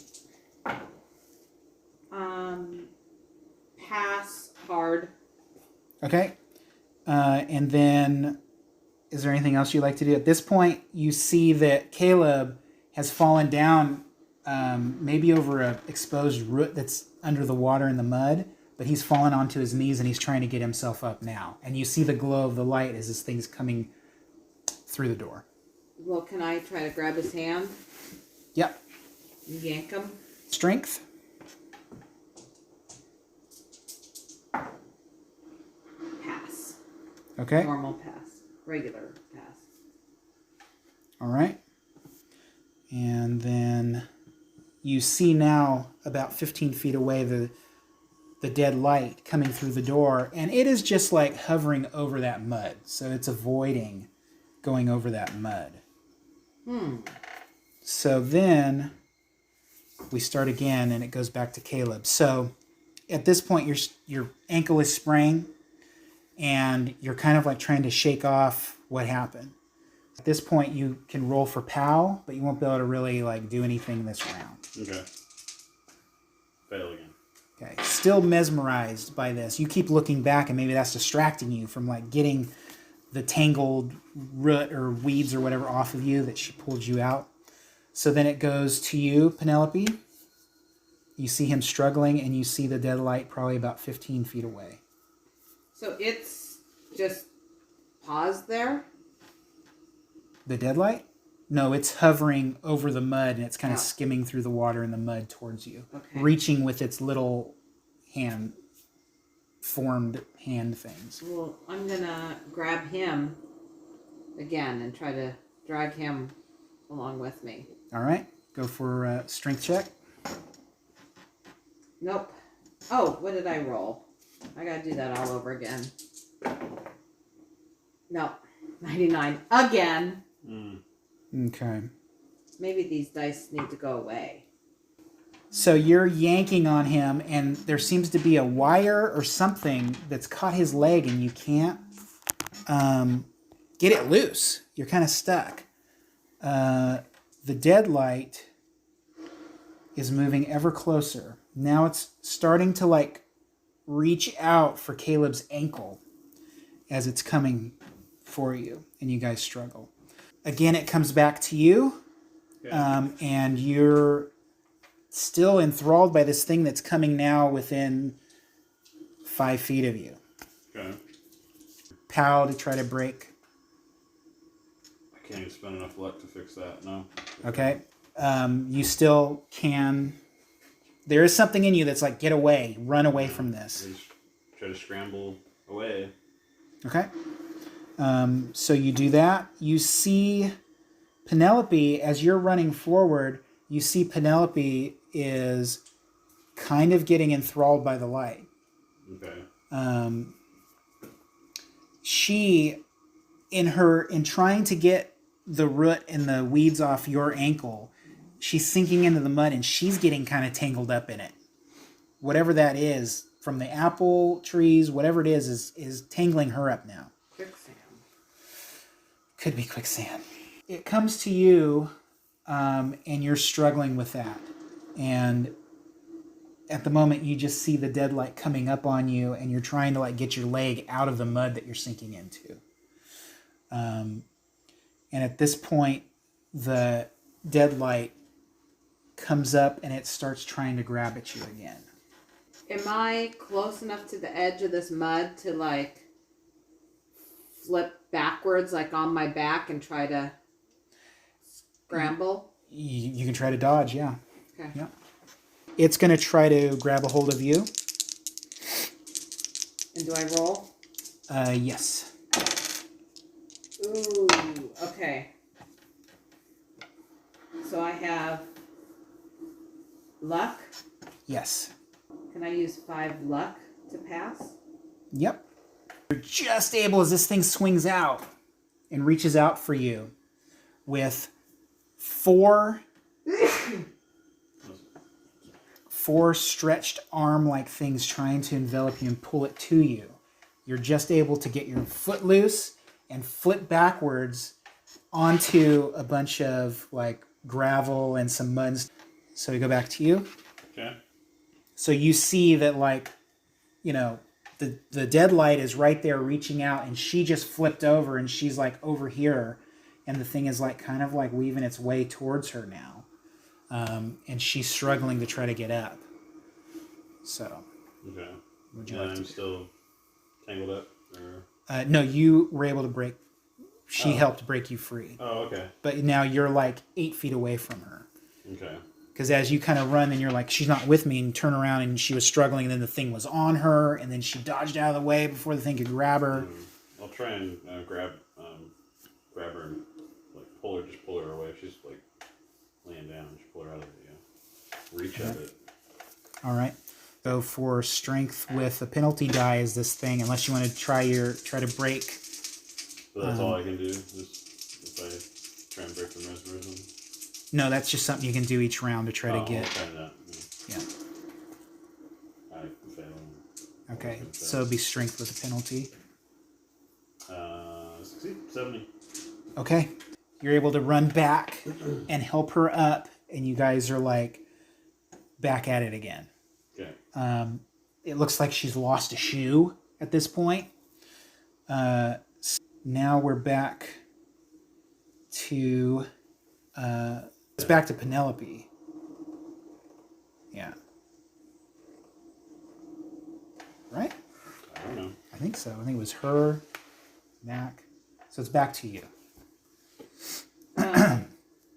Pass hard. Okay, and then is there anything else you'd like to do? At this point, you see that Caleb has fallen down, maybe over a exposed root that's under the water in the mud, but he's fallen onto his knees and he's trying to get himself up now. And you see the glow of the light as this thing's coming through the door. Well, can I try to grab his hand? Yep. Yank him? Strength. Pass. Okay. Normal pass. Regular pass. All right. And then you see now about 15 feet away the dead light coming through the door, and it is just like hovering over that mud. So it's avoiding going over that mud. So then we start again, and it goes back to Caleb. So at this point, your ankle is spraying, and you're kind of like trying to shake off what happened. At this point, you can roll for POW, but you won't be able to really like do anything this round. Okay. Fail again. Okay. Still mesmerized by this. You keep looking back, and maybe that's distracting you from like getting the tangled root or weeds or whatever off of you that she pulled you out. So then it goes to you, Penelope. You see him struggling, and you see the dead light probably about 15 feet away. So it's just paused there? The dead light? No, it's hovering over the mud, and it's kind of skimming through the water and the mud towards you. Okay. Reaching with its little formed hand things. Well, I'm gonna grab him again and try to drag him along with me. All right. Go for a strength check. Nope. Oh, what did I roll? I gotta do that all over again. No. 99. Again. Okay. Maybe these dice need to go away. So you're yanking on him, and there seems to be a wire or something that's caught his leg, and you can't get it loose. You're kind of stuck. The dead light is moving ever closer. Now it's starting to like reach out for Caleb's ankle as it's coming for you, and you guys struggle. Again, it comes back to you, and you're still enthralled by this thing that's coming now within 5 feet of you. Okay. POW to try to break. I can't even spend enough luck to fix that, no. Okay. You still can. There is something in you that's like, get away, run away from this. Just try to scramble away. Okay. So you do that. You see Penelope, as you're running forward, you see Penelope is kind of getting enthralled by the light. Okay. She, in trying to get the root and the weeds off your ankle, she's sinking into the mud, and she's getting kind of tangled up in it. Whatever that is, from the apple trees, whatever it is tangling her up now. Quicksand. Could be quicksand. It comes to you, and you're struggling with that. And at the moment, you just see the dead light coming up on you, and you're trying to like get your leg out of the mud that you're sinking into. And at this point, the dead light comes up, and it starts trying to grab at you again. Am I close enough to the edge of this mud to like flip backwards like on my back and try to scramble? You can try to dodge, yeah. Okay. Yeah. It's going to try to grab a hold of you. And do I roll? Yes. Ooh, okay. So I have luck. Yes. Can I use 5 luck to pass? Yep. You're just able, as this thing swings out and reaches out for you with four stretched arm-like things trying to envelop you and pull it to you. You're just able to get your foot loose and flip backwards onto a bunch of like gravel and some mud. So we go back to you. Okay. So you see that like, you know, the dead light is right there reaching out, and she just flipped over, and she's like over here, and the thing is like kind of like weaving its way towards her now. And she's struggling to try to get up. So. Okay. Would you And like to I'm still tangled up? Or... no, you were able to break. She helped break you free. Oh, okay. But now you're like 8 feet away from her. Okay. Because as you kind of run, and you're like, she's not with me, and turn around, and she was struggling, and then the thing was on her, and then she dodged out of the way before the thing could grab her. I'll try and grab her and like pull pull her away. If she's like laying down, just pull her out of the reach of it. All right. So for strength with a penalty die is this thing, unless you want to try to break. So that's all I can do. Just if I try and break the mesmerism. No, that's just something you can do each round to try to get. I'll try that. Yeah. I fail. Okay, so it'd be strength with a penalty. Succeed. 70. Okay, you're able to run back and help her up, and you guys are like back at it again. Okay. It looks like she's lost a shoe at this point. Now we're back to it's back to Penelope. Yeah. Right? I don't know. I think so. I think it was her, Mac. So it's back to you.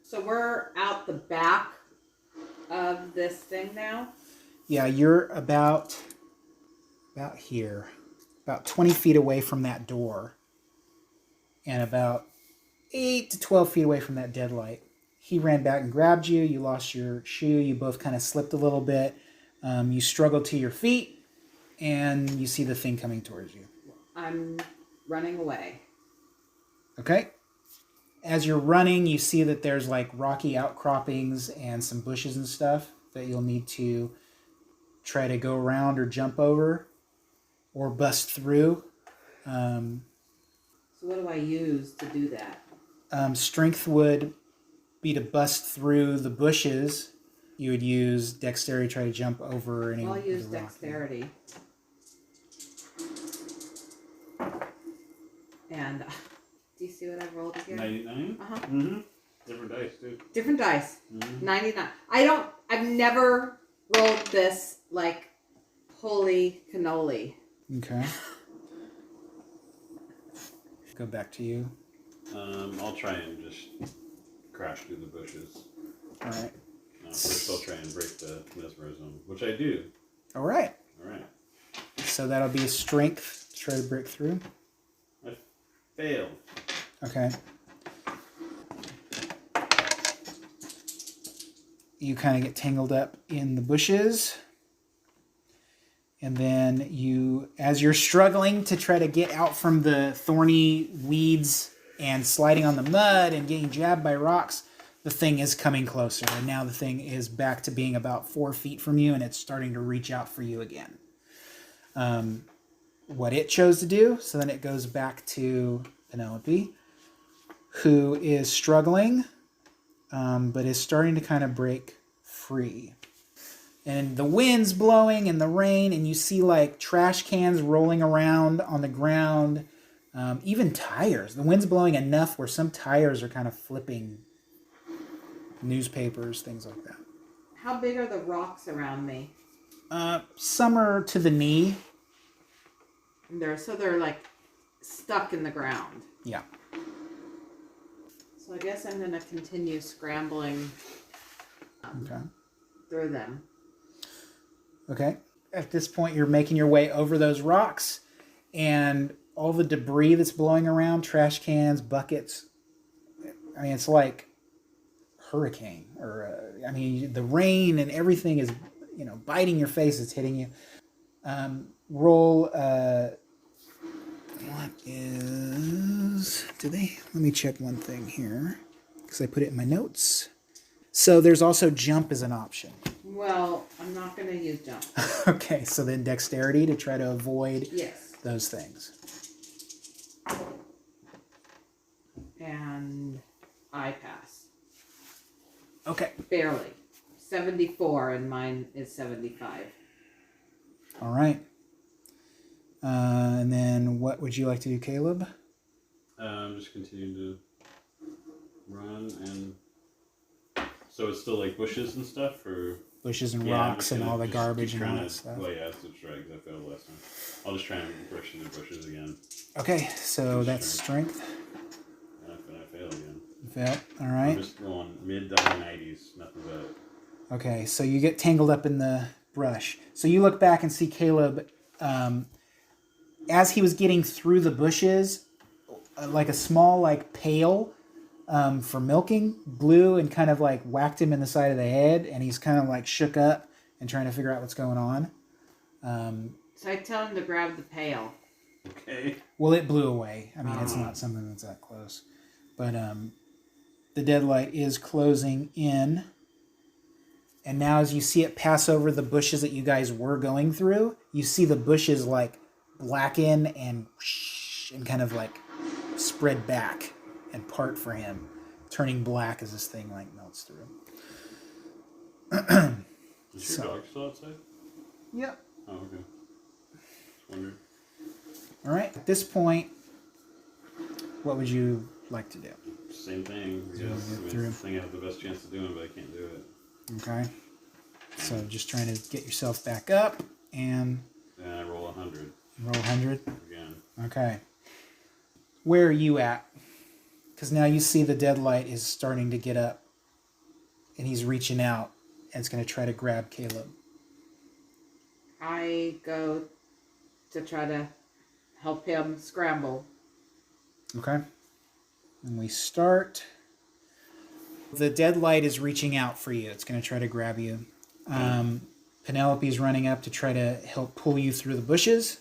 So we're out the back of this thing now. Yeah, you're about here, about 20 feet away from that door, and about 8 to 12 feet away from that deadlight. He ran back and grabbed you. You lost your shoe. You both kind of slipped a little bit. You struggled to your feet, and you see the thing coming towards you. I'm running away. Okay. As you're running, you see that there's like rocky outcroppings and some bushes and stuff that you'll need to try to go around or jump over or bust through. So what do I use to do that? Strength would be to bust through the bushes. You would use dexterity to try to jump over any. I'll use of the rock. dexterity. And do you see what I rolled again? 99? Uh-huh. Mm-hmm. Different dice, too. Different dice. Mm-hmm. 99. I've never rolled this like holy cannoli. Okay. Go back to you. I'll try and just crash through the bushes. All right. First I'll try and break the mesmerism, which I do. All right. All right. So that'll be a strength to try to break through. I failed. Okay. You kind of get tangled up in the bushes. And then you, as you're struggling to try to get out from the thorny weeds and sliding on the mud and getting jabbed by rocks, the thing is coming closer. And now the thing is back to being about 4 feet from you, and it's starting to reach out for you again. What it chose to do, so then it goes back to Penelope, who is struggling, but is starting to kind of break free. And the wind's blowing and the rain, and you see like trash cans rolling around on the ground, even tires. The wind's blowing enough where some tires are kind of flipping, newspapers, things like that. How big are the rocks around me? Some are to the knee. They're like stuck in the ground. Yeah. So I guess I'm gonna continue scrambling Okay. through them. Okay. At this point, you're making your way over those rocks, and all the debris that's blowing around, trash cans, buckets. I mean, it's like hurricane, or the rain and everything is, biting your face. It's hitting you. Roll. What is? Let me check one thing here because I put it in my notes. So there's also jump as an option. Well, I'm not gonna use jump. Okay, so then dexterity to try to avoid Yes. those things. And I pass. Okay. Barely. 74 and mine is 75. All right. And then what would you like to do, Caleb? Just continue to run, and so it's still like bushes and stuff, or Bushes and Yeah, I'm rocks just and gonna all the just garbage keep and all trying that to- stuff. Well, yeah, that's right, because I failed last time. I'll just try and brush through the bushes again. Okay, so that's strength. And I fail again. Fail. All I'm right. just going mid to high 90s, nothing but. Okay, so you get tangled up in the brush. So you look back and see Caleb, as he was getting through the bushes, like a small pail for milking, blew and kind of like whacked him in the side of the head, and he's kind of like shook up and trying to figure out what's going on. So I tell him to grab the pail. Okay. Well, it blew away. I mean, it's not something that's that close. But the deadlight is closing in. And now as you see it pass over the bushes that you guys were going through, you see the bushes like blacken and kind of like spread back and part for him, turning black as this thing like melts through. Is your dog still outside? Yep. Oh, okay. Just wondering. All right. At this point, what would you like to do? Same thing. I guess. It's the thing I have the best chance of doing, but I can't do it. Okay. So just trying to get yourself back up and And I roll 100 roll 100. again. Okay. Where are you at? Because now you see the deadlight is starting to get up and he's reaching out and it's going to try to grab Caleb. I go to try to help him scramble. Okay. And we start. The deadlight is reaching out for you. It's going to try to grab you. Penelope's running up to try to help pull you through the bushes.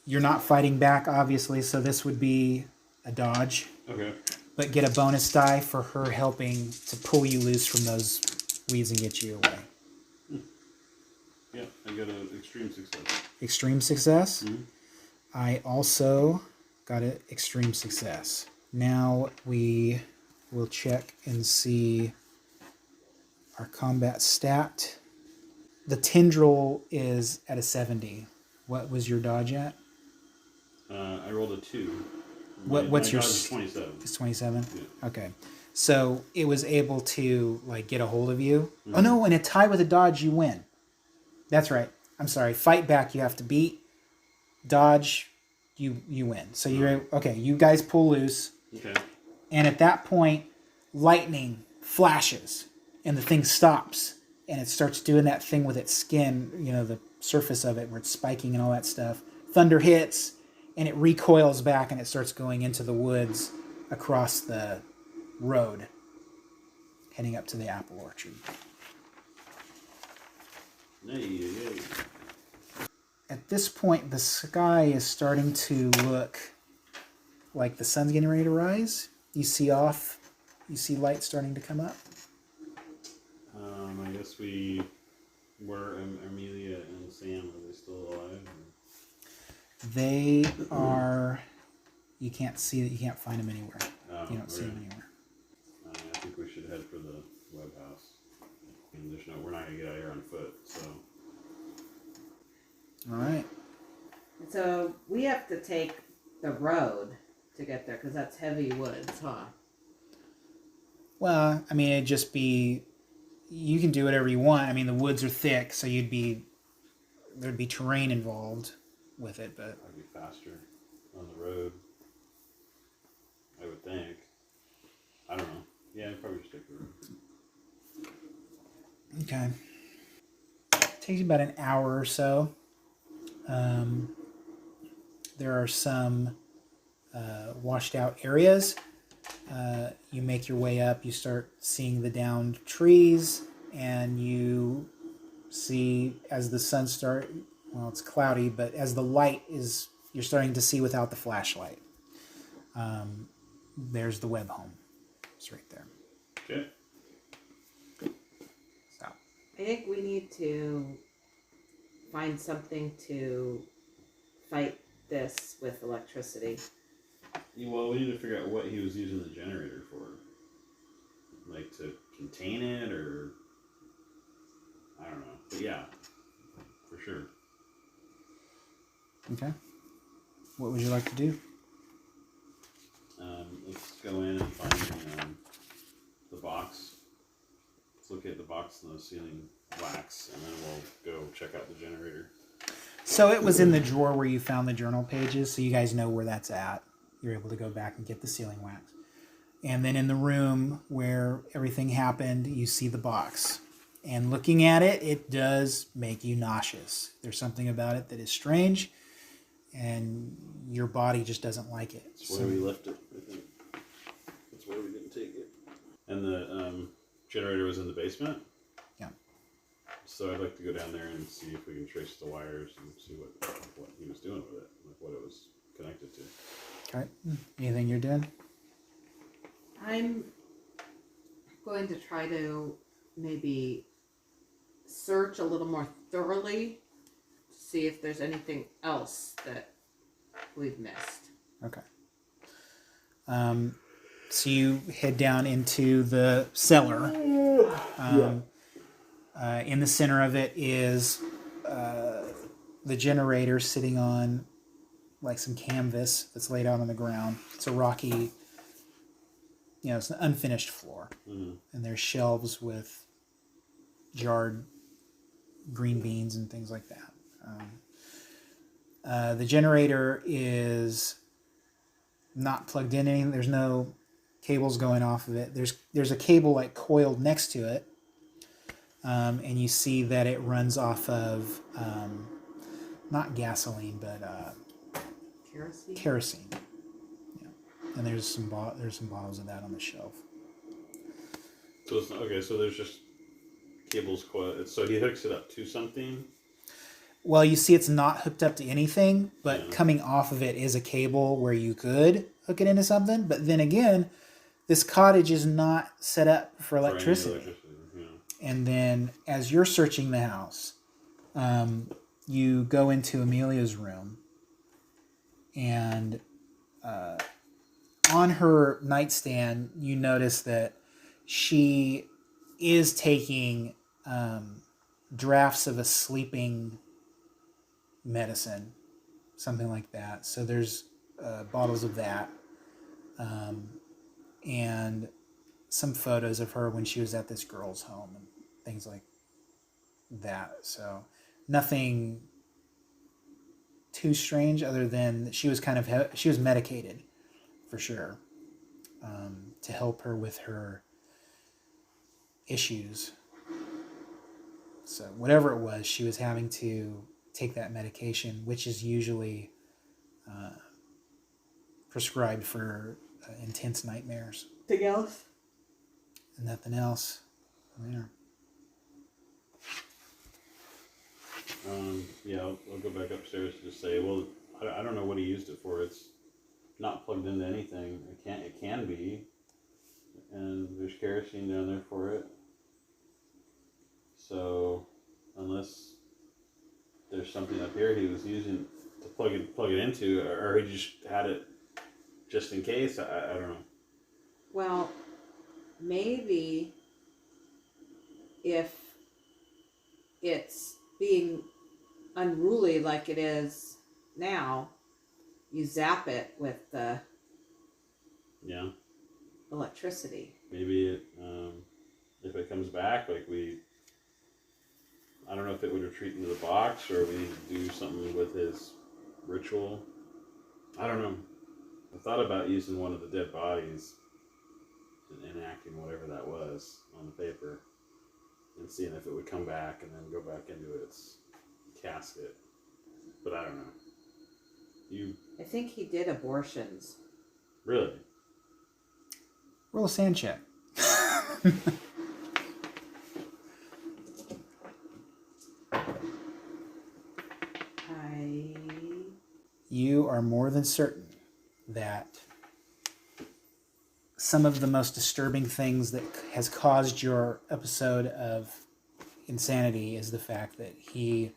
You're not fighting back, obviously, so this would be a dodge. Okay. But get a bonus die for her helping to pull you loose from those weeds and get you away. Yeah, I got an extreme success. Extreme success. Mm-hmm. I also got an extreme success. Now we will check and see our combat stat. The tendril is at a 70. What was your dodge at? I rolled a 2. What's your dodge is 27. It's 27? Yeah. Okay. So it was able to like get a hold of you. Mm-hmm. Oh no, in a tie with a dodge you win. That's right. I'm sorry. Fight back you have to beat. Dodge you win. So you're okay, you guys pull loose. Okay. And at that point lightning flashes and the thing stops and it starts doing that thing with its skin, you know, the surface of it where it's spiking and all that stuff. Thunder hits and it recoils back and it starts going into the woods across the road heading up to the apple orchard. Hey. At this point, the sky is starting to look like the sun's getting ready to rise. You see light starting to come up. I guess where Amelia and Sam, are they still alive? They are, you can't find them anywhere. Oh, You don't see them anywhere. I think we should head for the web house. I mean, we're not going to get out of here on foot, so. All right. So we have to take the road to get there because that's heavy woods, huh? Well, I mean, it'd just be, you can do whatever you want. I mean, the woods are thick, so there'd be terrain involved with it, but. I'd be faster on the road, I would think. I don't know. Yeah, I'd probably just take the road. Okay. Takes you about an hour or so. There are some washed out areas. You make your way up, you start seeing the downed trees, and you see as the sun it's cloudy, but as the light is, you're starting to see without the flashlight. There's the web home. It's right there. Okay. So. I think we need to find something to fight this with electricity. Well, we need to figure out what he was using the generator for. Like to contain it, or I don't know. But yeah, for sure. Okay. What would you like to do? Let's go in and find the box. Let's look at the box and the ceiling wax, and then we'll go check out the generator. So it was in the drawer where you found the journal pages, so you guys know where that's at. You're able to go back and get the sealing wax. And then in the room where everything happened, you see the box. And looking at it, it does make you nauseous. There's something about it that is strange, and your body just doesn't like it. That's why we left it, I think. That's why we didn't take And the generator was in the basement? Yeah. So I'd like to go down there and see if we can trace the wires and see what he was doing with it, like what it was connected to. Okay. Anything you're doing? I'm going to try to maybe search a little more thoroughly to see if there's anything else that we've missed. Okay. So you head down into the cellar. In the center of it is the generator sitting on like some canvas that's laid out on the ground. It's a rocky, it's an unfinished floor. Mm-hmm. And there's shelves with jarred green beans and things like that. The generator is not plugged in anything. There's no cables going off of it. There's a cable like coiled next to it. And you see that it runs off of not gasoline, but kerosene. Yeah. And there's some bottles of that on the shelf. So so there's just cables coiled. So he hooks it up to something. Well, you see it's not hooked up to anything, but coming off of it is a cable where you could hook it into something. But then again, this cottage is not set up for electricity. And then as you're searching the house, you go into Amelia's room, and on her nightstand, you notice that she is taking drafts of a sleeping medicine, something like that. So there's bottles of that, and some photos of her when she was at this girl's home and things like that. So nothing too strange, other than she was she was medicated for sure, to help her with her issues. So whatever it was, she was having to take that medication, which is usually prescribed for intense nightmares. Anything else? And nothing else. There. I'll go back upstairs to just say, well, I don't know what he used it for. It's not plugged into anything. It can be, and there's kerosene down there for it. So unless there's something up here he was using to plug it into, or he just had it just in case, I don't know. Well, maybe if it's being unruly like it is now, you zap it with the electricity. Maybe it, if it comes back, I don't know if it would retreat into the box or we do something with his ritual. I don't know. I thought about using one of the dead bodies and enacting whatever that was on the paper and seeing if it would come back and then go back into its casket. But I don't know. I think he did abortions. Really? Roll a sand check. You are more than certain that some of the most disturbing things that has caused your episode of insanity is the fact that he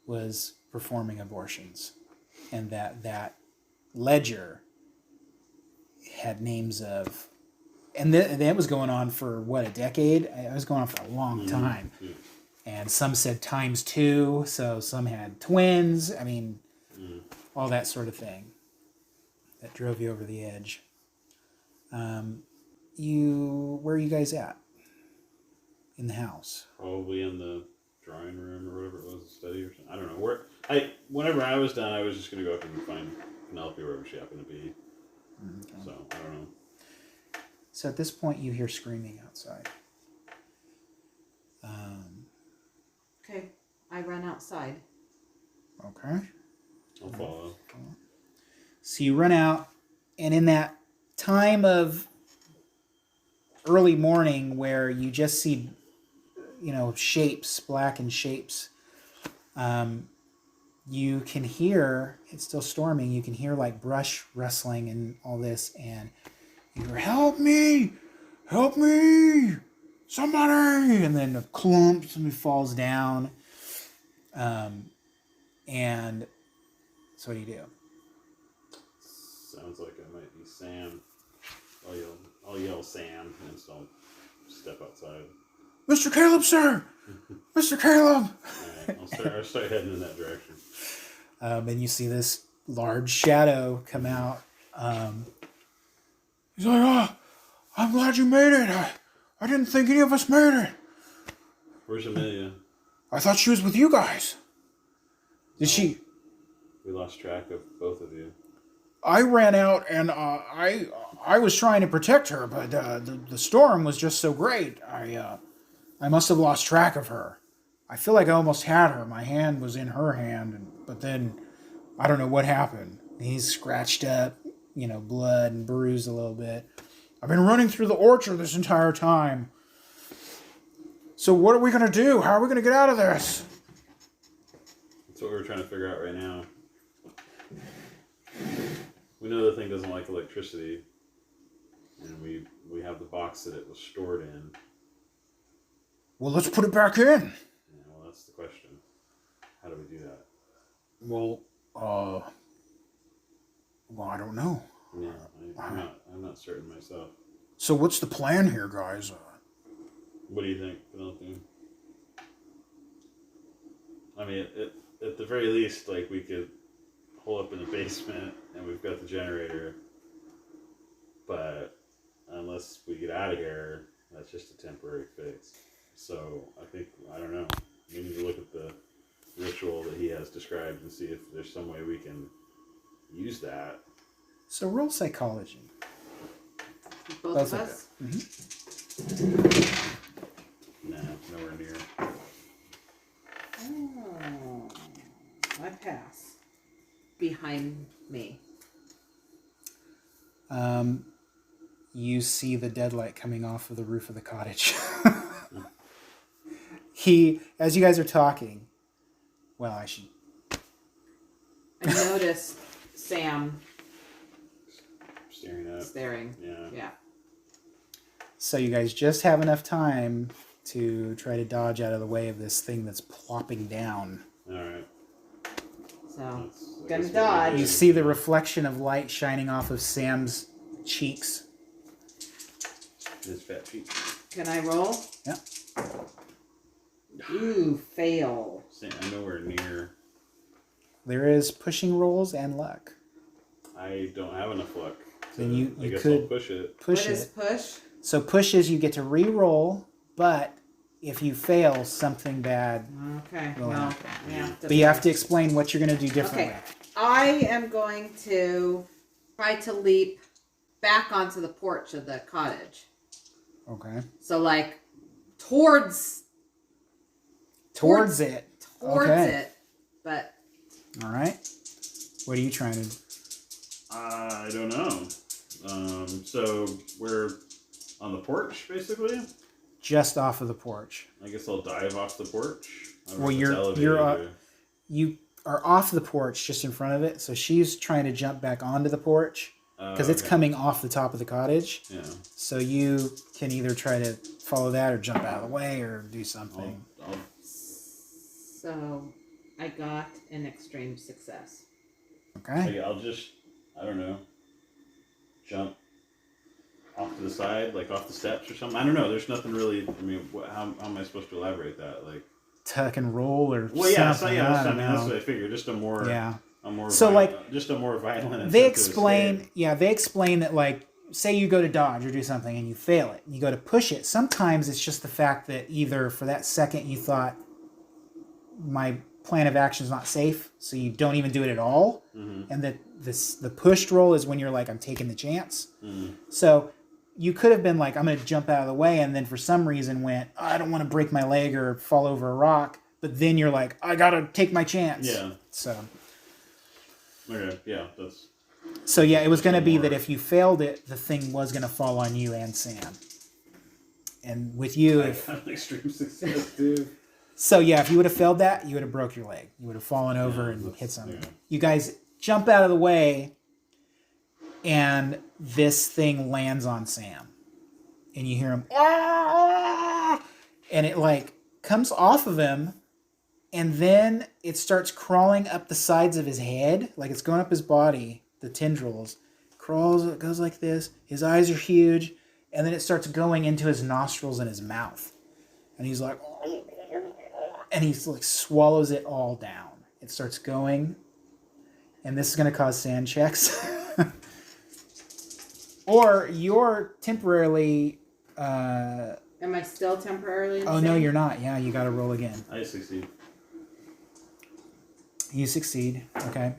was performing abortions, and that ledger had names of, and that was going on for what, a decade? It was going on for a long time. Mm-hmm. And some said ×2, so some had twins. I mean, all that sort of thing that drove you over the edge. Where are you guys at in the house? Probably in the drawing room or whatever it was, the study or something. I don't know. Whenever I was done, I was just going to go up and find Penelope wherever she happened to be. Okay. So, I don't know. So at this point, you hear screaming outside. Okay, I run outside. Okay. I'll follow. So you run out, and in that time of early morning where you just see, shapes, blackened shapes. You can hear, it's still storming, you can hear like brush rustling and all this, and you hear, help me, somebody, and then a clump, somebody falls down. And so what do you do? Sounds like it might be Sam. I'll yell Sam and so I'll step outside. Mr. Caleb, sir! Mr. Caleb! Alright, I'll start heading in that direction. And you see this large shadow come out. He's like, oh, I'm glad you made it. I didn't think any of us made it. Where's Amelia? I thought she was with you guys. Did she? We lost track of both of you. I ran out and I was trying to protect her, but the storm was just so great. I must have lost track of her. I feel like I almost had her. My hand was in her hand, but then I don't know what happened. He's scratched up, blood and bruised a little bit. I've been running through the orchard this entire time. So what are we going to do? How are we going to get out of this? That's what we're trying to figure out right now. We know the thing doesn't like electricity. And we have the box that it was stored in. Well, let's put it back in. Yeah, well, that's the question. How do we do that? Well, I don't know. Yeah, I'm not certain myself. So what's the plan here, guys? What do you think, Penelope? I mean, at the very least, like, we could hole up in the basement and we've got the generator. But unless we get out of here, that's just a temporary fix. So I don't know. We need to look at the ritual that he has described and see if there's some way we can use that. So roll psychology. Both of us? Nah, nowhere near. Oh, I pass. Behind me. You see the deadlight coming off of the roof of the cottage. As you guys are talking, I noticed Sam staring. Yeah. So you guys just have enough time to try to dodge out of the way of this thing that's plopping down. Alright. So, gonna dodge. You see the reflection of light shining off of Sam's cheeks. His fat cheeks. Can I roll? Yeah. Ooh, fail. I'm nowhere near. There is pushing rolls and luck. I don't have enough luck. Then you I guess could I'll push it. What is push? So push is you get to re-roll, but if you fail, something bad Okay. will Well, happen. yeah. But you have to explain what you're going to do differently. Okay. I am going to try to leap back onto the porch of the cottage. Okay. So, like, towards it. Okay. it, but All right. What are you trying to do? I don't know. So we're on the porch, basically? Just off of the porch. I guess I'll dive off the porch. Well, you are off the porch just in front of it, so she's trying to jump back onto the porch because it's coming off the top of the cottage. Yeah. So you can either try to follow that or jump out of the way or do something. so I got an extreme success. Okay. I'll just, I don't know, jump off to the side, like off the steps or something. I don't know. There's nothing really. I mean, how am I supposed to elaborate that? Like tuck and roll or well, yeah, something. that's what I figured. Just a more just a more violent. They explain that, like, say you go to dodge or do something and you fail it, and you go to push it. Sometimes it's just the fact that either for that second you thought my plan of action is not safe, so you don't even do it at all, and that the pushed roll is when you're like, I'm taking the chance. So you could have been like, I'm going to jump out of the way, and then for some reason went, I don't want to break my leg or fall over a rock, but then you're like, I got to take my chance. Yeah. So. Okay. Yeah. So yeah, it was going to be that if you failed it, the thing was going to fall on you and Sam. And with you, I if got an extreme success, dude. so, yeah, if you would have failed that, you would have broke your leg. You would have fallen over and hit something. Yeah. You guys jump out of the way, and this thing lands on Sam. And you hear him, "Ah!" And it like comes off of him, and then it starts crawling up the sides of his head, like it's going up his body, the tendrils. Crawls, it goes like this. His eyes are huge, and then it starts going into his nostrils and his mouth. And he's like, and he's like swallows it all down. It starts going, and this is going to cause sand checks. Or you're temporarily. Am I still temporarily insane? Oh no, you're not. Yeah, you got to roll again. I succeed. You succeed. Okay,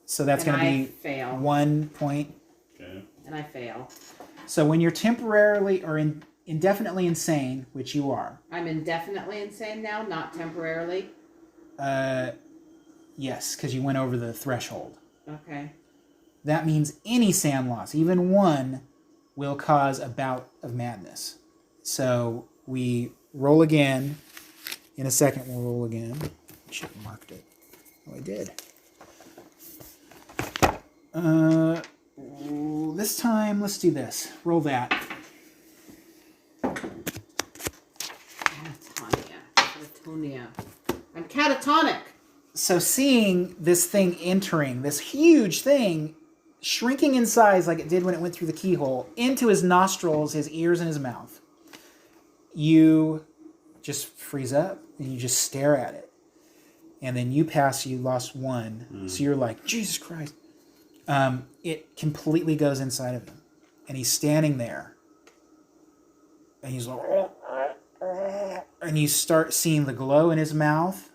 so that's And going to I be fail. 1 point. Okay. And I fail. So when you're temporarily or indefinitely insane, which you are, I'm indefinitely insane now, not temporarily. yes, because you went over the threshold. Okay. That means any sand loss, even one, will cause a bout of madness. So we roll again. In a second, we'll roll again. Should have marked it. Oh, I did. This time, let's do this. Roll that. Catatonia. I'm catatonic. So seeing this thing entering, this huge thing, shrinking in size like it did when it went through the keyhole, into his nostrils, his ears, and his mouth, you just freeze up and you just stare at it. And then you lost 1. So you're like, Jesus Christ. It completely goes inside of him. And he's standing there. And he's like, and you start seeing the glow in his mouth.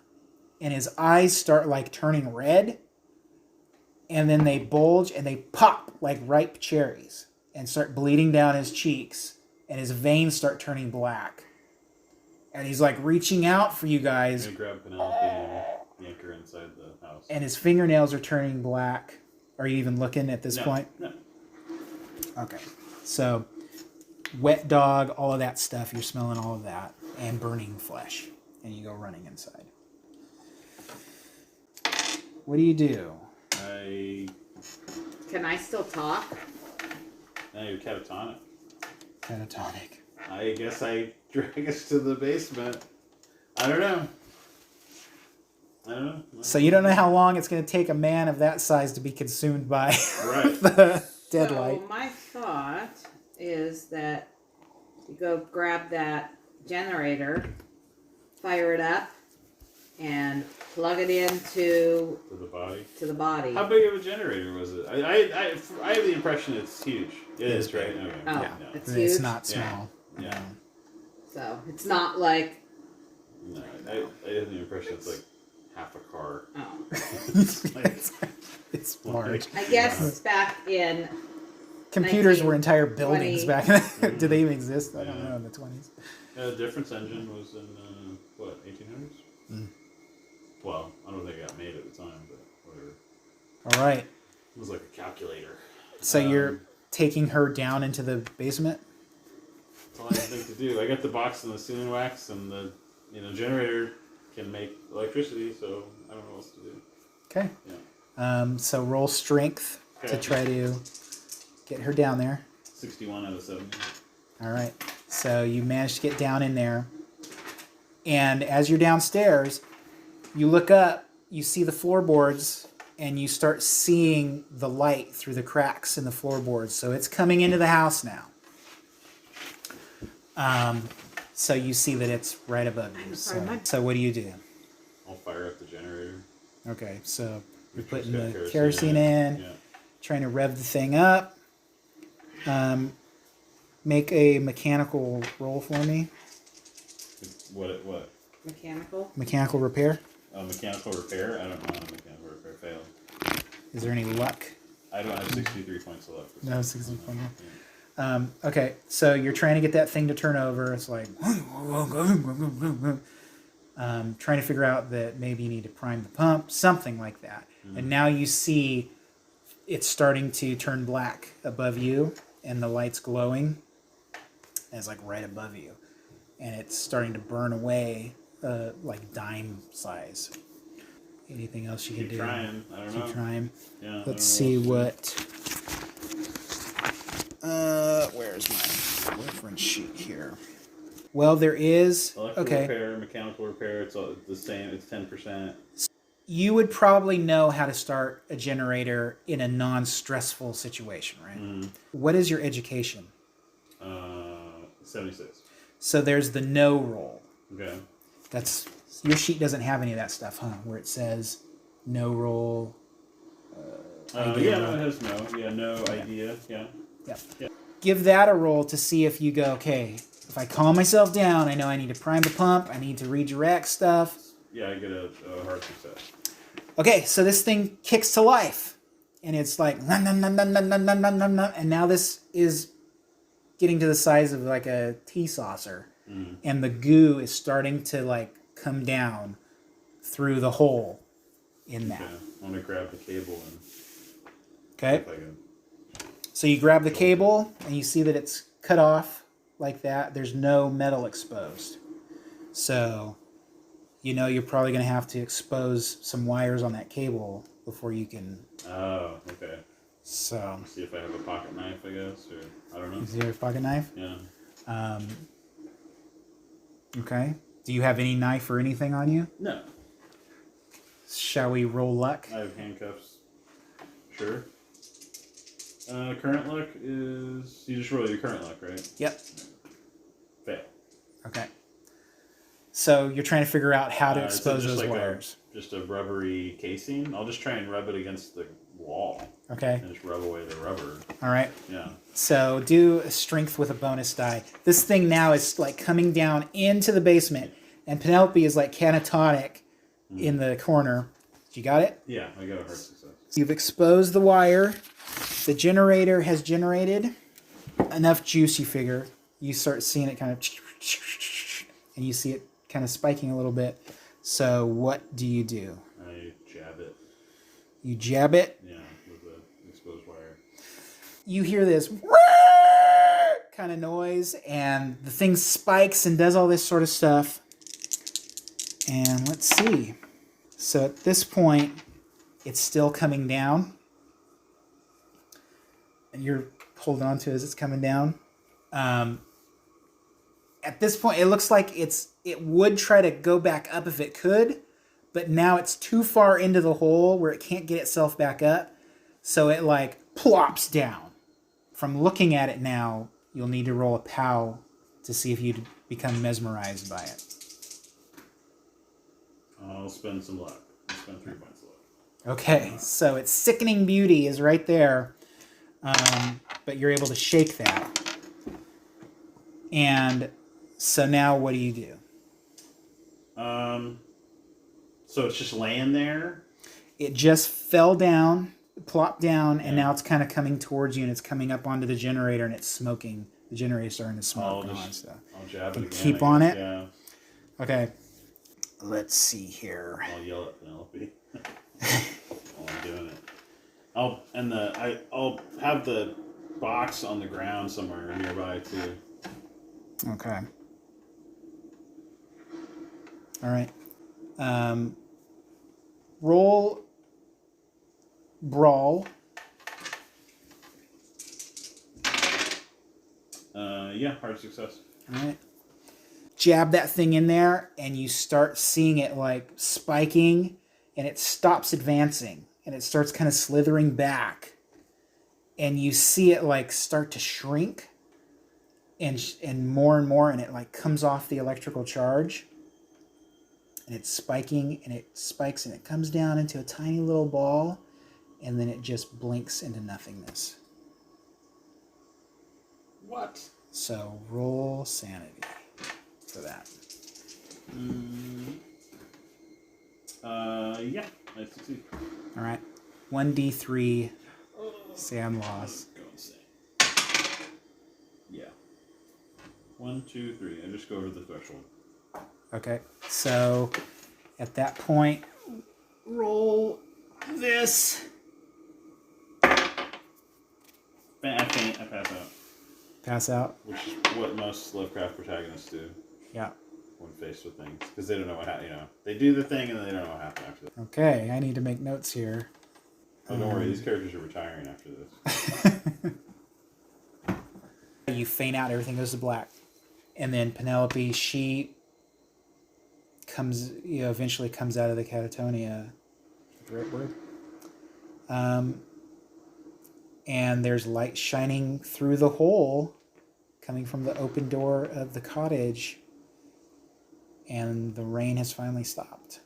And his eyes start like turning red. And then they bulge and they pop like ripe cherries. And start bleeding down his cheeks. And his veins start turning black. And he's like reaching out for you guys. I'm gonna grab Penelope and yank her inside the house. And his fingernails are turning black. Are you even looking at this point? No. Okay. So, wet dog, all of that stuff. You're smelling all of that. And burning flesh. And you go running inside. What do you do? Can I still talk? Now you're catatonic. Catatonic. I guess I drag us to the basement. I don't know. So you don't know how long it's going to take a man of that size to be consumed by Right. the deadlight. So my thought is that you go grab that generator, fire it up, and plug it into To the body. the body. How big of a generator was it? I have the impression it's huge. It is, right? Okay. Oh, Yeah. it's It's huge. not small. Yeah. So it's not like No, I have the impression it's like half a car. oh. It's large. I guess back in Computers were entire buildings 20. back then. Did they even exist? I don't know, in the 20s. The difference engine was in, 1800s? Well, I don't think it got made at the time, but whatever. All right. It was like a calculator. So you're taking her down into the basement? That's all I think to do. I got the box and the sealing wax, and the generator can make electricity, so I don't know what else to do. Okay. Yeah. So roll strength to try to get her down there. 61 out of 70. All right. So you managed to get down in there. And as you're downstairs, you look up, you see the floorboards, and you start seeing the light through the cracks in the floorboards. So it's coming into the house now. So you see that it's right above you. So what do you do? I'll fire up the generator. Okay, so you're putting It's got the kerosene in, Yeah. trying to rev the thing up. Make a mechanical roll for me. What? mechanical. Mechanical repair. Mechanical repair? I don't know how mechanical repair failed. Is there any luck? I don't have 63 points left. No, 64. Okay, so you're trying to get that thing to turn over. It's like trying to figure out that maybe you need to prime the pump, something like that. And now you see it's starting to turn black above you, and the light's glowing. And it's like right above you. and it's starting to burn away, like dime size. Anything else you can Keep do? trying. I don't know. Keep trying. Yeah. Let's see what. Where's my reference sheet here? Well, there is. Electrical Okay. repair, mechanical repair. It's all the same. It's 10%. You would probably know how to start a generator in a non-stressful situation, right? What is your education? 76. So there's the no roll. Okay. That's your sheet doesn't have any of that stuff, huh? Where it says no roll. Yeah, no, it has no. Yeah, no idea. Yeah. Yeah. Give that a roll to see if you go, okay, if I calm myself down, I know I need to prime the pump, I need to redirect stuff. Yeah, I get a hard success. Okay, so this thing kicks to life. And it's like, nom, nom, nom, nom, nom, nom, nom, nom, nom, nom. And now this is getting to the size of like a tea saucer. And the goo is starting to like come down through the hole in that. Okay. I'm going to grab the cable and... Okay. If I can... So you grab the cable and you see that it's cut off like that. There's no metal exposed. So, you know, you're probably going to have to expose some wires on that cable before you can. Oh, okay. So. See if I have a pocket knife, I guess, or I don't know. Is there a pocket knife? Yeah. Okay. Do you have any knife or anything on you? No. Shall we roll luck? I have handcuffs. Sure. Current luck is... You just roll your current luck, right? Yep. Fail. Okay. So you're trying to figure out how to Is it expose just those like wires. Just a rubbery casing? I'll just try and rub it against the wall. Okay. And just rub away the rubber. All right. Yeah. So do a strength with a bonus die. This thing now is like coming down into the basement, and Penelope is like catatonic in the corner. You got it? Yeah, I got a hard success. You've exposed the wire. The generator has generated enough juice, you figure. You start seeing it kind of... And you see it kind of spiking a little bit. So what do you do? I jab it. You jab it. Yeah, with the exposed wire. You hear this kind of noise, and the thing spikes and does all this sort of stuff. And let's see. So at this point, it's still coming down. And you're holding on to it as it's coming down. At this point, it looks like it would try to go back up if it could, but now it's too far into the hole where it can't get itself back up. So it like plops down. From looking at it now, you'll need to roll a POW to see if you'd become mesmerized by it. I'll spend some luck. I'll spend 3 points of luck. Okay, so its sickening beauty is right there, but you're able to shake that. And so now what do you do? So it's just laying there? It just fell down, plopped down, and now it's kind of coming towards you, and it's coming up onto the generator, and it's smoking. The generator's starting to smoke. I'll jab it again. Keep on it? Yeah. Okay. Let's see here. I'll yell at Penelope while I'm doing it. I'll have the box on the ground somewhere nearby too. Okay. All right. Roll brawl. Yeah, hard success. All right. Jab that thing in there, and you start seeing it like spiking, and it stops advancing, and it starts kind of slithering back, and you see it like start to shrink, and more, and it like comes off the electrical charge, and it's spiking, and it spikes, and it comes down into a tiny little ball, and then it just blinks into nothingness. What? So roll sanity for that. Yeah, I succeed. All right. 1d3 Sam loss. Go insane. Yeah. 1, 2, 3. I just go over the threshold. Okay. So at that point, roll this. I faint. I pass out. Pass out. Which is what most Lovecraft protagonists do. Yeah. when faced with things, because they don't know what happened. They do the thing and then they don't know what happened after that. Okay, I need to make notes here. Oh, don't worry, these characters are retiring after this. You faint out, everything goes to black. And then Penelope, she comes, eventually comes out of the catatonia. The right word? And there's light shining through the hole coming from the open door of the cottage. And the rain has finally stopped.